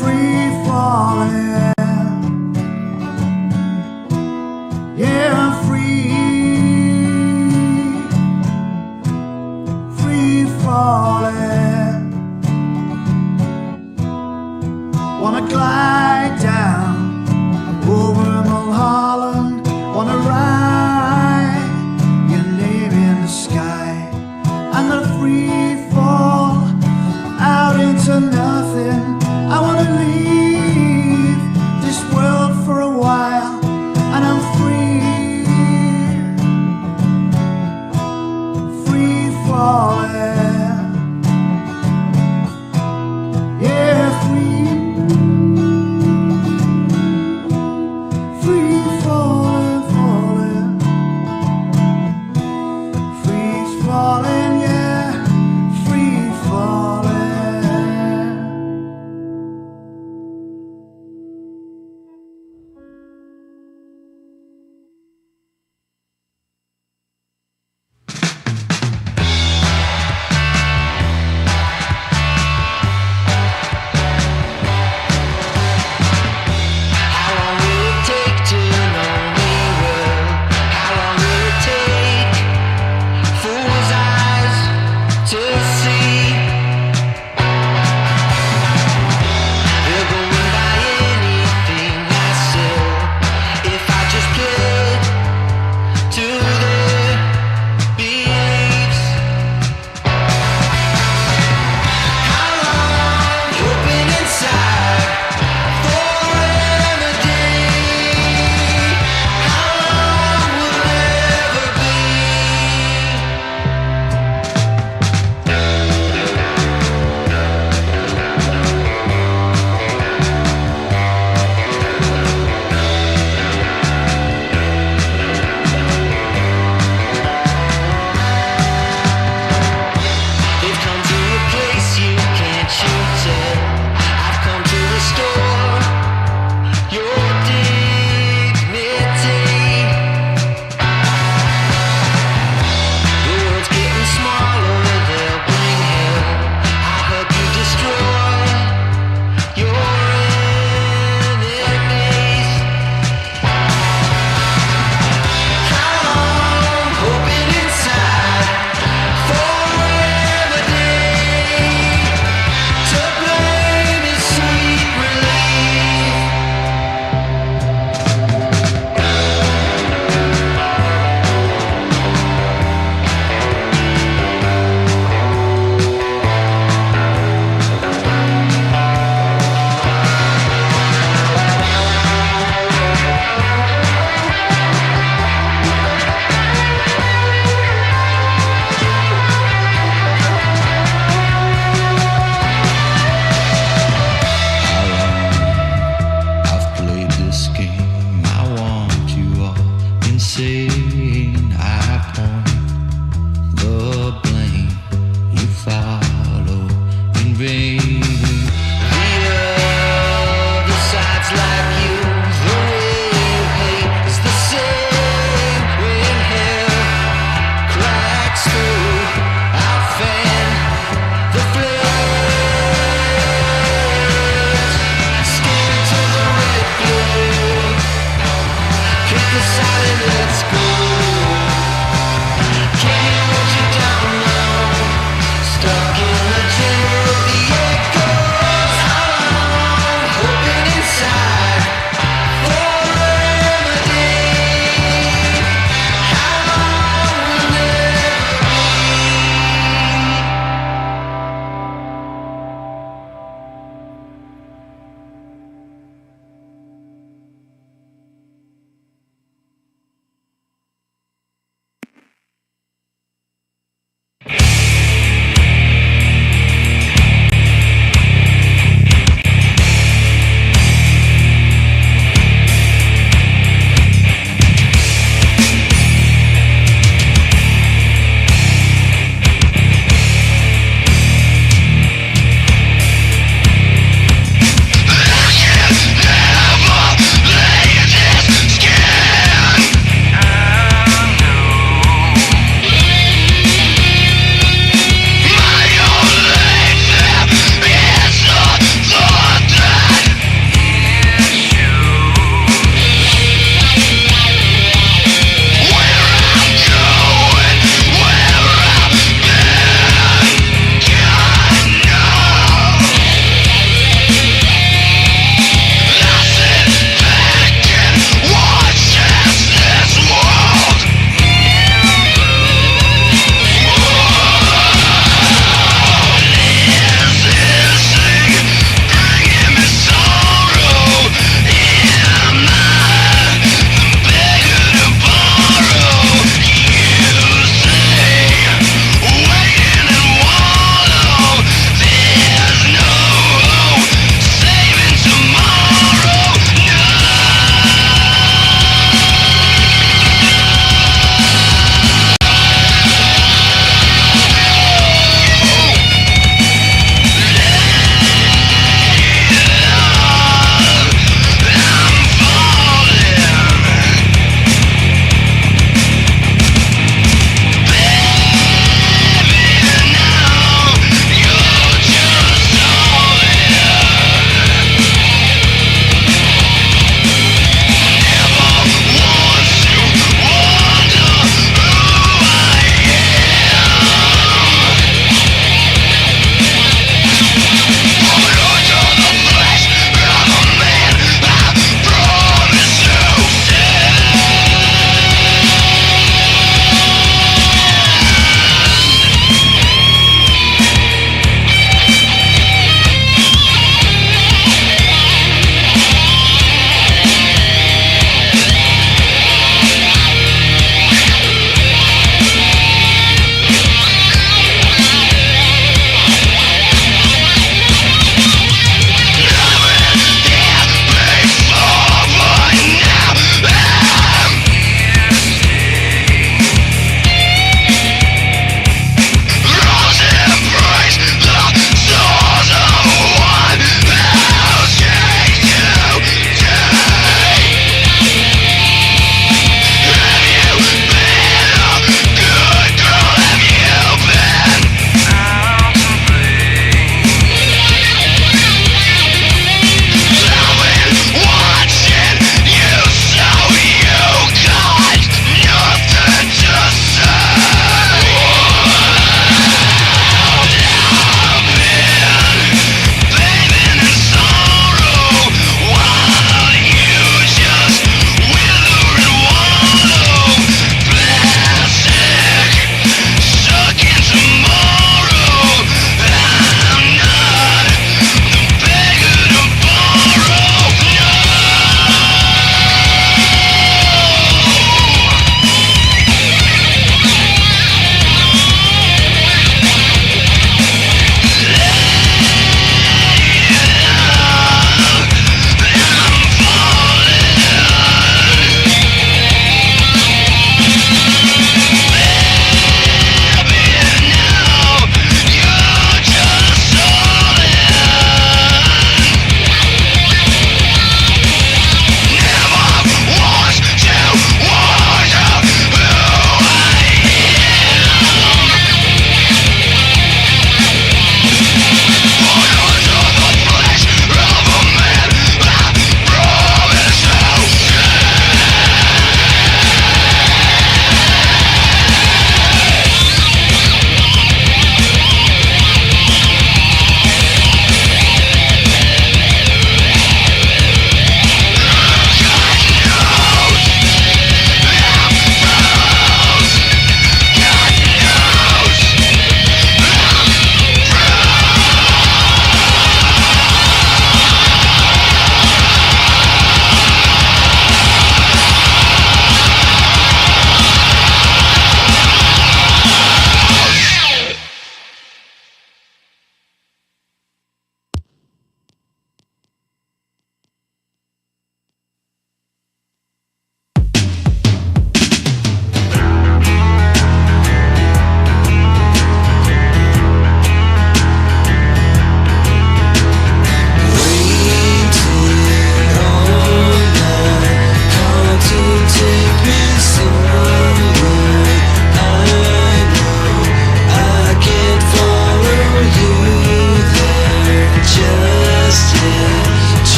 free falling. Yeah, I'm free, free falling. Wanna glide down over Mulholland, wanna write your name in the sky. I'm gonna free fall out into nothing. I wanna leave this world for a while, and I'm free, free falling. Yeah, free, free falling.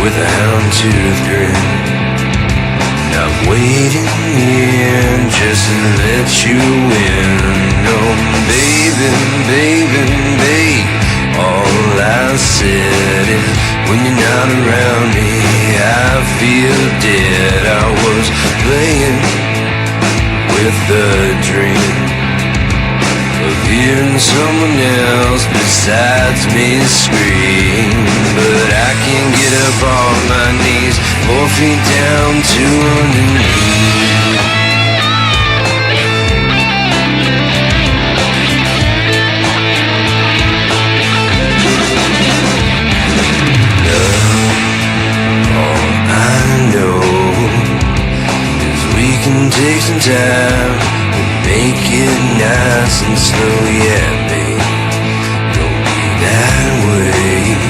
with a houndtooth grin. I'm waiting here just to let you in. Oh, baby, baby, babe, all I said is when you're not around me, I feel dead. I was playing with the dream of hearing someone else besides me scream. But I can't get up on my knees, 4 feet down to underneath. All I know is we can take some time and make it nice and slow. Yeah, babe, don't be that way.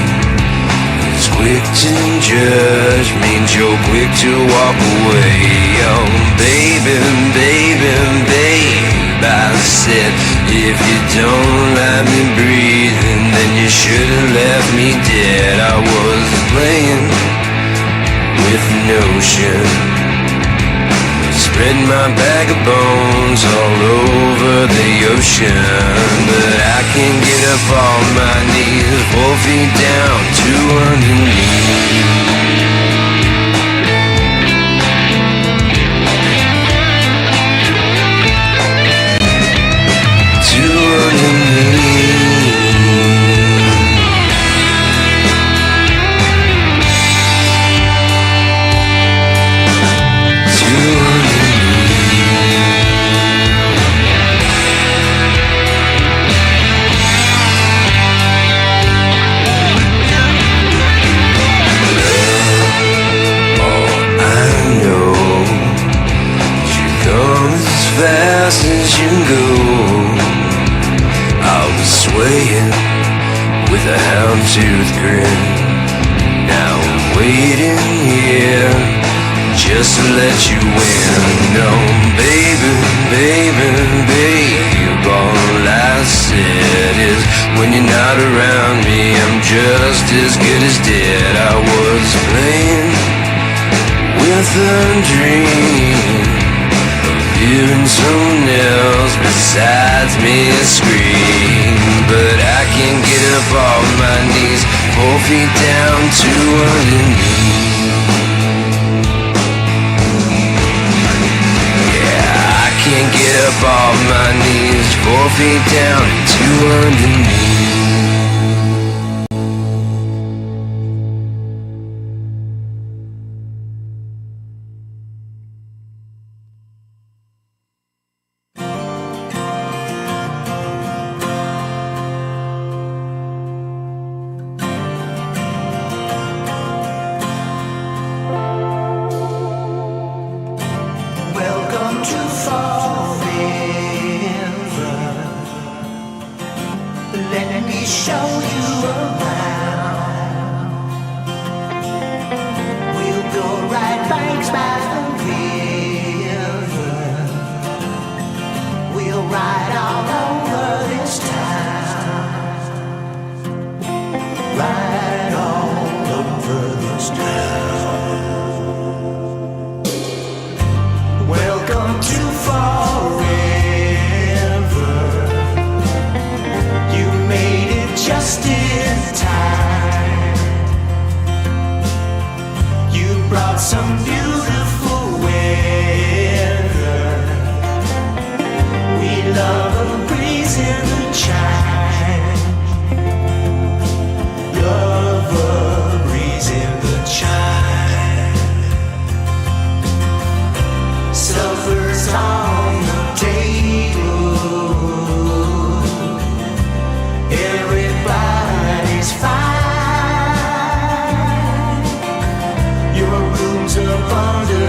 It's quick to judge means you're quick to walk away. Oh, baby, baby, babe, I said if you don't let me breathe, then you should have left me dead. I was playing with notion, spread my bag of bones all over the ocean. But I can't get up on my knees, 4 feet down to underneath. To underneath. Fast as you go, I was swaying with a houndtooth grin. Now I'm waiting here just to let you in. No, baby, baby, babe, all I said is when you're not around me, I'm just as good as dead. I was playing with a dream, hearing someone else besides me scream. But I can't get up off my knees, 4 feet down to underneath. Yeah, I can't get up off my knees, 4 feet down to underneath. Your room's up under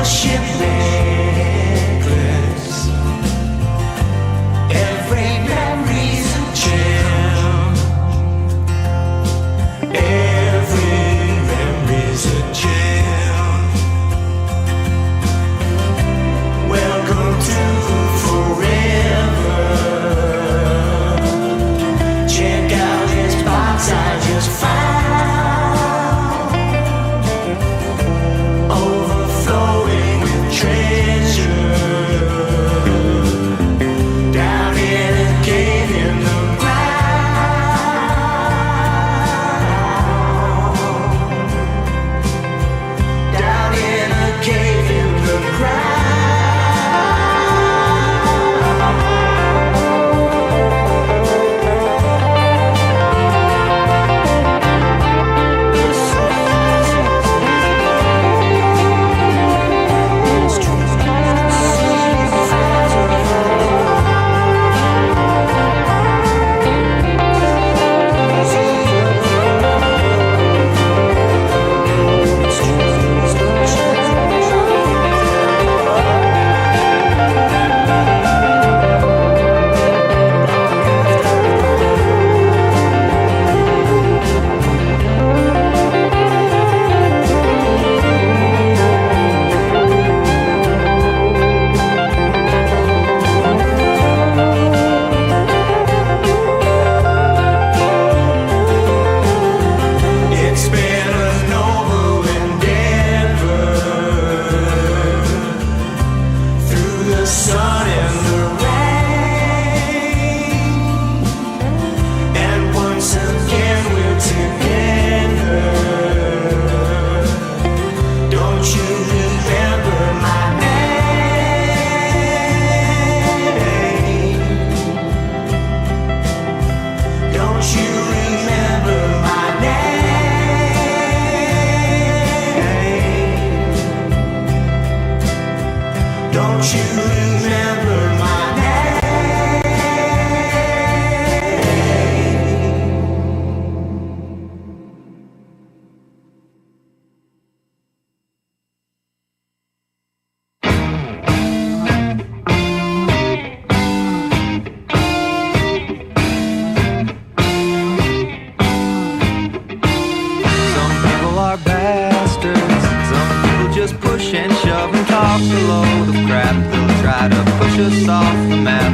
ship necklace. Every memory's a gem. Every memory's a gem. Welcome to forever. Check out this box I just found, overflowing with treasure. Down in a cave in the ground. Down in a cave in the ground. It's been a noble endeavor, through the sun and the rain, and once again we're together. Don't you remember my name? Don't you remember my name? Don't you remember my name? Some people are bastards. Some people just push and shove and talk a load of crap. They'll try to push us off the map.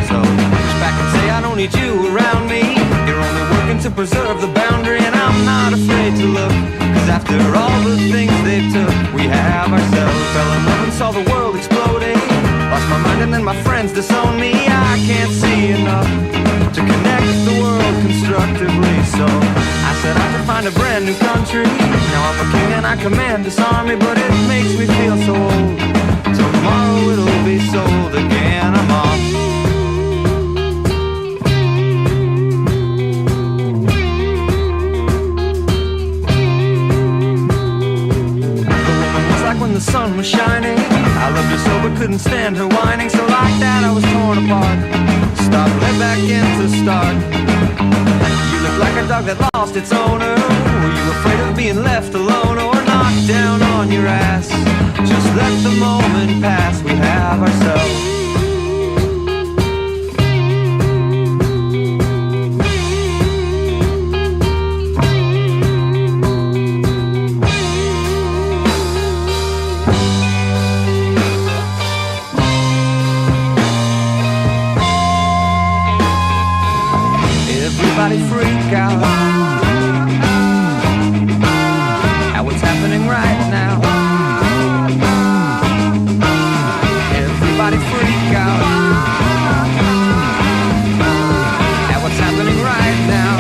So push back and say I don't need you around me. You're only working to preserve the boundary, and I'm not afraid to look. Cause after all the things they took, we have ourselves. Fell in love and saw the world exploding. Lost my mind and then my friends disowned me. I can't see enough to connect the world constructively. So I set out to find a brand new country. Now I'm a king and I command this army, but it makes me feel so old. Tomorrow it'll be sold again. I'm off. The woman was like when the sun was shining. I loved her so but couldn't stand her whining. So like that I was torn apart. Stopped right back in to start. You look like a dog that lost its owner. Were you afraid of being left alone or knocked down on your ass? Just let the moment pass. We have ourselves. Everybody freak out at what's happening right now. Everybody freak out at what's happening right now.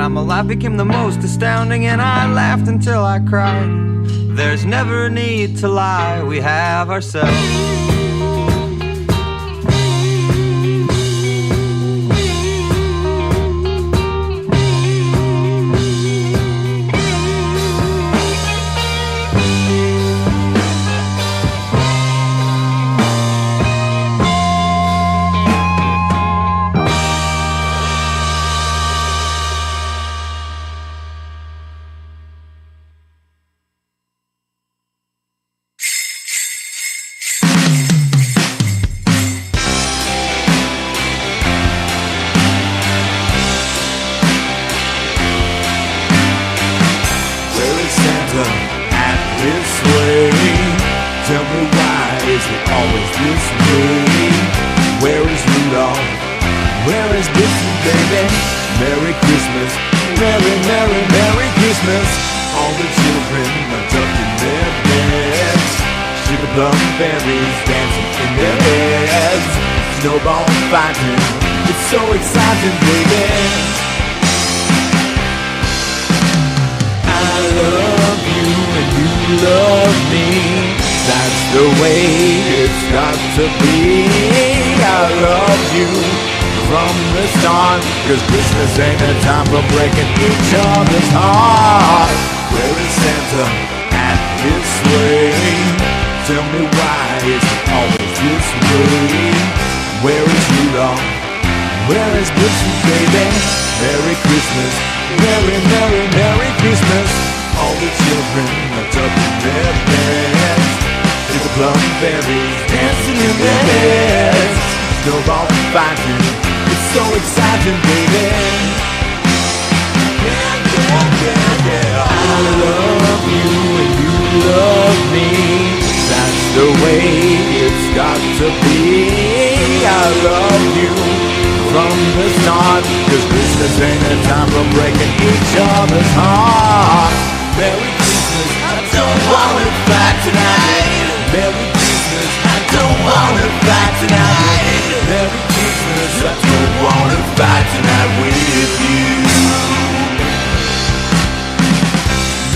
I'm alive became the most astounding, and I laughed until I cried. There's never a need to lie, we have ourselves. this way? Where is Rudolph? Where is Blitzen, baby? Merry Christmas, Merry, Merry, Merry Christmas. All the children are tucked in their beds. Sugar plum fairies dancing in their heads. Snowball fighting, it's so exciting, baby. I love you and you love me. That's the way it's got to be. I love you from the start, 'cause Christmas ain't a time for breaking each other's heart. Where is Santa at his sleigh? Tell me why it's always this way. Where is Rudolph? Where is Blitzen, baby? Merry Christmas, Merry, Merry, Merry Christmas. All the children are tucked in their beds. The plum fairies dancing in their heads. Snowball fighting, it's so exciting, baby. Yeah, yeah, yeah, yeah. I love you and you love me. That's the way it's got to be. I love you from the start, 'cause Christmas ain't a time for breaking each other's heart. Merry Christmas, I don't want to fight tonight. Merry Christmas, I don't want to fight tonight. Merry Christmas, I don't want to fight tonight with you.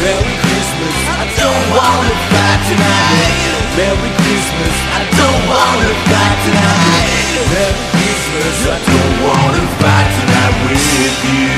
Merry Christmas, I don't want to fight tonight. Merry Christmas, I don't want to fight tonight. Merry Christmas, I don't want to fight tonight with you.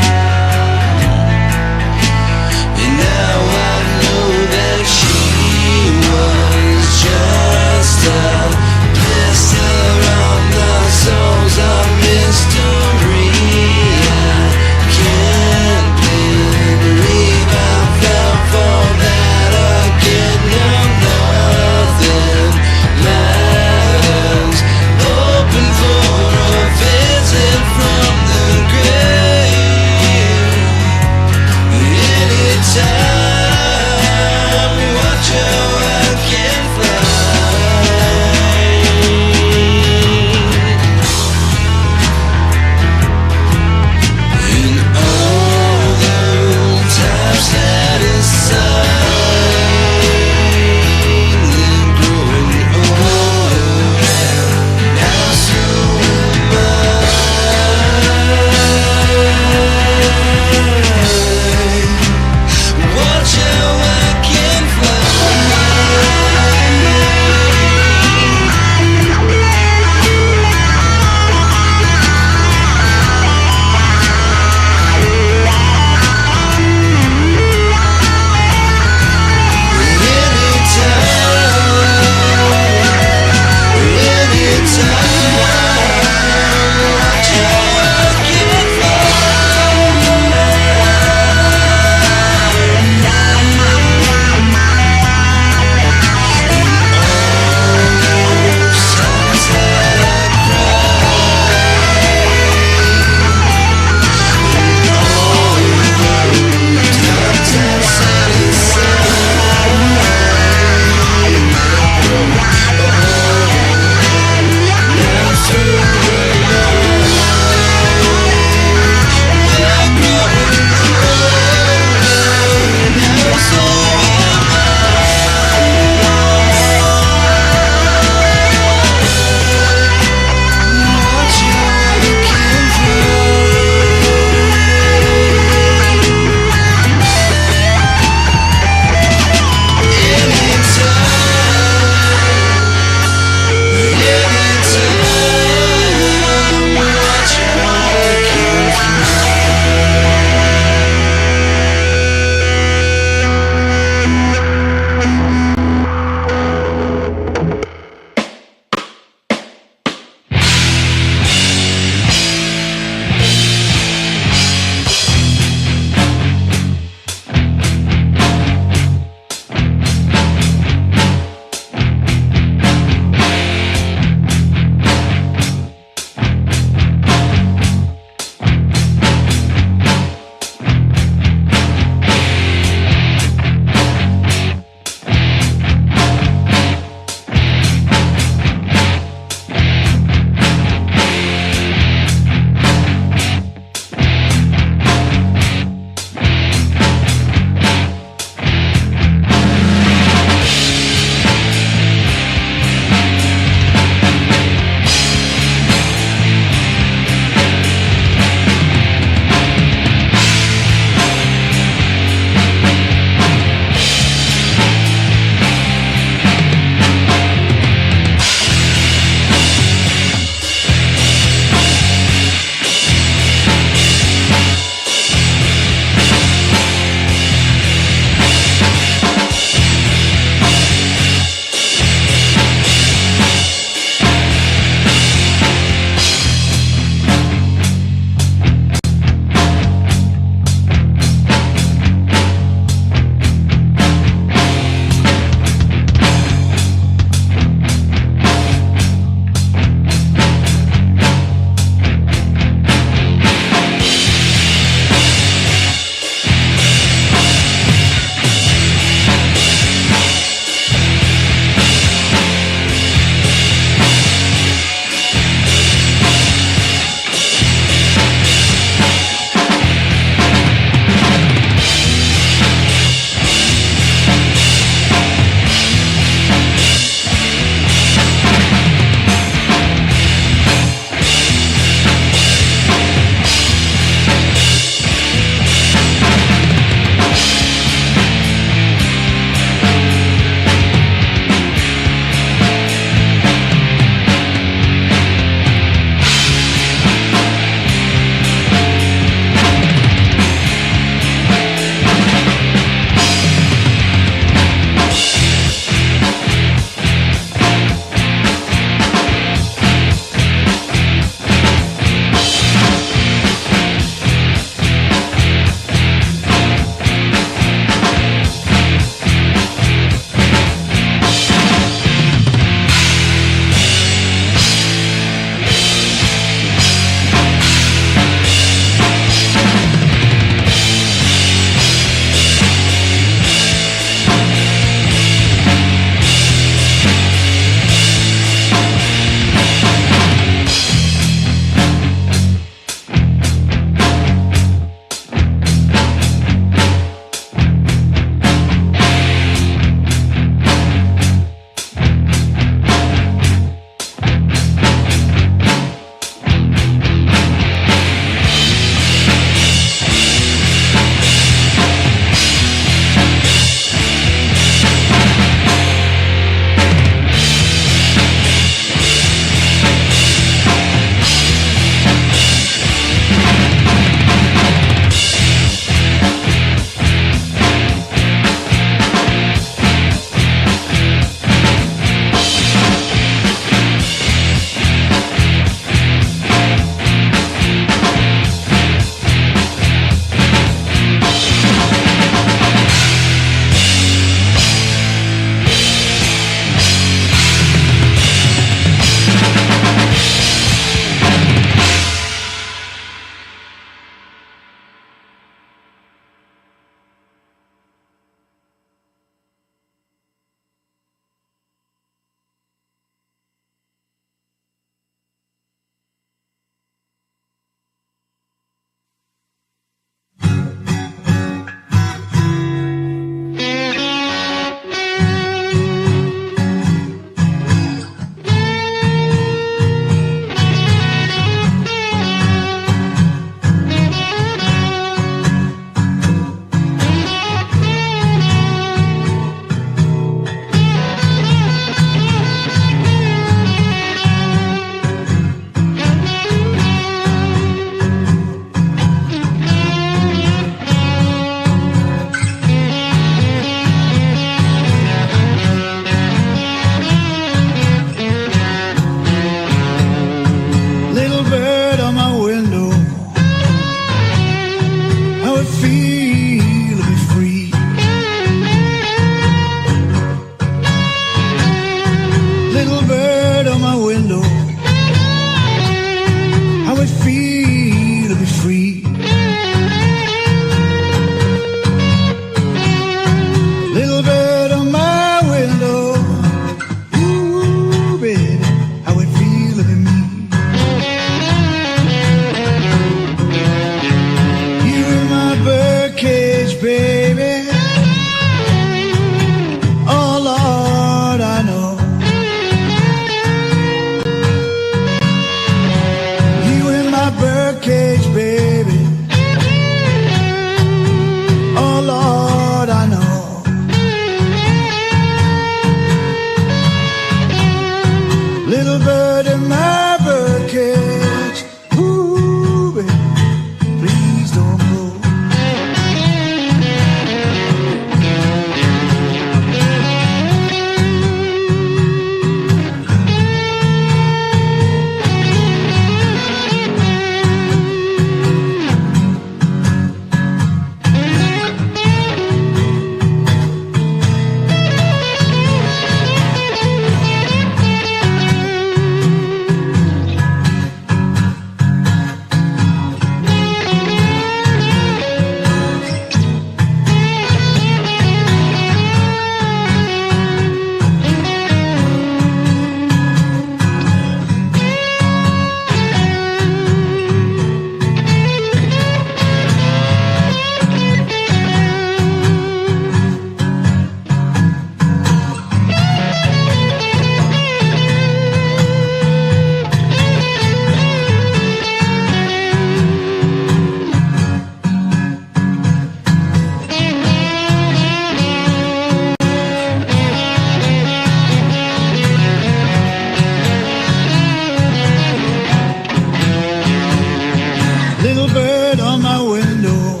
bird on my window,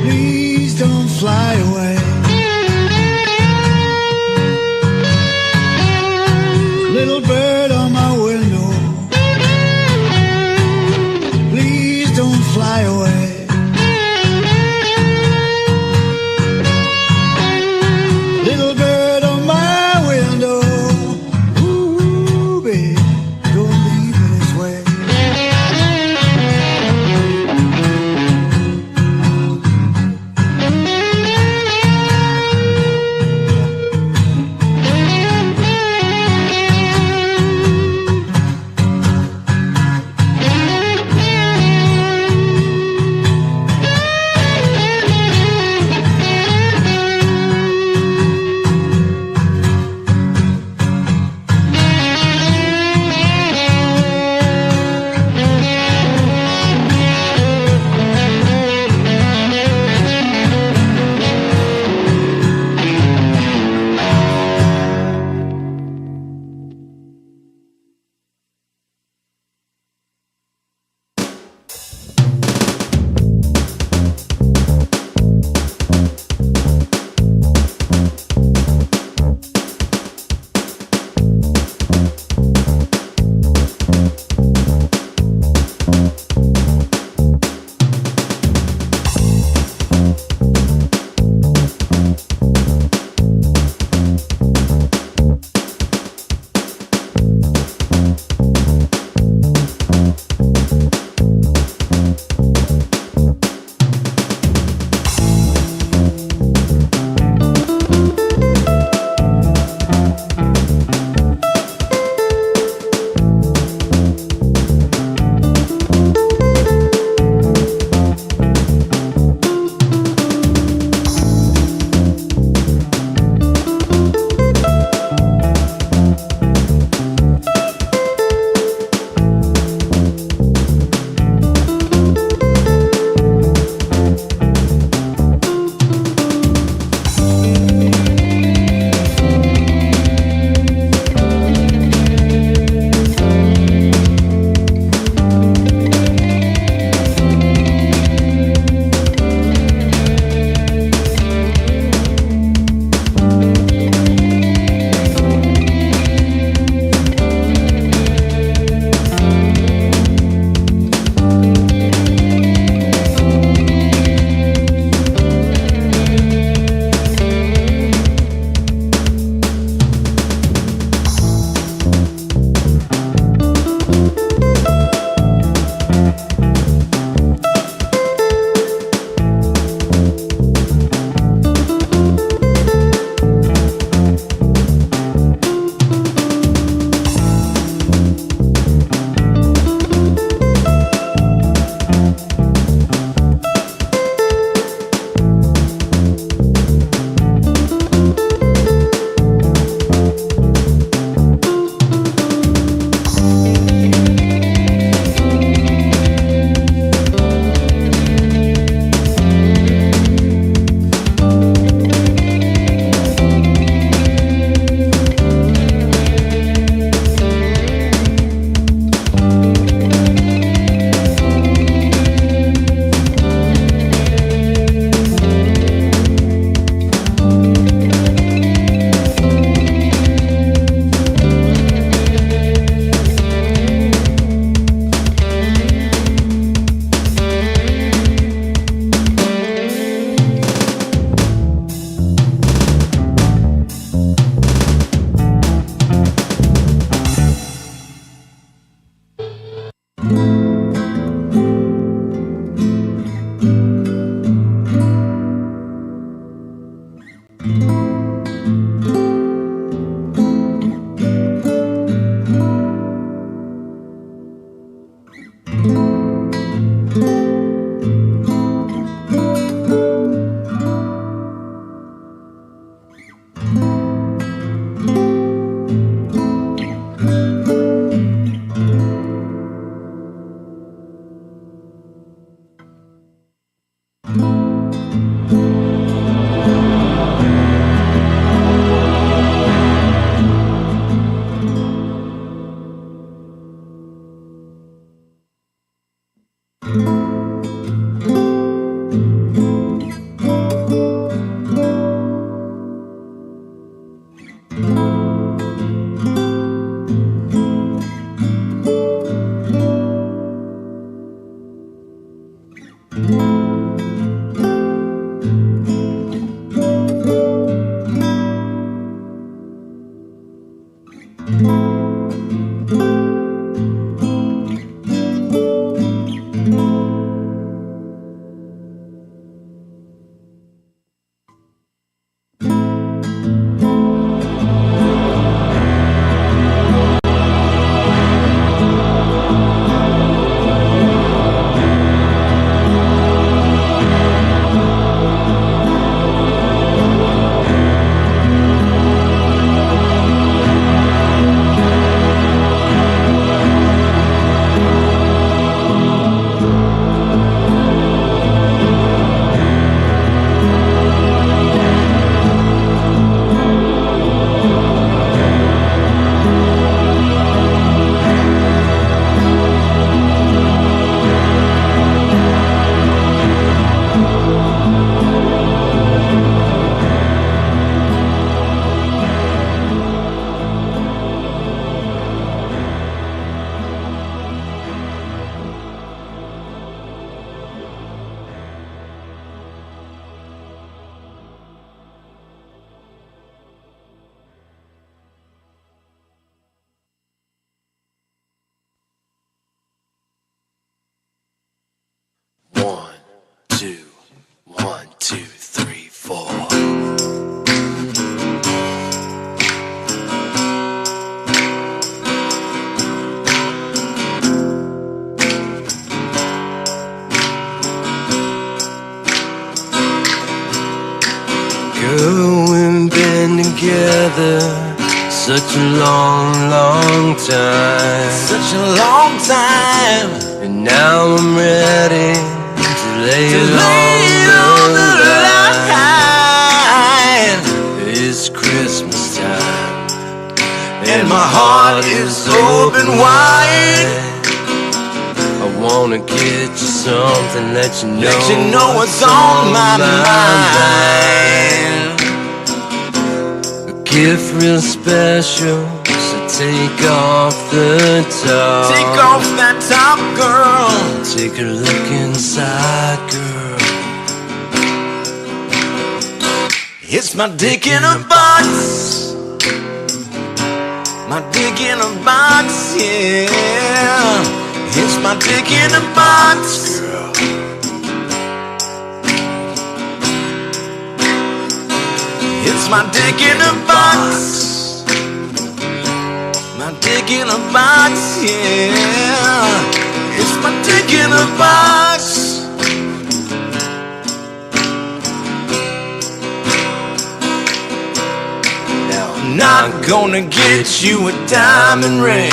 please don't fly away. Little bird on my window, please don't fly away. Little bird on my window, ooh, baby, don't leave me this way. a long, long time. Such a long time. And now I'm ready to lay it on the line. It's Christmas time, And my heart is open wide. I wanna get you something, let you know what's on my mind. A gift real special, so take off the top. Take off that top, girl. Take a look inside, girl. It's my dick in a box. My dick in a box, yeah. It's my dick in a box, girl. It's my dick in a box. My dick in a box, yeah. It's my dick in a box. I'm not gonna get you a diamond ring.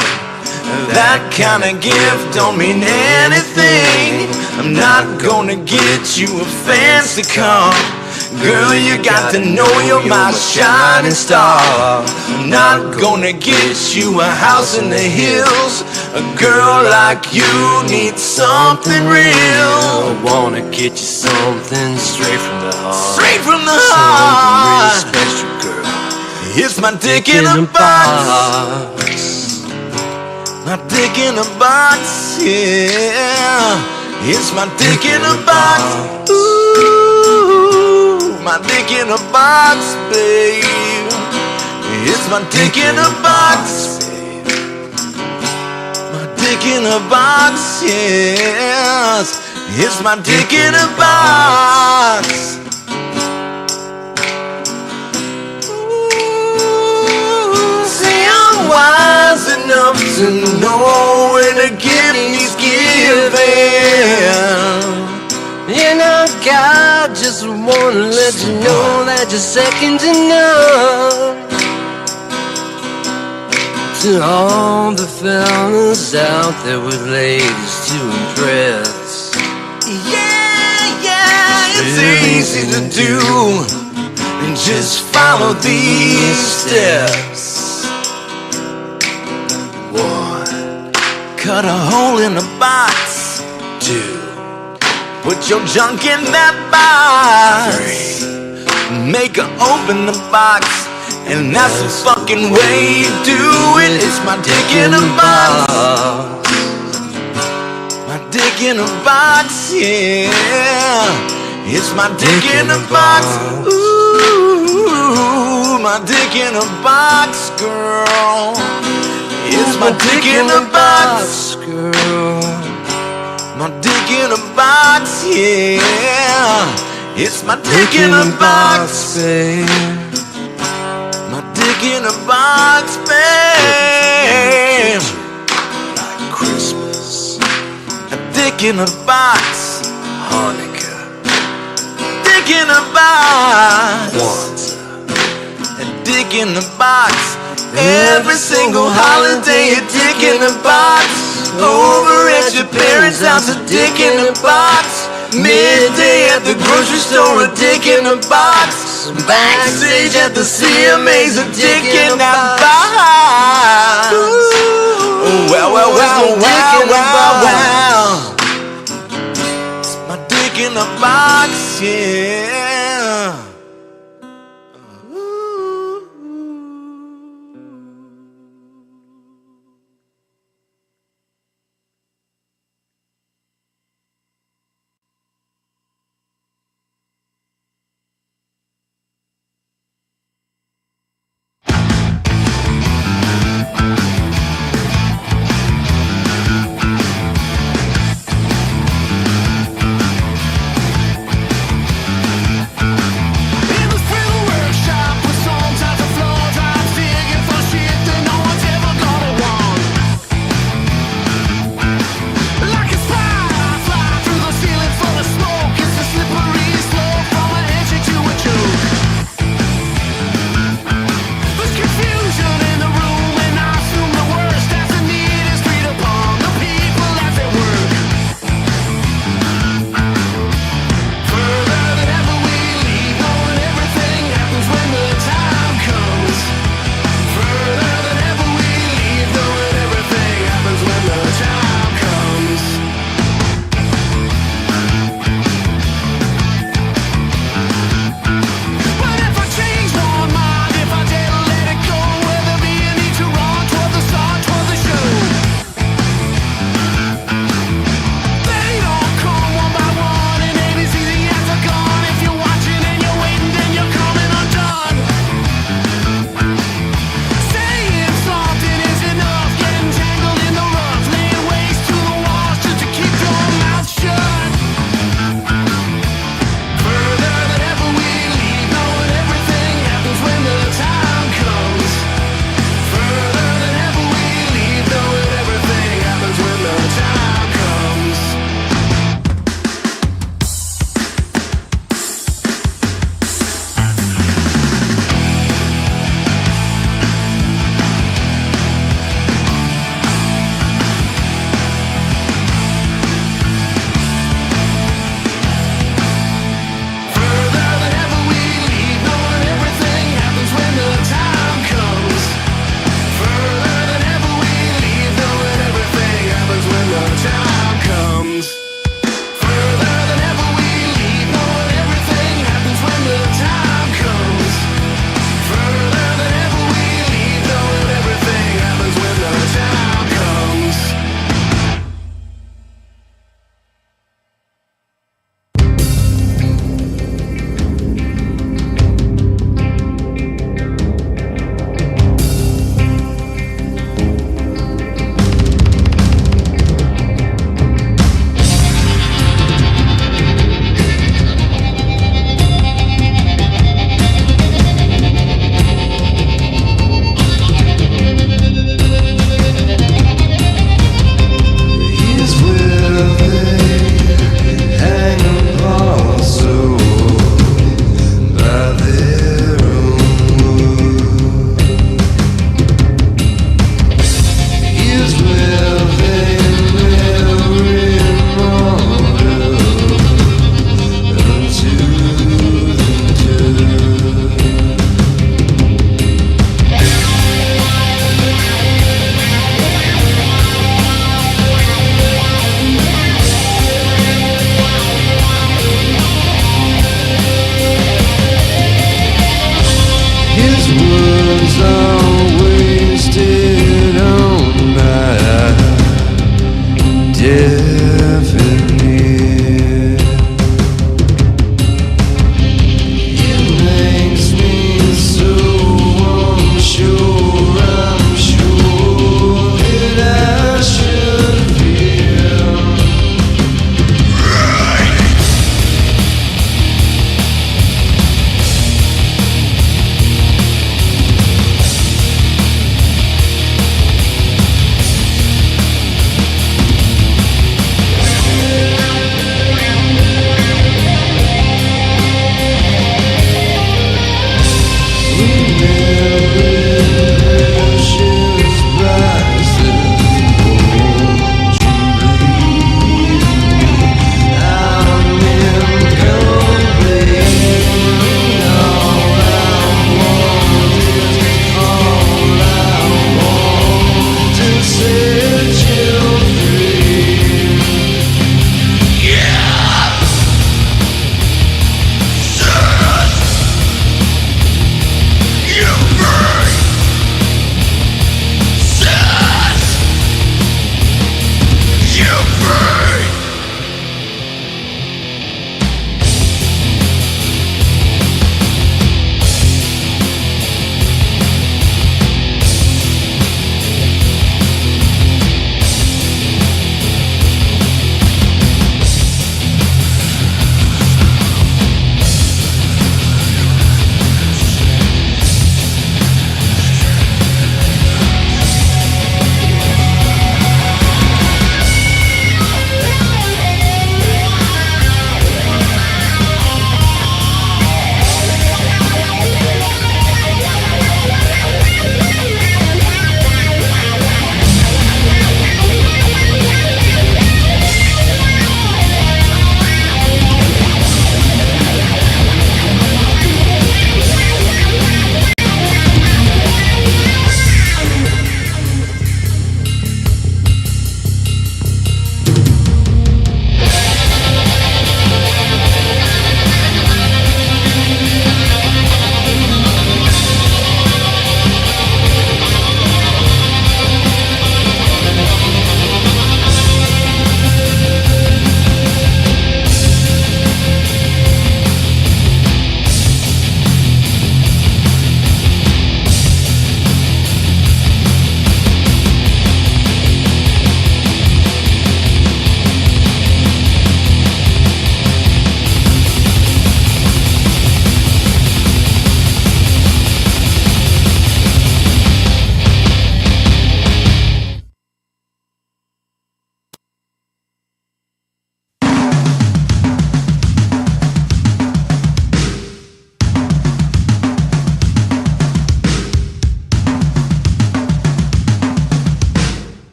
That kind of gift don't mean anything. I'm not gonna get you a fancy car. Girl, you got to know you're my shining star. I'm not gonna get you a house in the hills. A girl like you needs something real. I wanna get you something straight from the heart. Straight from the Something heart. real special, girl. It's my dick in a box. My dick in a box, yeah. It's my dick in a box. Ooh, my dick in a box, babe. It's my dick in a box. My dick in a box, yes. It's my dick in a box. Wise enough to know when a gift needs giving. And I God just wanna let you know that you're second to none. To all the fellas out there with ladies to impress. Yeah, it's easy to do. And just follow these steps. Cut a hole in the box. 2, put your junk in that box. 3, make her open the box. And that's the fucking way you do it. It's my dick in a box. My dick in a box, yeah. It's my dick in a box. Ooh, my dick in a box, girl. It's my dick in a box, girl. My dick in a box, yeah. It's my dick in a box, babe. My dick in a box, babe. Like Christmas. A dick in a box. Hanukkah. Dick in a box. A dick in a box. Every single holiday, a dick in a box. Over at your parents' house, a dick in a box. Midday at the grocery store, a dick in a box. Backstage at the CMA's, a dick in a box. Wow, wow, wow, wow, wow, wow. It's my dick in a box, yeah.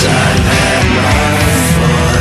I've had my fun.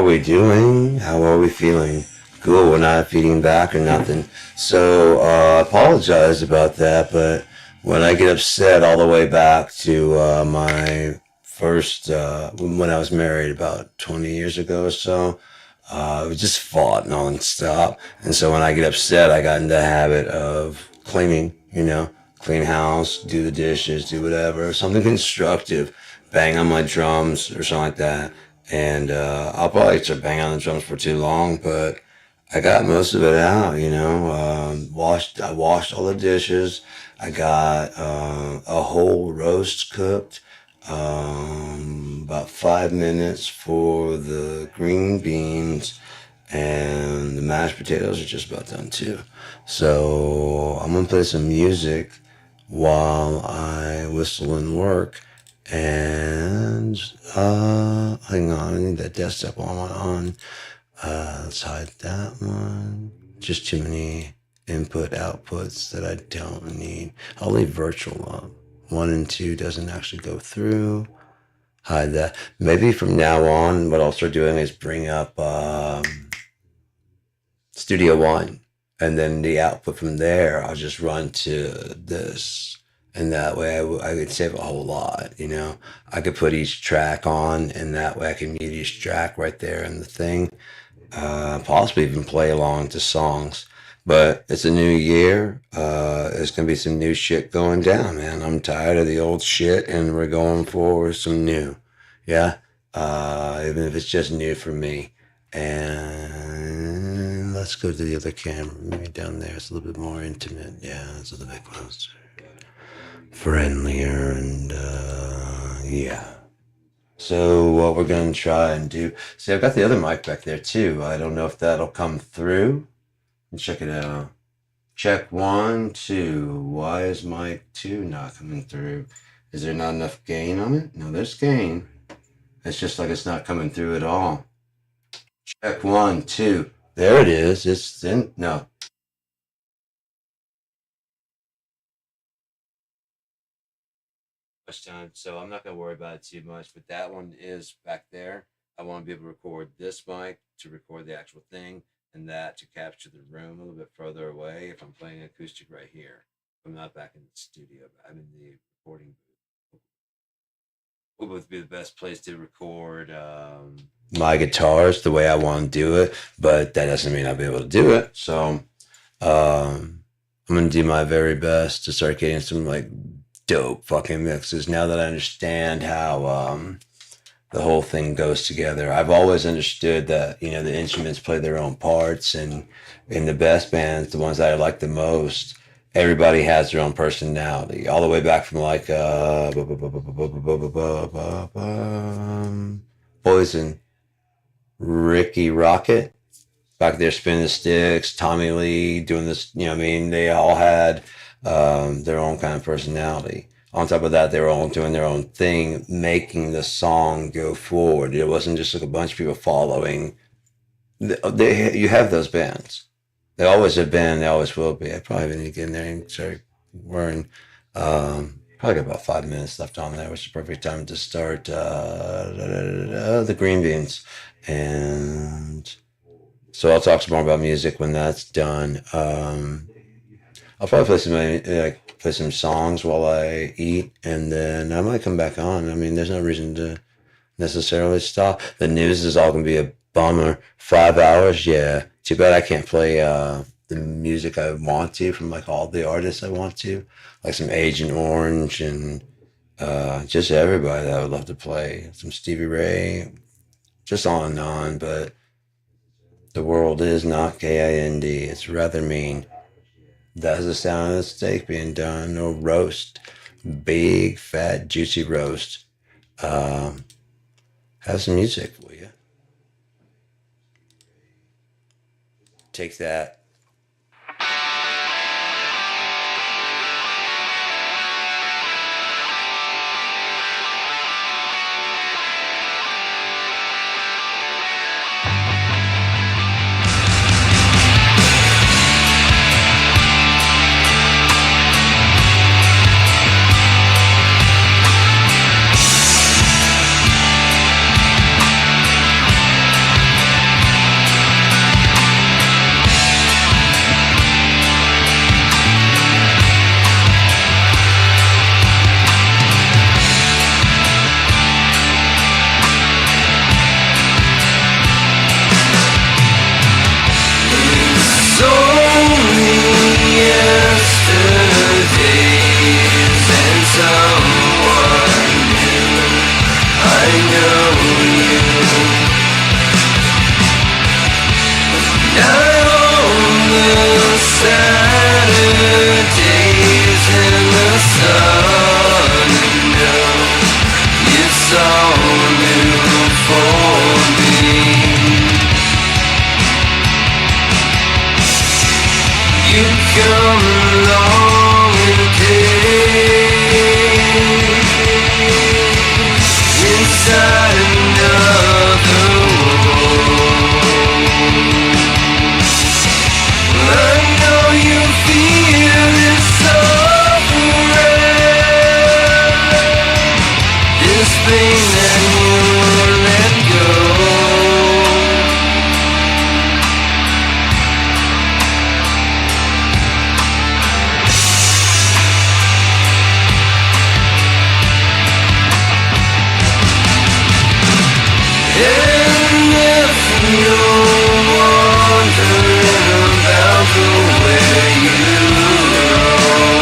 we doing? How are we feeling? Cool, we're not feeding back or nothing. So, I apologize about that, but when I get upset all the way back to my first, when I was married about 20 years ago or so, we just fought nonstop. And so when I get upset, I got into the habit of cleaning, clean house, do the dishes, do whatever, something constructive, bang on my drums or something like that. And I'll probably start banging on the drums for too long, but I got most of it out, I washed all the dishes. I got a whole roast cooked. About 5 minutes for the green beans, and the mashed potatoes are just about done too. So I'm gonna play some music while I whistle and work. And hang on, I need that desktop while I'm on. Let's hide that one. Just too many input outputs that I don't need. I'll leave virtual up. 1 and 2 doesn't actually go through. Hide that. Maybe from now on, what I'll start doing is bring up Studio One, and then the output from there, I'll just run to this. And that way I could save a whole lot, I could put each track on, and that way I can mute each track right there in the thing. Possibly even play along to songs. But it's a new year. There's going to be some new shit going down, man. I'm tired of the old shit, and we're going for some new. Yeah? Even if it's just new for me. And let's go to the other camera. Maybe down there. It's a little bit more intimate. Yeah, it's a little bit closer. Friendlier, and yeah. So what we're going to try and do... See, I've got the other mic back there, too. I don't know if that'll come through. Check it out. Check 1, 2. Why is mic 2 not coming through? Is there not enough gain on it? No, there's gain. It's just like it's not coming through at all. Check 1, 2. There it is. It's in. No. Time, so I'm not going to worry about it too much, but that one is back there. I want to be able to record this mic to record the actual thing, and that to capture the room a little bit further away if I'm playing acoustic right here. I'm not back in the studio, I'm in the recording booth. What would be the best place to record my guitars the way I want to do it, but that doesn't mean I'll be able to do it. So I'm going to do my very best to start getting some dope fucking mixes now that I understand how the whole thing goes together. I've always understood that the instruments play their own parts, and in the best bands, the ones that I like the most, everybody has their own personality, all the way back from Poison, Ricky Rocket back there spinning the sticks, Tommy Lee doing this, they all had their own kind of personality. On top of that, they were all doing their own thing, making the song go forward. It wasn't just a bunch of people following. You have those bands. They always have been. They always will be. I probably need to get in there and start wearing. Probably got about 5 minutes left on there, which is the perfect time to start the green beans. And so I'll talk some more about music when that's done. I'll probably play some songs while I eat, and then I might come back on. There's no reason to necessarily stop. The news is all going to be a bummer. 5 hours, yeah. Too bad I can't play the music I want to from all the artists I want to, like some Agent Orange and just everybody that I would love to play. Some Stevie Ray, just on and on. But the world is not KIND. It's rather mean. That's the sound of the steak being done, or roast. Big, fat, juicy roast. Have some music for you. Take that. know you. Not on the Saturdays in the sun, no, it's all new for me. You come along and came inside another world. I know you feel this suffering, this pain that you let go. And if you're wondering about the way you roam,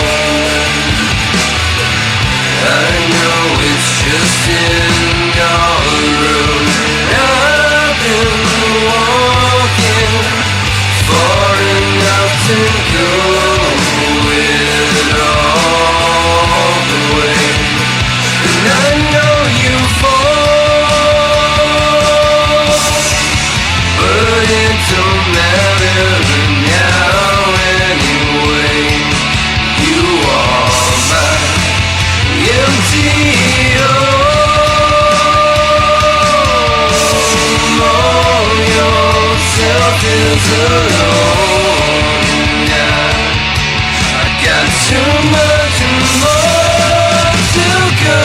I know it's just in your room. I've been walking far enough to go it all the way, and I know you fall, but it don't matter now anyway. You are my empty home. All yourself is alone now. I got too much more to go.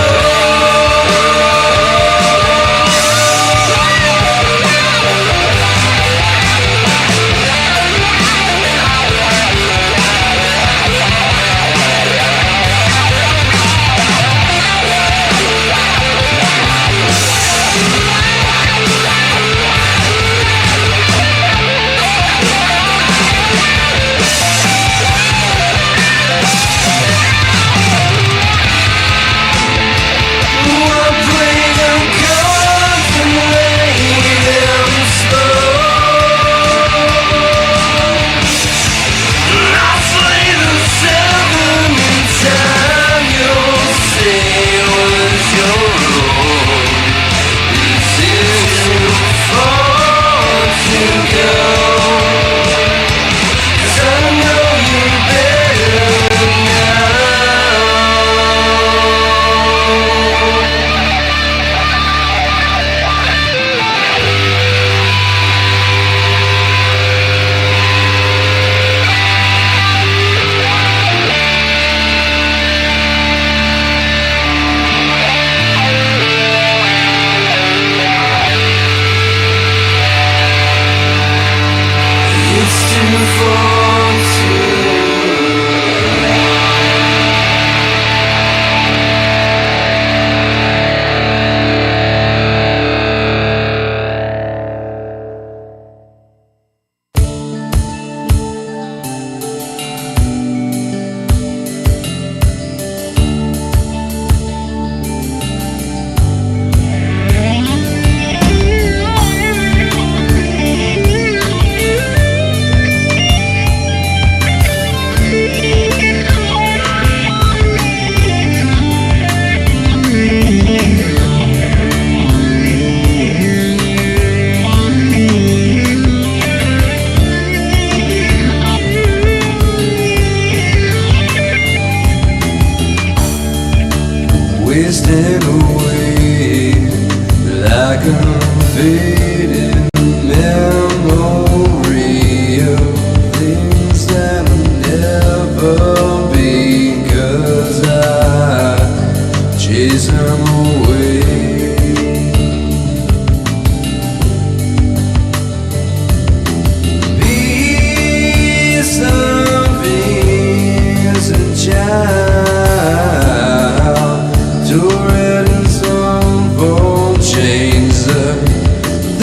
Wasting away like a faded memory of things that'll never be, 'cause I chase them away. Peace of innocent child, to red and some chains, the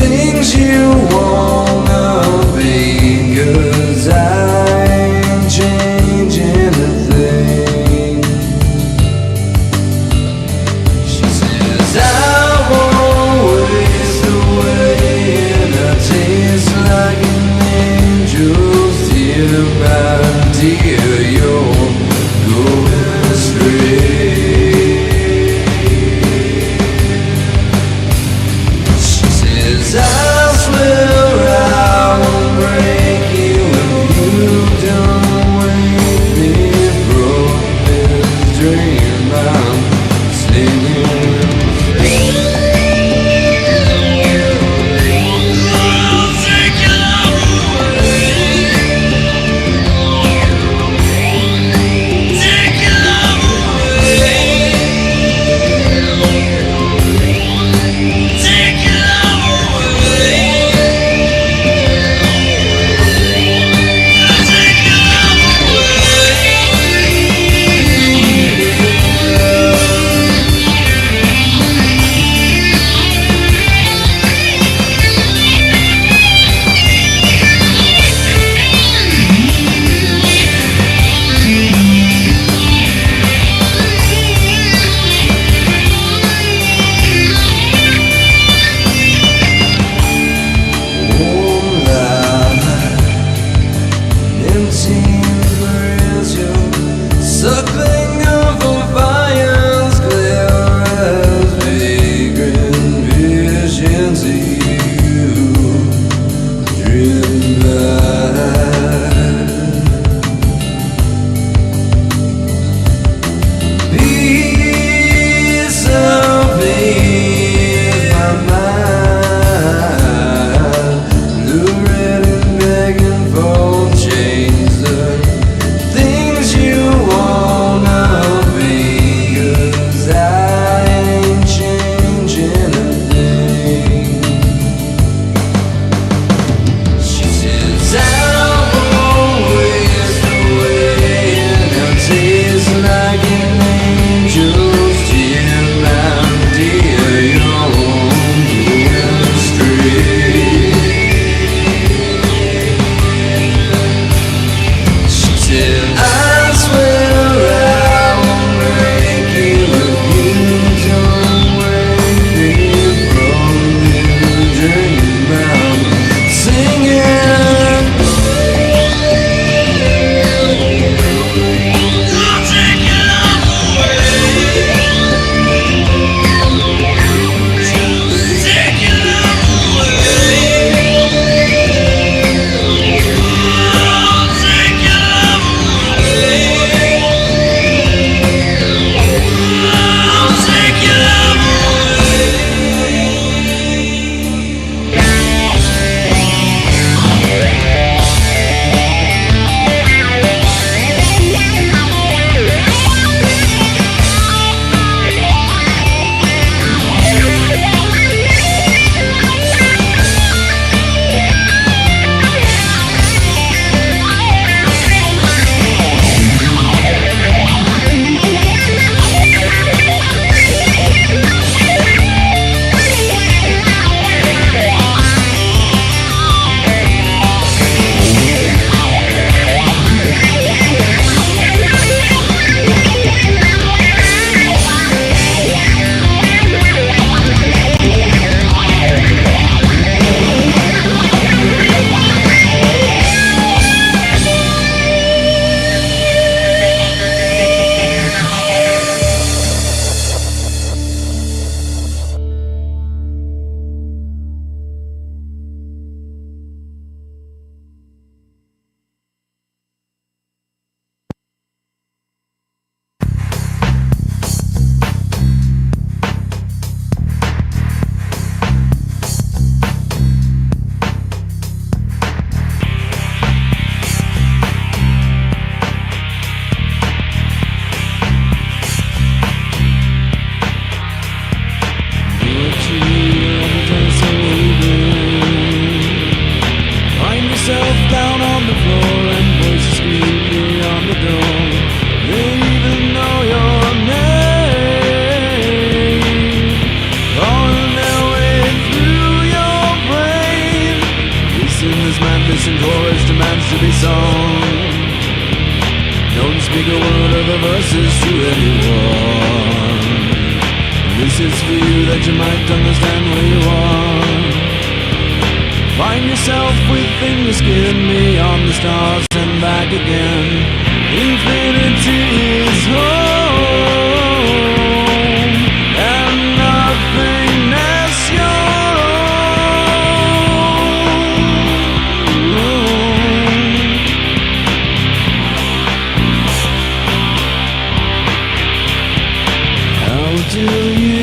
do you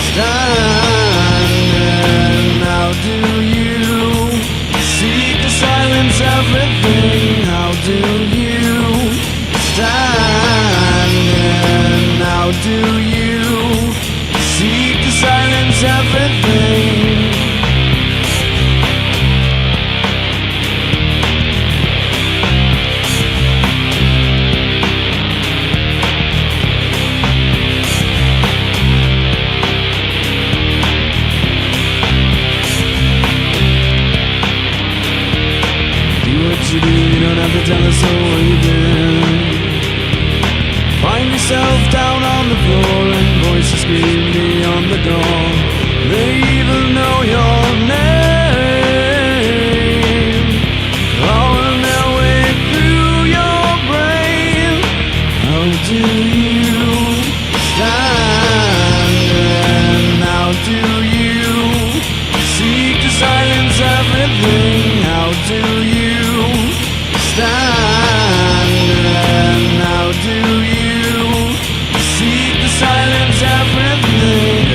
stand? And how do you seek to silence everything? How do you stand? And how do you seek to silence everything? You do, you don't have to tell us where you've been. Find yourself down on the floor and voices scream beyond the door. They even know your name, clawing their way through your brain. How do you stand? And how do you seek to silence everything? How do you stand? And how do you seek to silence everything?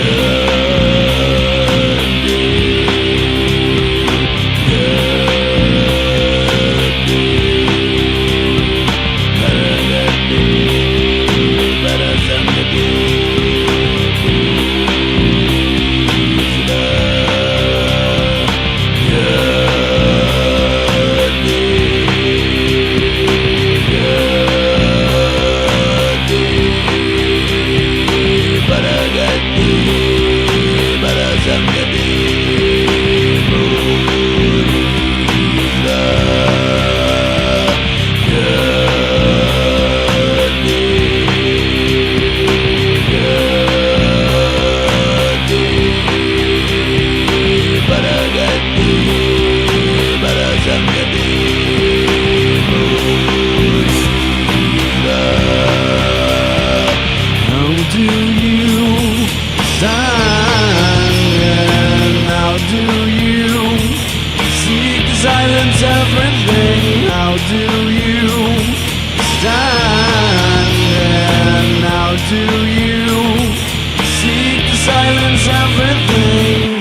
Silence everything. How do you stand? And how do you seek to silence everything?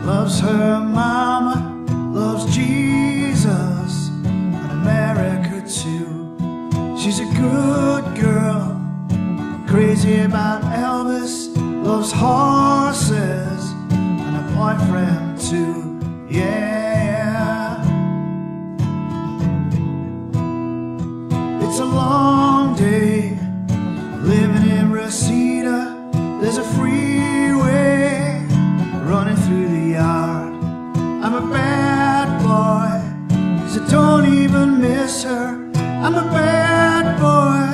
Loves her mama, loves Jesus and America too. She's a good girl, crazy about Elvis, loves horses and a boyfriend too. Yeah, it's a long day living in Reseda. There's a freeway running through the yard. I'm a bad boy, 'cause I don't even miss her. I'm a bad boy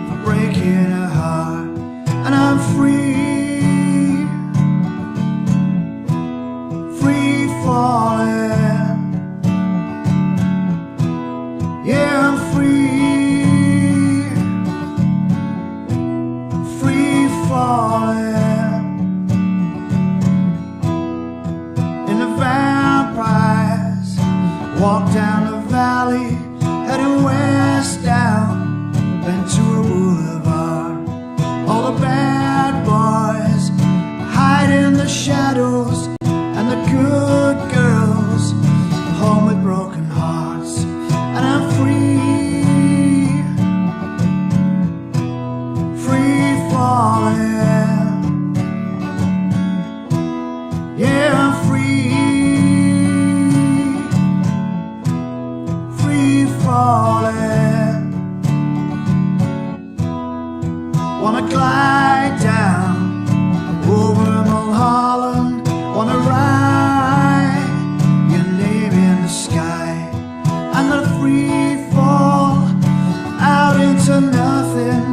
for breaking her heart. And I'm free, free down the valley, heading west down Ventura Boulevard. All the bad boys hide in the shadows, and the good girls home with broken hearts. And I'm free, free falling. Yeah, I'm free, free falling. Wanna glide down over Mulholland, wanna write your name in the sky. I'm gonna free fall out into nothing.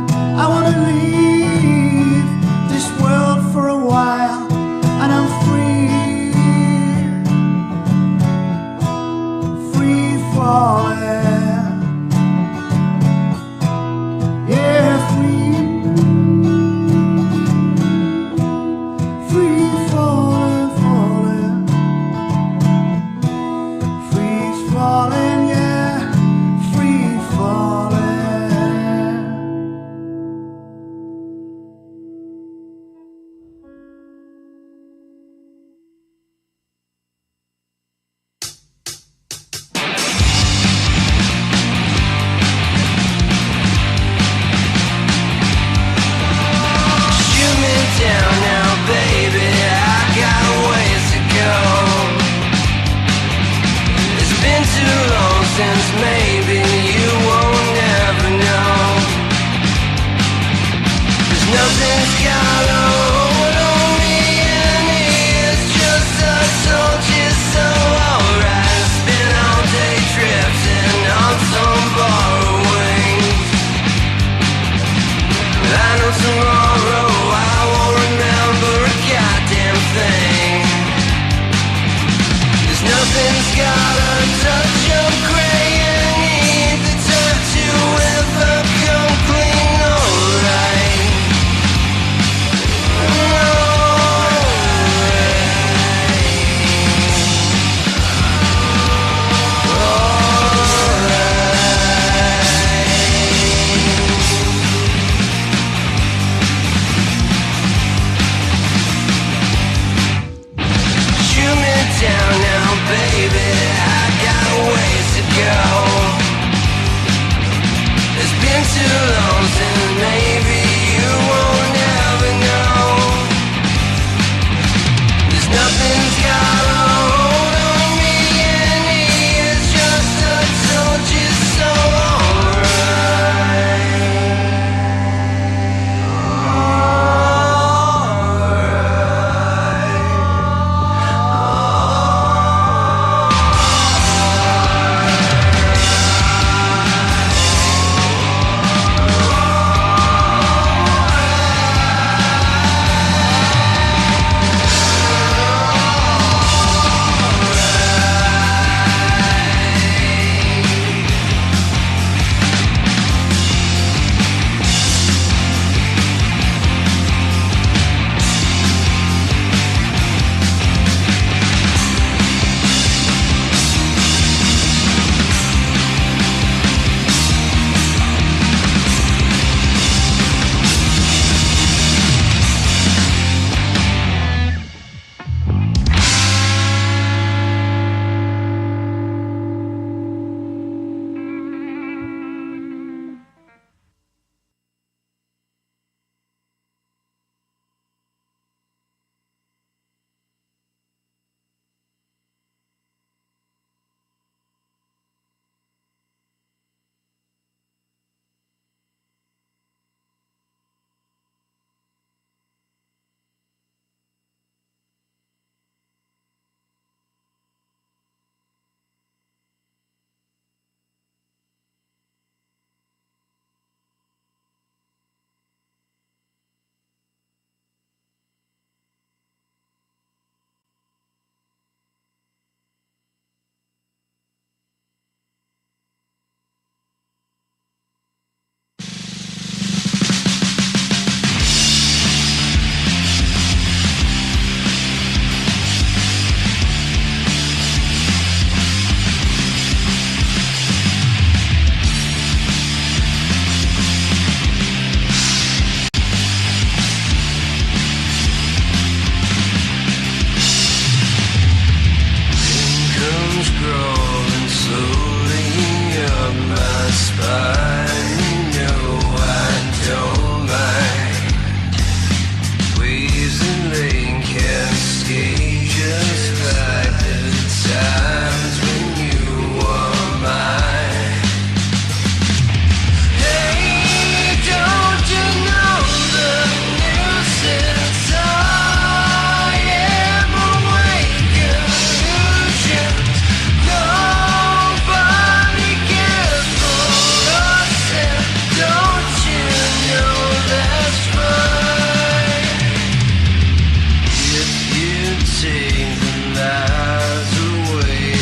I wanna leave this world for a while, and I'm free, free falling. Yeah, free, free falling, falling, free falling, yeah, free falling. Shoot me down now, baby, I got a ways to go. It's been too long since maybe you won't never know. 'Cause nothing's got a hold on me, and it's just I told you so. Alright, it's been all day drifting on some borrowed wings. I know tomorrow I won't remember a goddamn thing. 'Cause nothing's got a touch of gray, and need the time to ever come clean. Alright, shoot me down now, baby, I got a ways to go. It's been too long since maybe you won't ever know. There's nothing's got a hold on me, and it's just I told you so. Alright. crawling slowly up my spine. No, I don't mind. Waves and rain cascade just like the times when you were mine. Hey, don't you know the nuisance? I am awake illusions. Nobody cares for us, and don't you know that's fine? If you take the lies away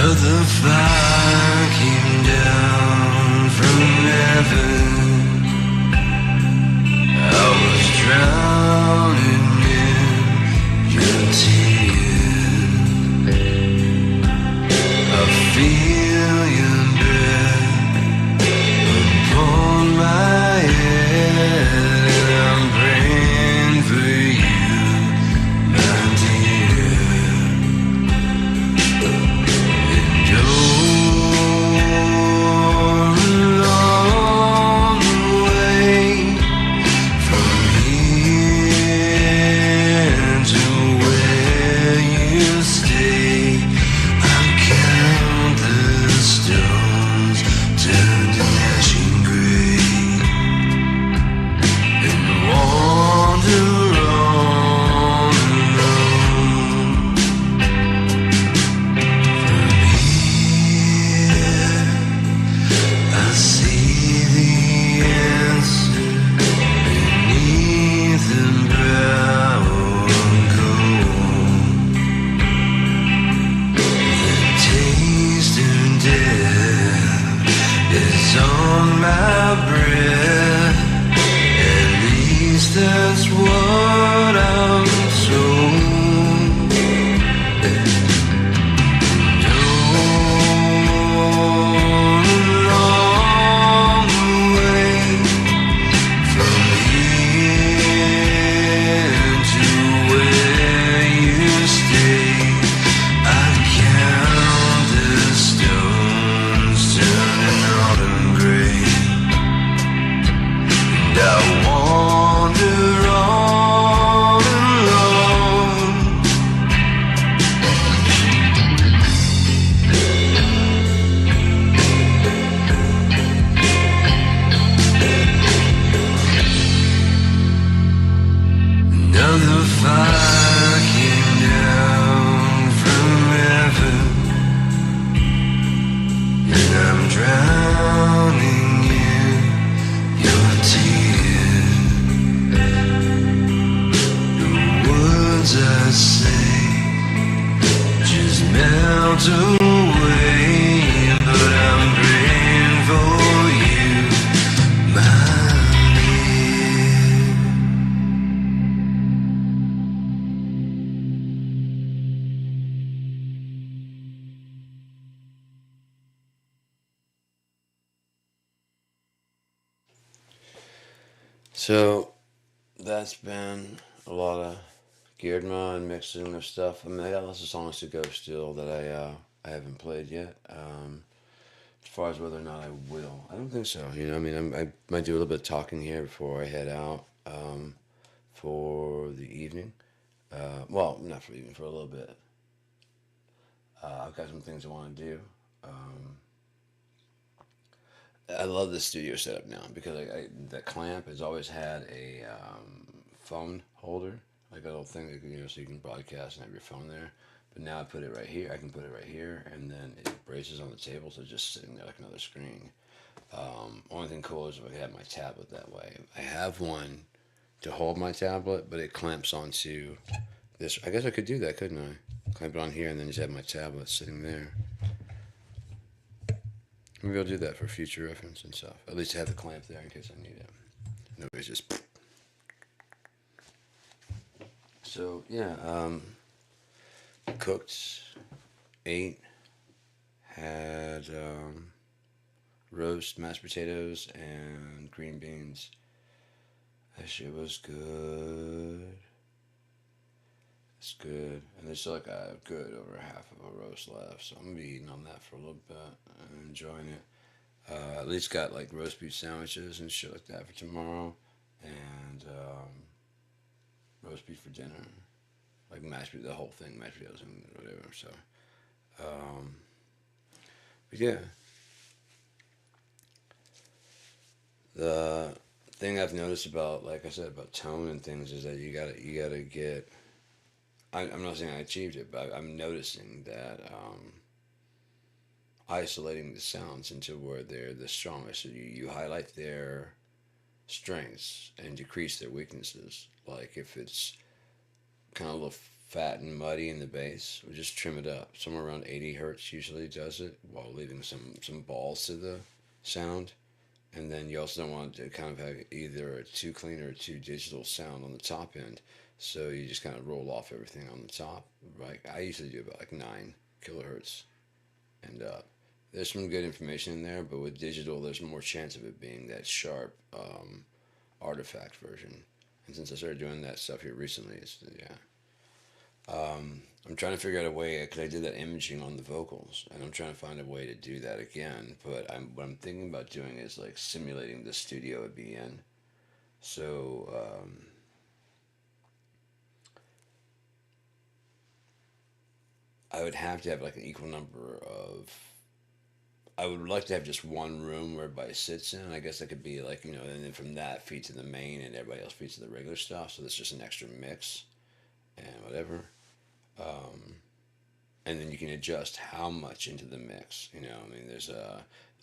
Another fire came down from heaven. I was drowning in your tears. I feel your breath upon my head, and I'm praying for you, my dear. And along the way from here to where you stay, I count the stones turned to ashen gray, and wander on alone. From here, I see the answer beneath the brow of gold. The taste of death is on my breath. At least that's what I'm told. Along the way from here to where you stay, I count the stones turning autumn gray, and I wander on alone. Another fire came down from heaven, and I'm drowning in your tears. The words I say just melt away, but I'm praying for you, my dear. So that's been a lot of Geardma and mixing of stuff. I mean, I got lots of songs to go still that I haven't played yet. As far as whether or not I will, I don't think so. You know, I mean, I might do a little bit of talking here before I head out for the evening. Well, not for the evening, for a little bit. I've got some things I want to do. I love the studio setup now because the clamp has always had a phone holder, like a little thing that so you can broadcast and have your phone there. But now I put it right here. I can put it right here, and then it braces on the table, so it's just sitting there like another screen. Only thing cool is if I could have my tablet that way. I have one to hold my tablet, but it clamps onto this. I guess I could do that, couldn't I? Clamp it on here, and then just have my tablet sitting there. Maybe I'll do that for future reference and stuff. At least have the clamp there in case I need it. Nobody's just. So yeah, cooked, ate, had roast, mashed potatoes, and green beans. That shit was good. It's good, and there's still like a good over half of a roast left, so I'm gonna be eating on that for a little bit and enjoying it. At least got like roast beef sandwiches and shit like that for tomorrow, and roast beef for dinner, like mashed the whole thing, mashed potatoes and whatever. So, but yeah, the thing I've noticed about, like I said, about tone and things is that you gotta get. I'm not saying I achieved it, but I'm noticing that isolating the sounds into where they're the strongest. So you highlight their strengths and decrease their weaknesses. Like if it's kind of a little fat and muddy in the bass, or just trim it up. Somewhere around 80 hertz usually does it, while leaving some balls to the sound. And then you also don't want to kind of have either a too clean or a too digital sound on the top end. So you just kind of roll off everything on the top. Right? I usually do about like 9 kilohertz and up. There's some good information in there, but with digital, there's more chance of it being that sharp artifact version. And since I started doing that stuff here recently, it's yeah. I'm trying to figure out a way because I did that imaging on the vocals, and I'm trying to find a way to do that again. But what I'm thinking about doing is like simulating the studio it'd be in. So I would have to have like an equal number of. I would like to have just one room where everybody sits in. I guess that could be like, and then from that feed to the main, and everybody else feeds to the regular stuff. So that's just an extra mix and whatever. And then you can adjust how much into the mix. I mean, there's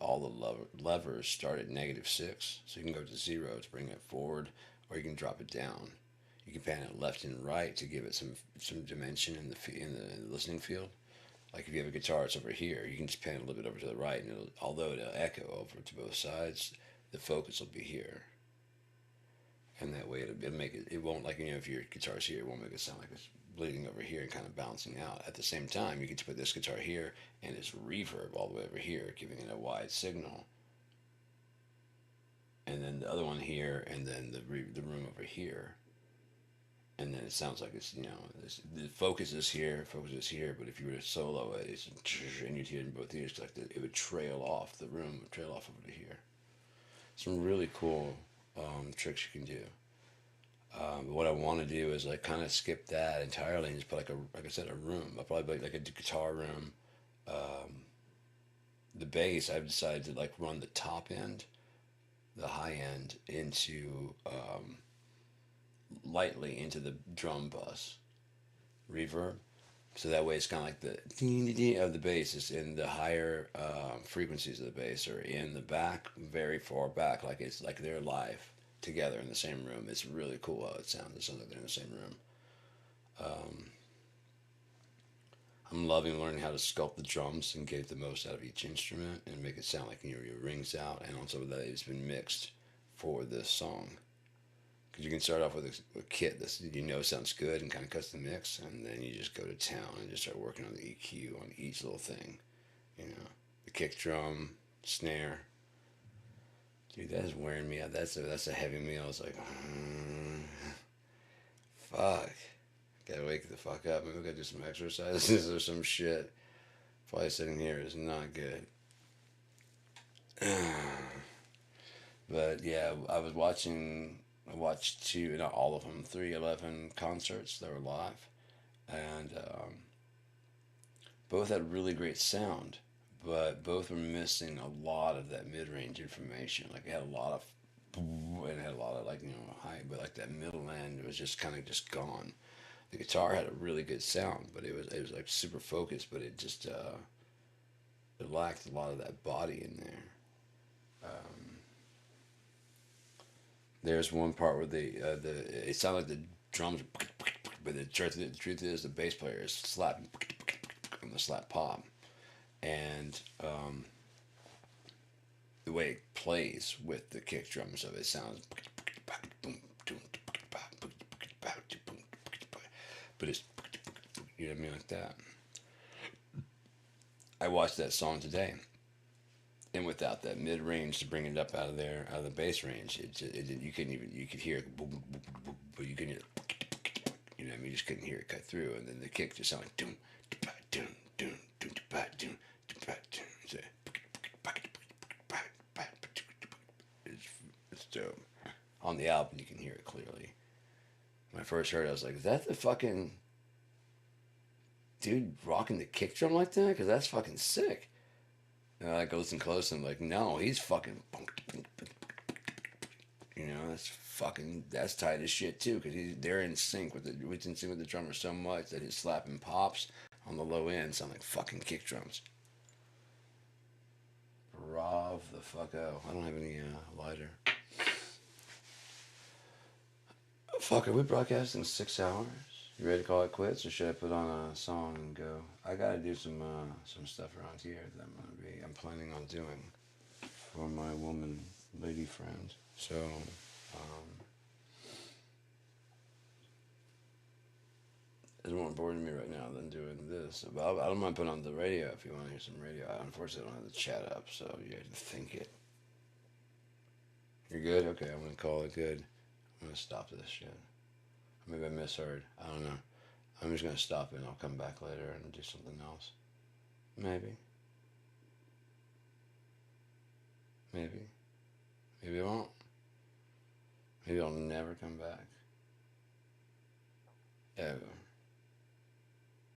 all the levers start at -6, so you can go to 0 to bring it forward, or you can drop it down. You can pan it left and right to give it some dimension in the listening field. Like if you have a guitar, it's over here. You can just pan it a little bit over to the right, and although it'll echo over to both sides, the focus will be here. And that way it'll make it. It won't like if your guitar's here, it won't make it sound like it's bleeding over here and kind of bouncing out. At the same time, you get to put this guitar here and it's reverb all the way over here, giving it a wide signal. And then the other one here, and then the room over here. And then it sounds like it's the focus is here, but if you were to solo it, and you'd hear it in both ears, like it would trail off the room, would trail off over to here. Some really cool tricks you can do. But what I want to do is like kind of skip that entirely and just put like I said, a room. I'll probably put like a guitar room. The bass, I've decided to like run the top end, the high end into lightly into the drum bus reverb. So that way it's kind of like the ding of the bass is in the higher frequencies of the bass are in the back, very far back, like it's like they're live together in the same room. It's really cool how it sounds. It sounds like they're in the same room. I'm loving learning how to sculpt the drums and get the most out of each instrument and make it sound like your rings out. And on top of that, it's been mixed for this song. Because you can start off with a kit that sounds good and kind of cuts the mix, and then you just go to town and just start working on the EQ on each little thing. The kick drum, snare. Dude, that is wearing me out. That's a heavy meal. It's like, fuck. Gotta wake the fuck up. Maybe we gotta do some exercises or some shit. Probably sitting here is not good. But yeah, I watched two, not all of them, 311 concerts that were live. And both had really great sound, but both were missing a lot of that mid-range information. Like it had a lot of, and it had a lot of high, but like that middle end was just kind of just gone. The guitar had a really good sound, but it was like super focused, but it just it lacked a lot of that body in there. There's one part where it sounded like the drums, but the truth is the bass player is slapping on the slap pop, and the way it plays with the kick drums of it sounds. But it's, you know what I mean, like that. I watched that song today, and without that mid range to bring it up out of the bass range, you could hear it, but you couldn't hear, you know what I mean, you just couldn't hear it cut through, and then the kick just sounded like doom, doom, doom, doom, doom, doom. It's dope. On the album, you can hear it clearly. When I first heard it, I was like, is that the fucking dude rocking the kick drum like that? Because that's fucking sick. And I go listen close and I'm like, no, he's fucking, that's tight as shit too. Because they're in sync with the drummer so much that his slapping pops on the low end sound like fucking kick drums. Bravo the fuck out. I don't have any lighter. Fuck, are we broadcasting 6 hours? You ready to call it quits, or should I put on a song and go? I gotta do some stuff around here that I'm planning on doing for my lady friend. So, it's more important to me right now than doing this. But I don't mind putting on the radio if you want to hear some radio. I unfortunately don't have the chat up, so you have to think it. You're good? Okay, I'm gonna call it good. I'm gonna stop this shit. Maybe I misheard. I don't know. I'm just gonna stop it and I'll come back later and do something else. Maybe. Maybe. Maybe I won't. Maybe I'll never come back. Yeah.